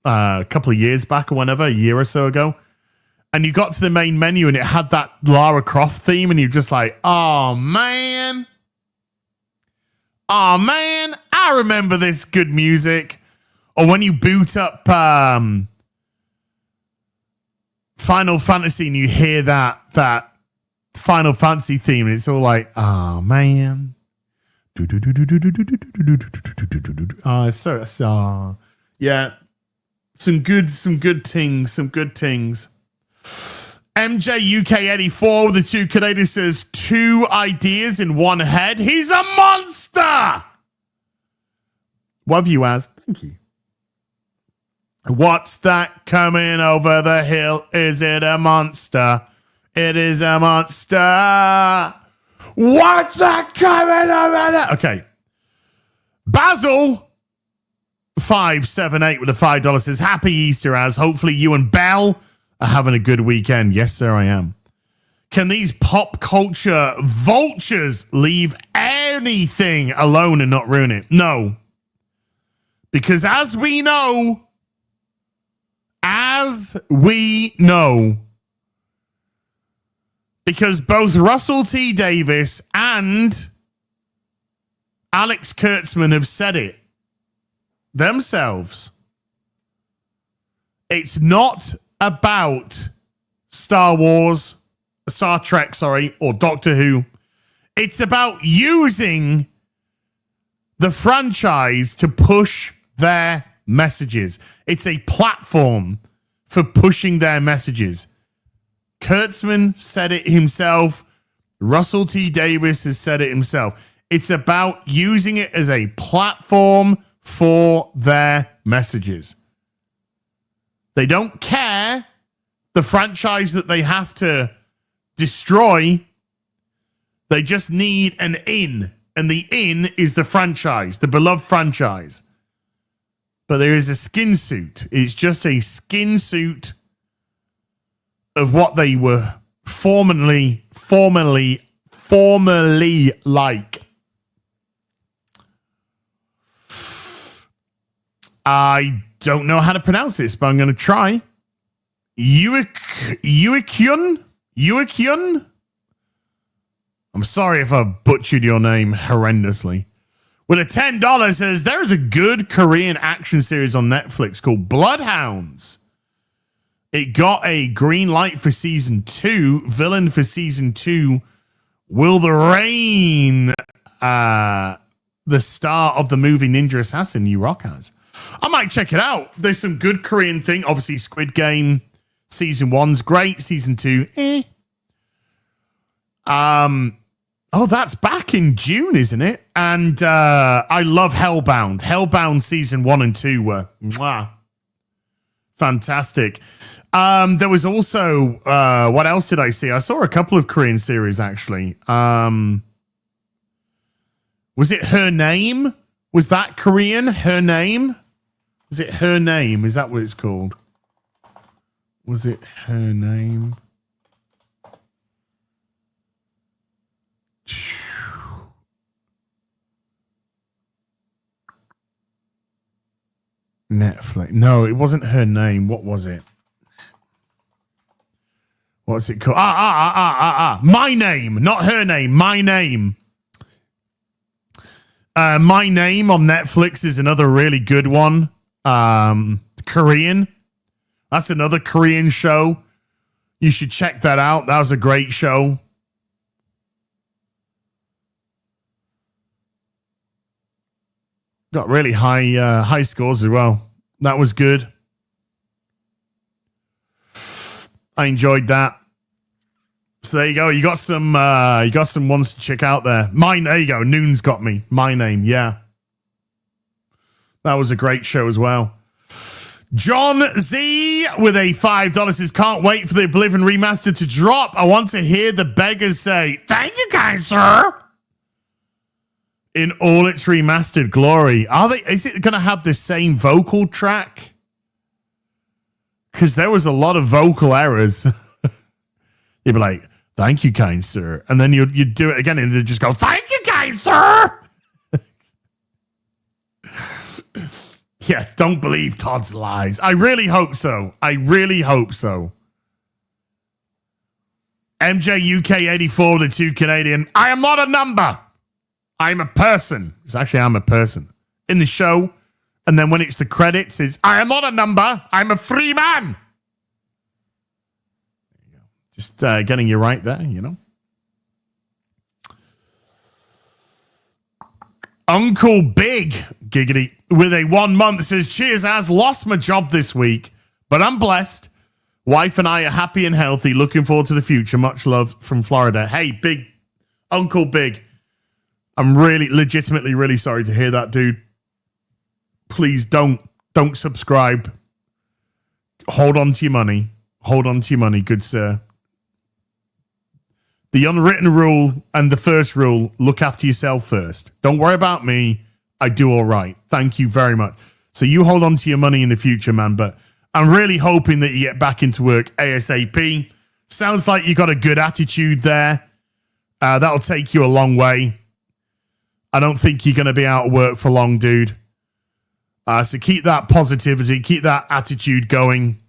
S4: a couple of years back or whenever, a year or so ago, and you got to the main menu and it had that Lara Croft theme, and you're just like, oh man, I remember this good music. Or when you boot up Final Fantasy and you hear that Final Fantasy theme, and it's all like, oh man. Yeah. Some good things. MJ UK 84 with the 2 Canadian says 2 ideas in one head. He's a monster. What view as? Thank you. What's that coming over the hill? Is it a monster? It is a monster. What's that coming over the... Okay. Basil 578 with a $5 says, happy Easter, as hopefully you and Belle are having a good weekend. Yes, sir, I am. Can these pop culture vultures leave anything alone and not ruin it? No. Because as we know, because both Russell T. Davies and Alex Kurtzman have said it themselves, it's not about Star Trek, or Doctor Who. It's about using the franchise to push their messages. It's a platform for pushing their messages. Kurtzman said it himself. Russell T. Davies has said it himself. It's about using it as a platform for their messages. They don't care the franchise that they have to destroy. They just need an in. And the in is the franchise, the beloved franchise. But there is a skin suit. It's just a skin suit of what they were formerly like. I don't know how to pronounce this, but I'm going to try. Yuikyun? I'm sorry if I butchered your name horrendously. With a $10 says, there's a good Korean action series on Netflix called Bloodhounds. It got a green light for season 2. Villain for season 2, Will the Rain, the star of the movie Ninja Assassin, New Rock has. I might check it out. There's some good Korean thing. Obviously, Squid Game season 1's great. Season 2, Oh, that's back in June, isn't it? And I love Hellbound. Hellbound season 1 and 2 were fantastic. There was also, what else did I see? I saw a couple of Korean series, actually. Was it Her Name? Was that Korean? Her Name? Was it Her Name? Is that what it's called? Was it Her Name? Netflix. No, it wasn't Her Name. What was it? What's it called? My Name. Not Her Name. My Name. My Name on Netflix is another really good one. Korean. That's another Korean show. You should check that out. That was a great show. Got really high scores as well. That was good. I enjoyed that. So there you go. You got some ones to check out there. There you go. Noon's got me. My Name. Yeah. That was a great show as well. John Z with a $5 says, can't wait for the Oblivion remaster to drop. I want to hear the beggars say, thank you, kind sir, in all its remastered glory. Is it going to have the same vocal track? Because there was a lot of vocal errors. You'd be like, thank you, kind sir. And then you'd do it again and they'd just go, thank you, kind sir. Yeah, don't believe Todd's lies. I really hope so. I really hope so. MJ UK 84 with the 2 Canadian. I am not a number. I'm a person. It's actually, I'm a person. In the show. And then when it's the credits, it's, I am not a number. I'm a free man. There you go. Just getting you right there, you know. Uncle Big, giggity, with a 1 month says, cheers, Az, lost my job this week, but I'm blessed. Wife and I are happy and healthy. Looking forward to the future. Much love from Florida. Hey, Big, Uncle Big, I'm legitimately really sorry to hear that, dude. Please don't subscribe. Hold on to your money. Hold on to your money, good sir. The unwritten rule and the first rule, look after yourself first. Don't worry about me. I do all right. Thank you very much. So you hold on to your money in the future, man. But I'm really hoping that you get back into work ASAP. Sounds like you got a good attitude there. That'll take you a long way. I don't think you're going to be out of work for long, dude. So keep that positivity, keep that attitude going.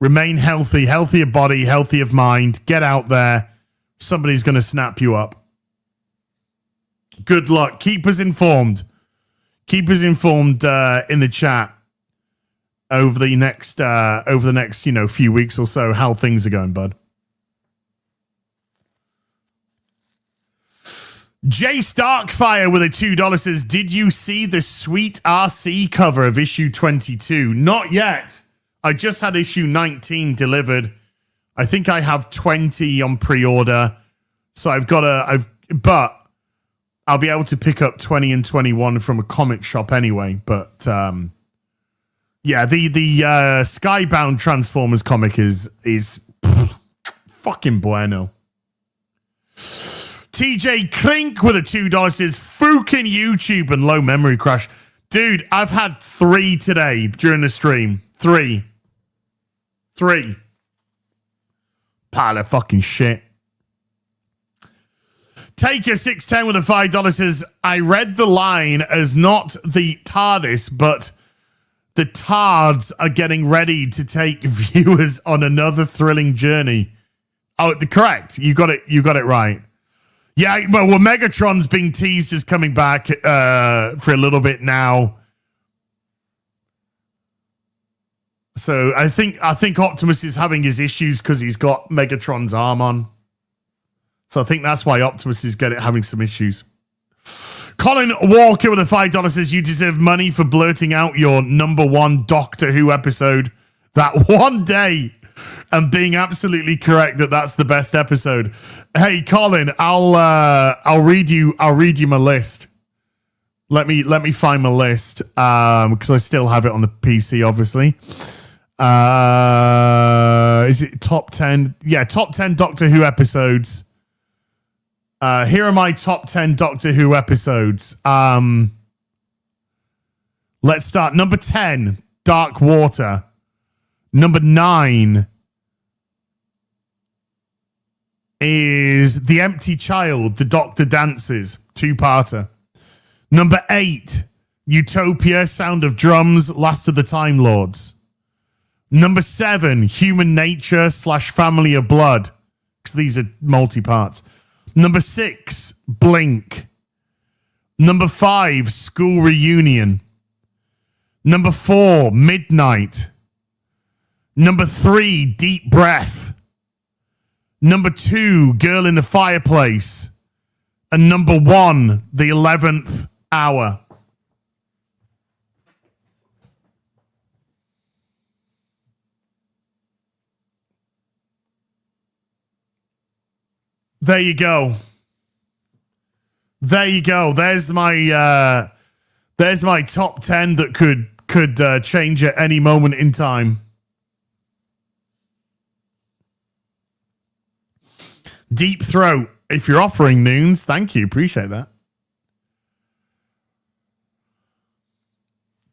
S4: Remain healthy, healthy of body, healthy of mind. Get out there. Somebody's going to snap you up. Good luck. Keep us informed. Keep us informed in the chat over the next few weeks or so how things are going, bud. Jay Starkfire with a $2 says, did you see the sweet RC cover of issue 22? Not yet. I just had issue 19 delivered. I think I have 20 on pre-order. So but I'll be able to pick up 20 and 21 from a comic shop anyway. But yeah, the Skybound Transformers comic is fucking bueno. TJ Krink with a $2 says, fucking YouTube and low memory crash. Dude, I've had 3 today during the stream. 3. Pile of fucking shit. Taker 610 with a $5 says, I read the line as not the TARDIS, but the TARDs are getting ready to take viewers on another thrilling journey. Oh, correct. You got it right. Yeah, well, Megatron's being teased as coming back for a little bit now. So I think Optimus is having his issues because he's got Megatron's arm on. So I think that's why Optimus is having some issues. Colin Walker with a $5 says, you deserve money for blurting out your #1 Doctor Who episode that one day and being absolutely correct that that's the best episode. Hey, Colin, I'll read you my list. Let me find my list because I still have it on the PC, obviously. Is it top 10? Yeah, top 10 Doctor Who episodes. Here are my top 10 Doctor Who episodes. Let's start. Number 10, Dark Water. Number 9 is The Empty Child, The Doctor Dances, 2-parter. Number 8, Utopia, Sound of Drums, Last of the Time Lords. Number 7, Human Nature / Family of Blood, because these are multi-parts. Number 6, Blink. Number 5, School Reunion. Number 4, Midnight. Number 3, Deep Breath. Number 2, Girl in the Fireplace. And number 1, The 11th Hour. There you go. There you go. There's my top 10 that could could change at any moment in time. Deep Throat. If you're offering noons, thank you. Appreciate that.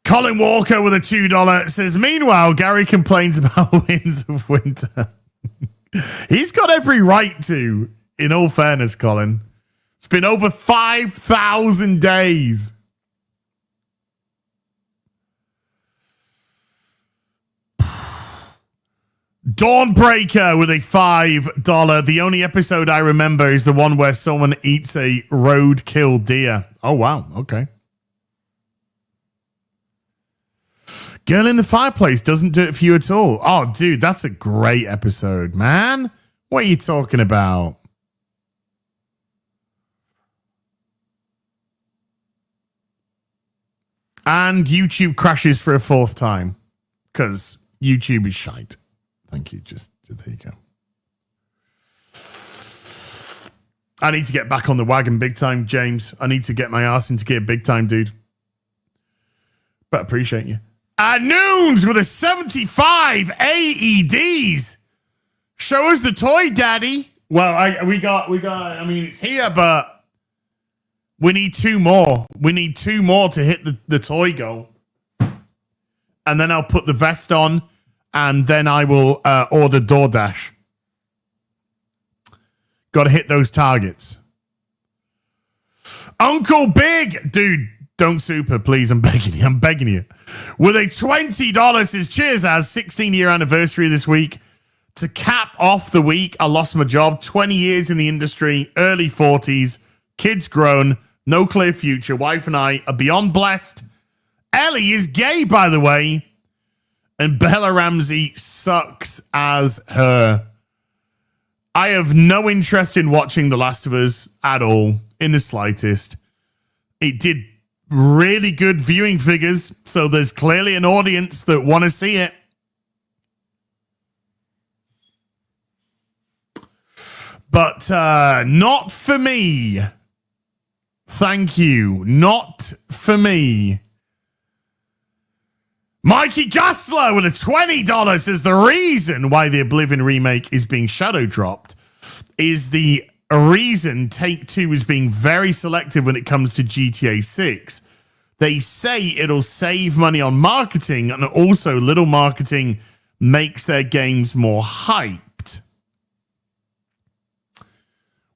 S4: Colin Walker with a $2 says, meanwhile, Gary complains about Winds of Winter. He's got every right to, in all fairness, Colin. It's been over 5,000 days. Dawnbreaker with a $5. The only episode I remember is the one where someone eats a roadkill deer. Oh, wow. Okay. Girl in the Fireplace doesn't do it for you at all. Oh, dude, that's a great episode, man. What are you talking about? And YouTube crashes for a fourth time because YouTube is shite. Thank you. Just there you go. I need to get back on the wagon big time, James. I need to get my ass into gear big time, dude. But appreciate you. Noons with a 75 AEDs. Show us the toy, Daddy. Well, we got. I mean, it's here, but we need two more. We need two more to hit the toy goal, and then I'll put the vest on, and then I will order DoorDash. Got to hit those targets. Uncle Big, dude. Don't super, please. I'm begging you. I'm begging you. With a $20 says, cheers, as 16-year anniversary this week. To cap off the week, I lost my job. 20 years in the industry, early 40s, kids grown, no clear future. Wife and I are beyond blessed. Ellie is gay, by the way. And Bella Ramsey sucks as her. I have no interest in watching The Last of Us at all, in the slightest. It did really good viewing figures, so there's clearly an audience that want to see it. But not for me. Thank you. Not for me. Mikey Gassler with a $20 says the reason why the Oblivion remake is being shadow dropped is the reason Take-Two is being very selective when it comes to GTA 6. They say it'll save money on marketing, and also little marketing makes their games more hyped.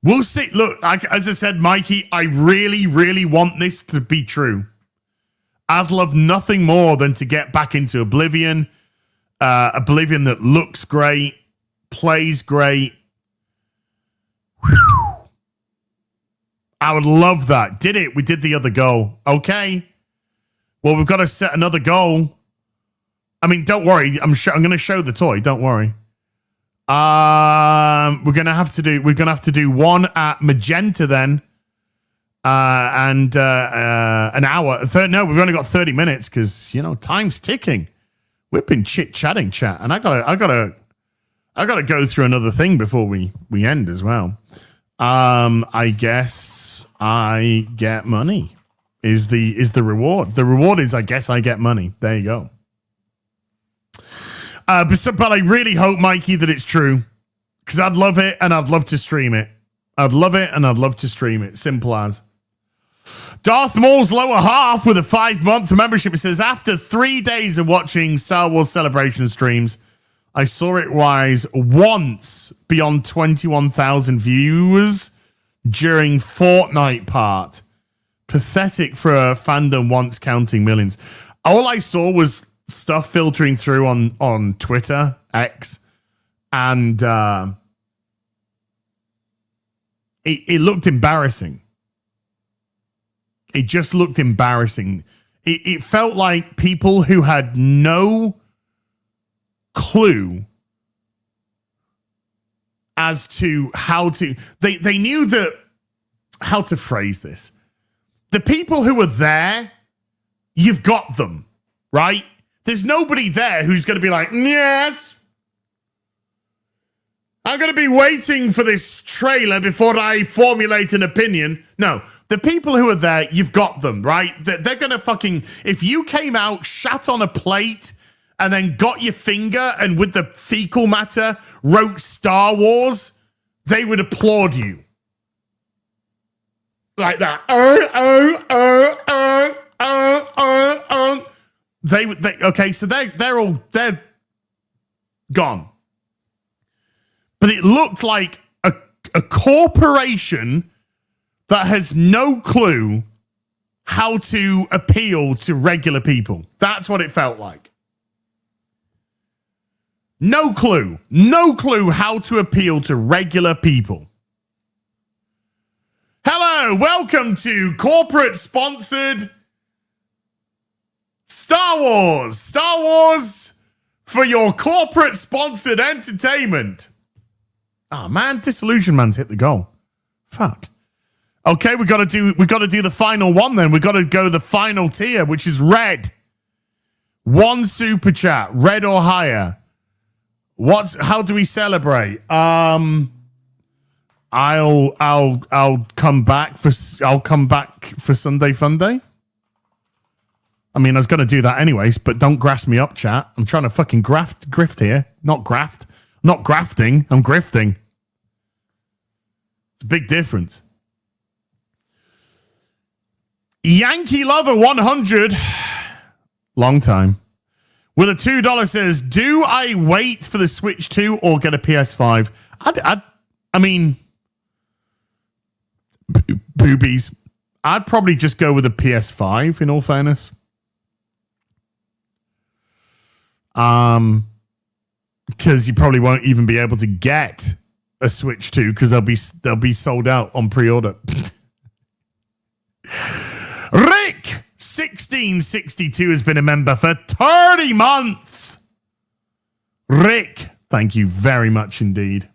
S4: We'll see. Look, as I said, Mikey, I really, really want this to be true. I'd love nothing more than to get back into Oblivion. Oblivion that looks great, plays great. Whew. I would love that. Did it? We did the other goal. Okay. Well, we've got to set another goal. I mean, don't worry. I'm going to show the toy. Don't worry. We're going to have to do one at Magenta then. And an hour. No, we've only got 30 minutes because, time's ticking. We've been chit-chatting, chat. And I gotta go through another thing before we end as well. I guess I get money is the reward. The reward is I guess I get money. There you go. But I really hope, Mikey, that it's true. Because I'd love it and I'd love to stream it. I'd love it and I'd love to stream it. Simple as. Darth Maul's lower half with a 5-month membership. It says, after 3 days of watching Star Wars Celebration streams, I saw it rise once beyond 21,000 viewers during Fortnite part. Pathetic for a fandom once counting millions. All I saw was stuff filtering through on Twitter, X, and it looked embarrassing. It just looked embarrassing. It felt like people who had no clue as to how to... They knew that... How to phrase this. The people who were there, you've got them, right? There's nobody there who's going to be like, yes. I'm going to be waiting for this trailer before I formulate an opinion. No, the people who are there, you've got them, right? They're going to fucking... If you came out, shat on a plate, and then got your finger and with the fecal matter wrote Star Wars, they would applaud you. Like that. Okay, so they're gone. But it looked like a corporation that has no clue how to appeal to regular people. That's what it felt like. No clue. No clue how to appeal to regular people. Hello, welcome to corporate-sponsored Star Wars. Star Wars for your corporate-sponsored entertainment. Oh man, Disillusion Man's hit the goal. Fuck. Okay, we gotta do the final one then. We gotta go the final tier, which is red. One super chat, red or higher. How do we celebrate? I'll come back for Sunday Funday. I mean, I was gonna do that anyways, but don't grass me up, chat. I'm trying to fucking grift here. Not grafting, I'm grifting. It's a big difference. Yankee Lover 100. Long time. With a $2 says, do I wait for the Switch 2 or get a PS5? I mean, boobies. I'd probably just go with a PS5 in all fairness. Because you probably won't even be able to get a Switch 2 because they'll be sold out on pre-order. Rick 1662 has been a member for 30 months. Rick, thank you very much indeed.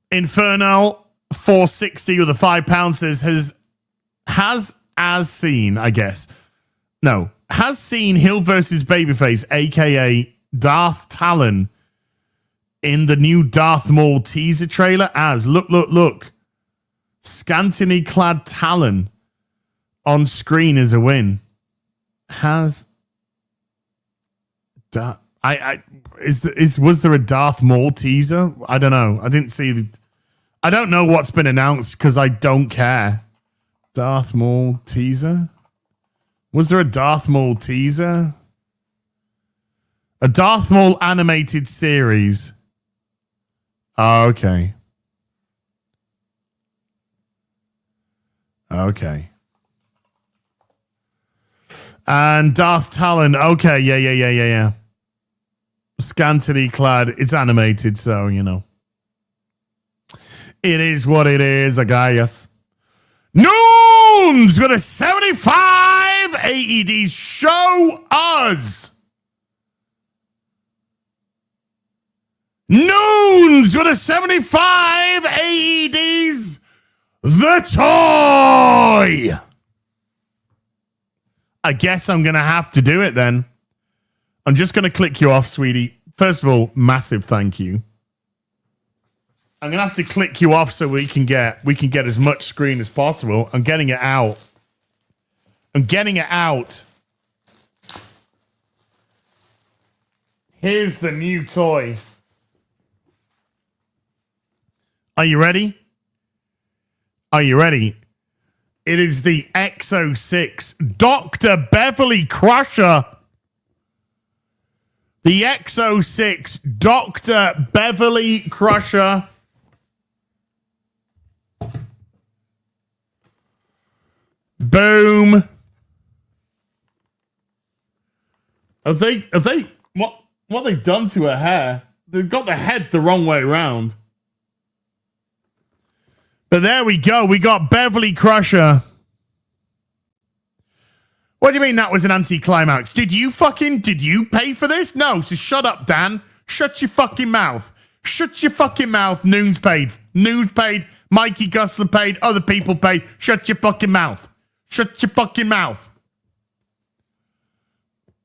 S4: Infernal 460 with a £5 says has seen, I guess. No, has seen Hill versus Babyface, aka Darth Talon, in the new Darth Maul teaser trailer as look. Scantily clad Talon on screen is a win. Was there a Darth Maul teaser? I don't know. I didn't see I don't know what's been announced because I don't care. Darth Maul teaser? Was there a Darth Maul teaser? A Darth Maul animated series. Oh, okay. Okay. And Darth Talon. Okay, yeah. Scantily clad. It's animated, so, you know. It is what it is, I guess. Noons with a 75 AEDs. Show us. Noons with a 75 AEDs. The toy. I guess I'm going to have to do it then. I'm just going to click you off, sweetie. First of all, massive thank you. I'm going to have to click you off so we can get as much screen as possible. I'm getting it out. Here's the new toy. Are you ready? It is the Exo-6 Dr. Beverly Crusher. The Exo-6 Dr. Beverly Crusher. Boom. Have they what they've done to her hair? They've got the head the wrong way around. But there we go. We got Beverly Crusher. What do you mean that was an anticlimax? Did you pay for this? No, so shut up, Dan. Shut your fucking mouth. Shut your fucking mouth. Noon's paid. Noon's paid. Mikey Gusler paid. Other people paid. Shut your fucking mouth. Shut your fucking mouth.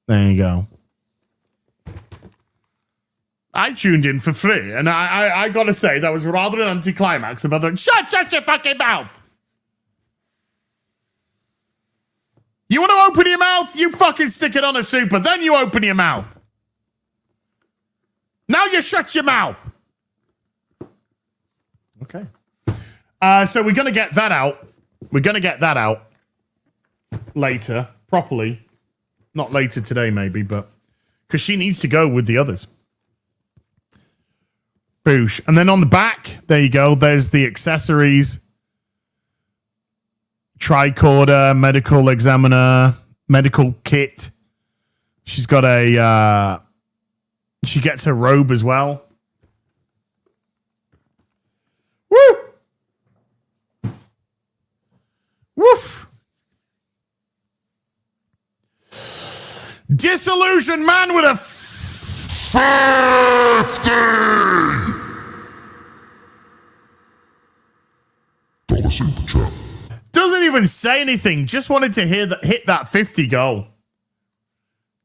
S4: There you go. I tuned in for free, and I gotta say, that was rather an anticlimax of other. Shut your fucking mouth! You want to open your mouth? You fucking stick it on a super, then you open your mouth. Now you shut your mouth. Okay. So we're gonna get that out. We're gonna get that out later, properly. Not later today, maybe, but because she needs to go with the others. Boosh. And then on the back, there you go. There's the accessories. Tricorder, medical examiner, medical kit. She's got a... she gets her robe as well. Woo! Woof! Disillusioned man with a 50
S3: $50 super chat.
S4: Doesn't even say anything. Just wanted to hit that 50 goal.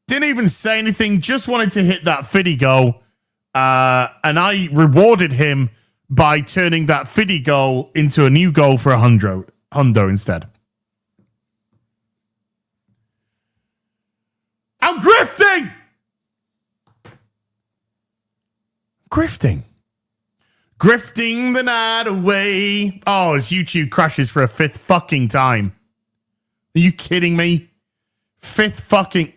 S4: Didn't even say anything. Just wanted to hit that 50 goal. And I rewarded him by turning that 50 goal into a new goal for a hundo instead. I'm grifting! Grifting the night away. Oh, as YouTube crashes for a 5th fucking time. Are you kidding me? 5th fucking...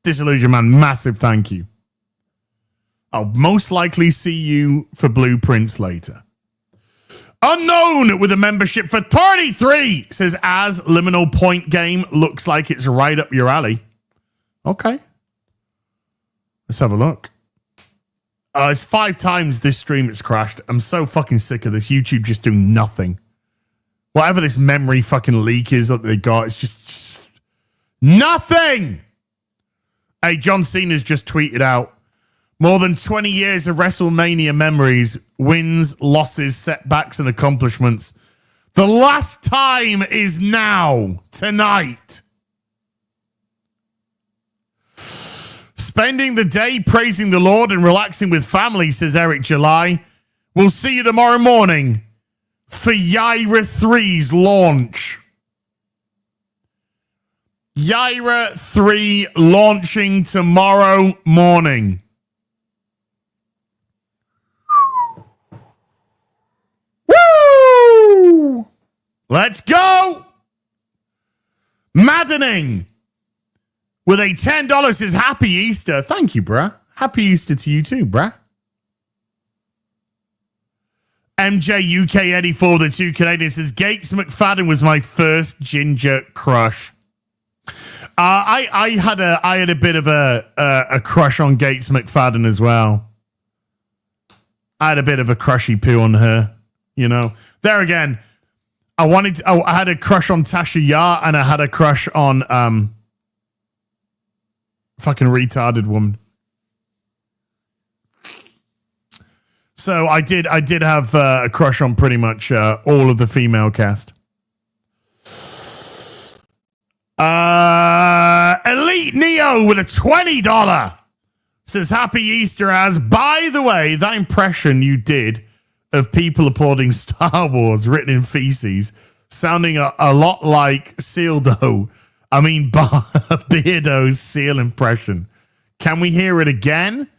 S4: Disillusion man, massive thank you. I'll most likely see you for blueprints later. Unknown with a membership for 33 says, as liminal point game looks like it's right up your alley. Okay. Let's have a look. It's 5 times this stream it's crashed. I'm so fucking sick of this. YouTube just doing nothing. Whatever this memory fucking leak is that they got, it's just nothing. Hey, John Cena's just tweeted out, more than 20 years of WrestleMania memories, wins, losses, setbacks, and accomplishments. The last time is now, tonight. Spending the day praising the Lord and relaxing with family, says Eric July. We'll see you tomorrow morning for Yaira 3's launch. Yaira 3 launching tomorrow morning. Woo! Let's go! Maddening. With a $10 says Happy Easter. Thank you, bruh. Happy Easter to you too, bruh. MJ UK Eddie for the 2 Canadian says Gates McFadden was my first ginger crush. I had a bit of a crush on Gates McFadden as well. I had a bit of a crushy poo on her, you know. There again, I had a crush on Tasha Yar and I had a crush on fucking retarded woman. So I did have a crush on pretty much all of the female cast. Elite Neo with a $20 says Happy Easter. As by the way, that impression you did of people applauding Star Wars written in feces, sounding a lot like Beardo's Seal impression. Can we hear it again?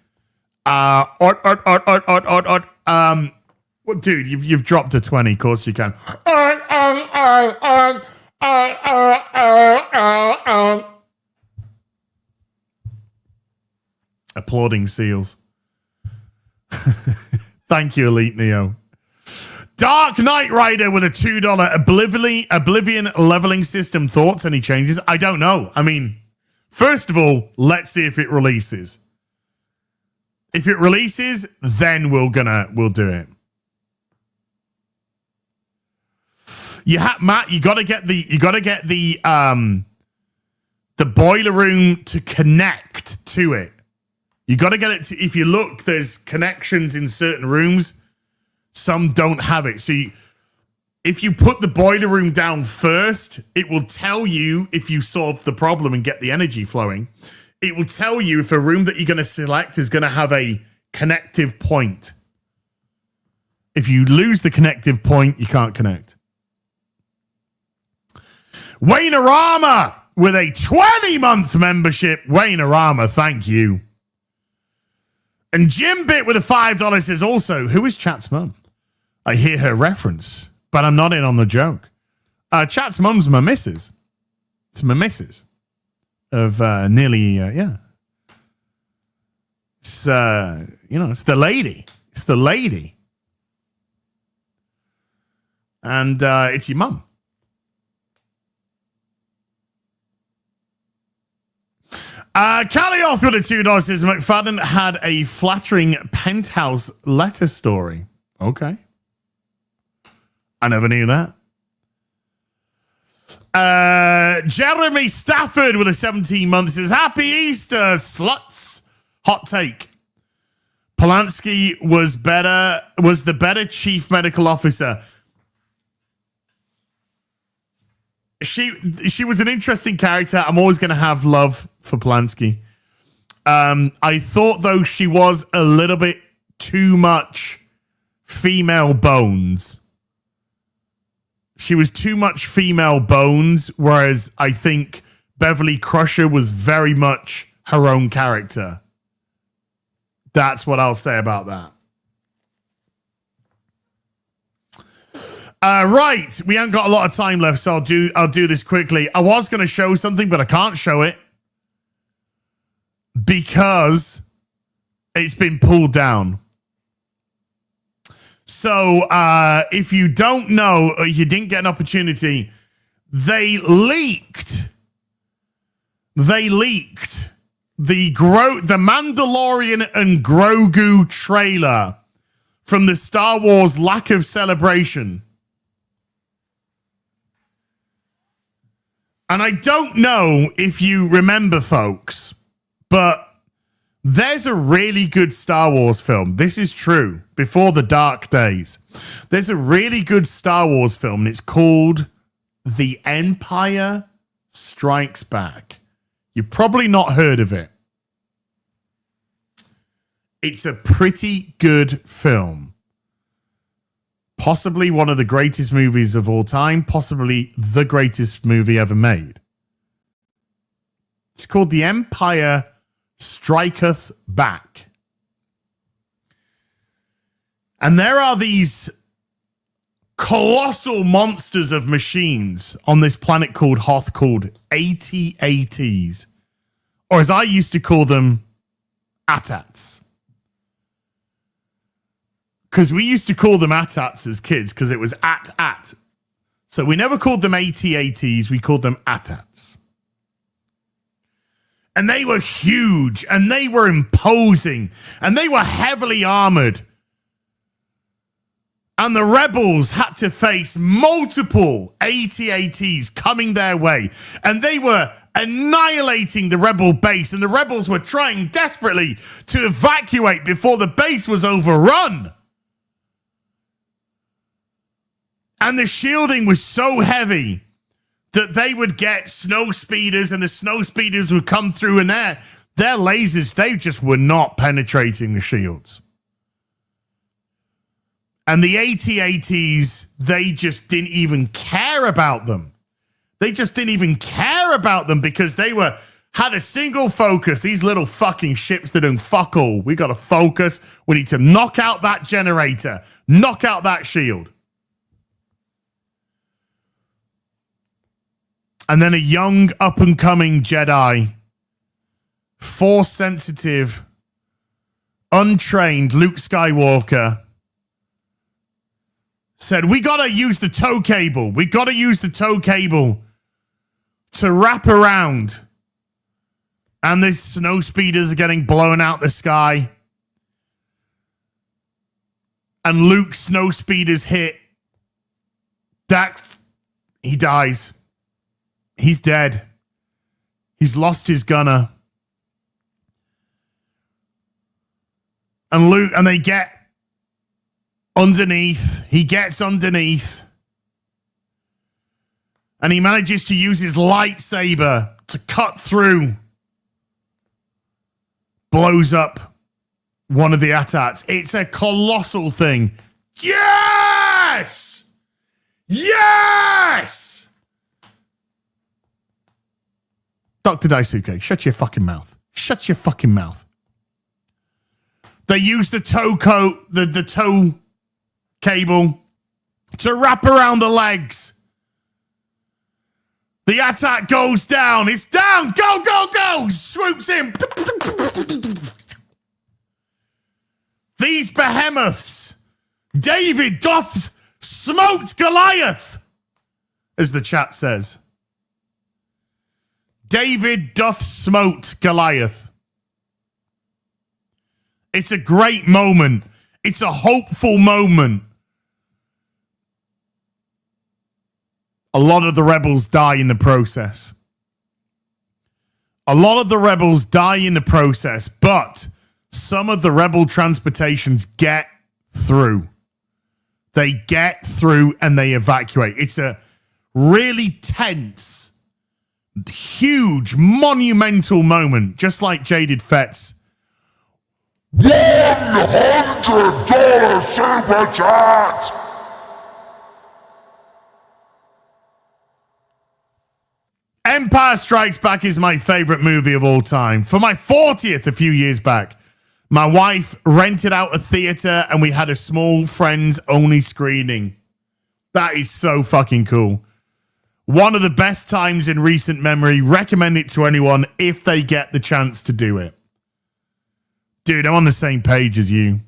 S4: Dude, you've dropped a 20. Of course you can. Applauding seals. Thank you, Elite Neo. Dark Knight Rider with a $2 Oblivion leveling system. Thoughts? Any changes? I don't know. I mean, first of all, let's see if it releases. If it releases, then we'll do it. Matt, you gotta get the boiler room to connect to it. You gotta get it to, if you look, there's connections in certain rooms. Some don't have it. So if you put the boiler room down first, it will tell you if you solve the problem and get the energy flowing. it will tell you if a room that you're going to select is going to have a connective point. If you lose the connective point, you can't connect. Wayne-orama with a 20-month membership. Wayne-orama, thank you. And Jim Bit with a $5 says also, who is Chat's mum? I hear her reference, but I'm not in on the joke. Chat's mum's my missus. It's my missus of nearly, yeah. It's, it's the lady. It's the lady. And it's your mum. Callie Oth with a $2 says McFadden had a flattering penthouse letter story. Okay. I never knew that. Jeremy Stafford with a 17-month says, Happy Easter, sluts. Hot take. Polanski was the better chief medical officer. She was an interesting character. I'm always going to have love for Polanski. I thought, though, she was a little bit too much female bones. She was too much female bones, whereas I think Beverly Crusher was very much her own character. That's what I'll say about that. Right, we haven't got a lot of time left, so I'll do this quickly. I was going to show something, but I can't show it because it's been pulled down. So if you don't know, or you didn't get an opportunity, they leaked the Mandalorian and Grogu trailer from the Star Wars Lack of Celebration. And I don't know if you remember, folks, but there's a really good Star Wars film. This is true. Before the dark days. There's a really good Star Wars film, and it's called The Empire Strikes Back. You've probably not heard of it. It's a pretty good film. Possibly one of the greatest movies of all time. Possibly the greatest movie ever made. It's called The Empire Striketh Back. And there are these colossal monsters of machines on this planet called Hoth called AT-ATs. Or as I used to call them, AT-ATs. Because we used to call them AT-ATs as kids because it was AT-AT. So we never called them AT-ATs, we called them AT-ATs. And they were huge, and they were imposing, and they were heavily armored. And the rebels had to face multiple AT-ATs coming their way. And they were annihilating the rebel base, and the rebels were trying desperately to evacuate before the base was overrun. And the shielding was so heavy that they would get snow speeders, and the snow speeders would come through, and their lasers, they just were not penetrating the shields. And the AT-ATs, they just didn't even care about them. They just didn't even care about them because they had a single focus. These little fucking ships that don't fuck all. We got to focus. We need to knock out that generator. Knock out that shield. And then a young, up-and-coming Jedi, Force-sensitive, untrained Luke Skywalker said, we got to use the tow cable. We got to use the tow cable to wrap around. And the snow speeders are getting blown out the sky. And Luke's snow speeders hit. He dies. He's dead. He's lost his gunner. And Luke, and they get underneath. He gets underneath. And he manages to use his lightsaber to cut through blows up one of the AT-ATs. It's a colossal thing. Yes! Yes! Dr. Daisuke, shut your fucking mouth. Shut your fucking mouth. They use the toe cable to wrap around the legs. The AT-AT goes down. It's down. Go, go, go. Swoops in. These behemoths. David doth smote Goliath, as the chat says. David doth smote Goliath. It's a great moment. It's a hopeful moment. A lot of the rebels die in the process. A lot of the rebels die in the process, but some of the rebel transportations get through. They get through and they evacuate. It's a really tense, huge, monumental moment, just like Jaded Fett's
S5: $100 super chat.
S4: Empire Strikes Back is my favorite movie of all time. For my 40th a few years back, my wife rented out a theater and we had a small friends-only screening. That is so fucking cool. One of the best times in recent memory. Recommend it to anyone if they get the chance to do it. Dude, I'm on the same page as you.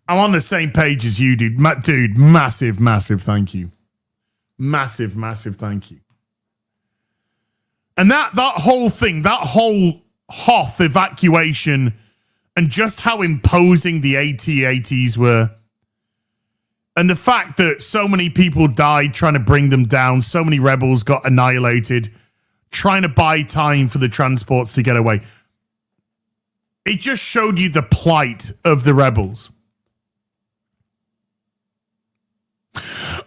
S4: I'm on the same page as you, dude. Dude, massive, massive thank you. Massive, massive thank you. And that whole thing, that whole Hoth evacuation, and just how imposing the AT-ATs were, and the fact that so many people died trying to bring them down, so many rebels got annihilated, trying to buy time for the transports to get away. It just showed you the plight of the rebels.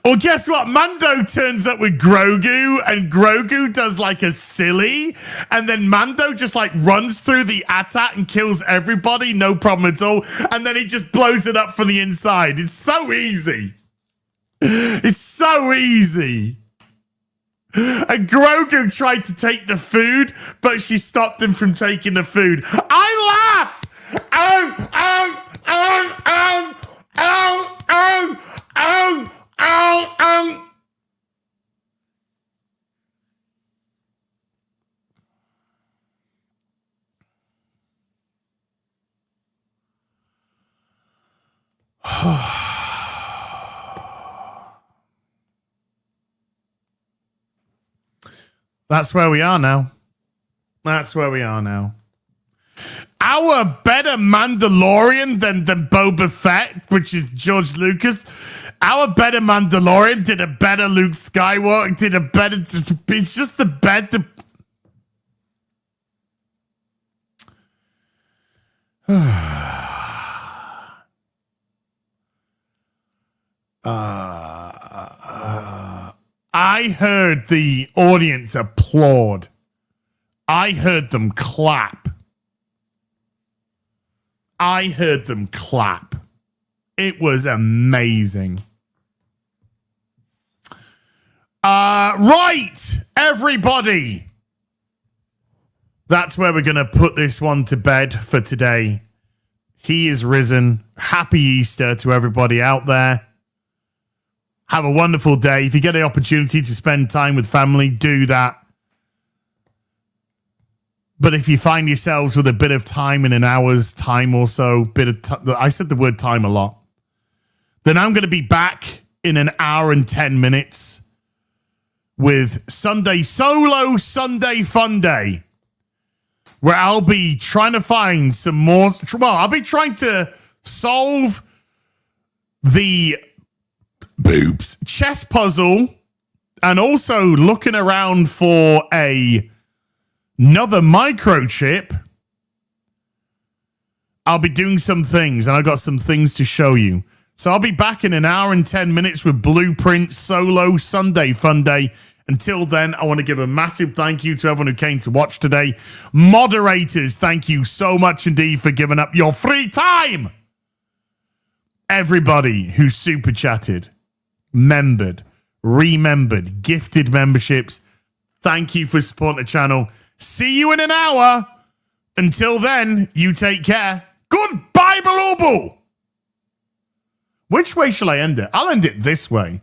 S4: Or guess what? Mando turns up with Grogu, and Grogu does like a silly, and then Mando just like runs through the AT-AT and kills everybody, no problem at all, and then he just blows it up from the inside. It's so easy. It's so easy. And Grogu tried to take the food, but she stopped him from taking the food. I laughed! That's where we are now. That's where we are now. Our better Mandalorian than Boba Fett, which is George Lucas. Our better Mandalorian did a better Luke Skywalker, did a better... It's just the better... I heard the audience applaud. I heard them clap. I heard them clap. It was amazing. Right, everybody. That's where we're going to put this one to bed for today. He is risen. Happy Easter to everybody out there. Have a wonderful day. If you get the opportunity to spend time with family, do that. But if you find yourselves with a bit of time in an hour's time or so, I said the word time a lot, then I'm going to be back in an hour and 10 minutes with Sunday Solo Sunday Fun Day, where I'll be trying to find some more. Well, I'll be trying to solve the boobs chess puzzle and also looking around for another microchip. I'll be doing some things, and I've got some things to show you. So I'll be back in an hour and 10 minutes with Blueprint Solo Sunday Fun Day. Until then, I want to give a massive thank you to everyone who came to watch today. Moderators, thank you so much indeed for giving up your free time. Everybody who super chatted, membered, remembered, gifted memberships, thank you for supporting the channel. See you in an hour. Until then, you take care. Goodbye, Balooble. Which way shall I end it? I'll end it this way.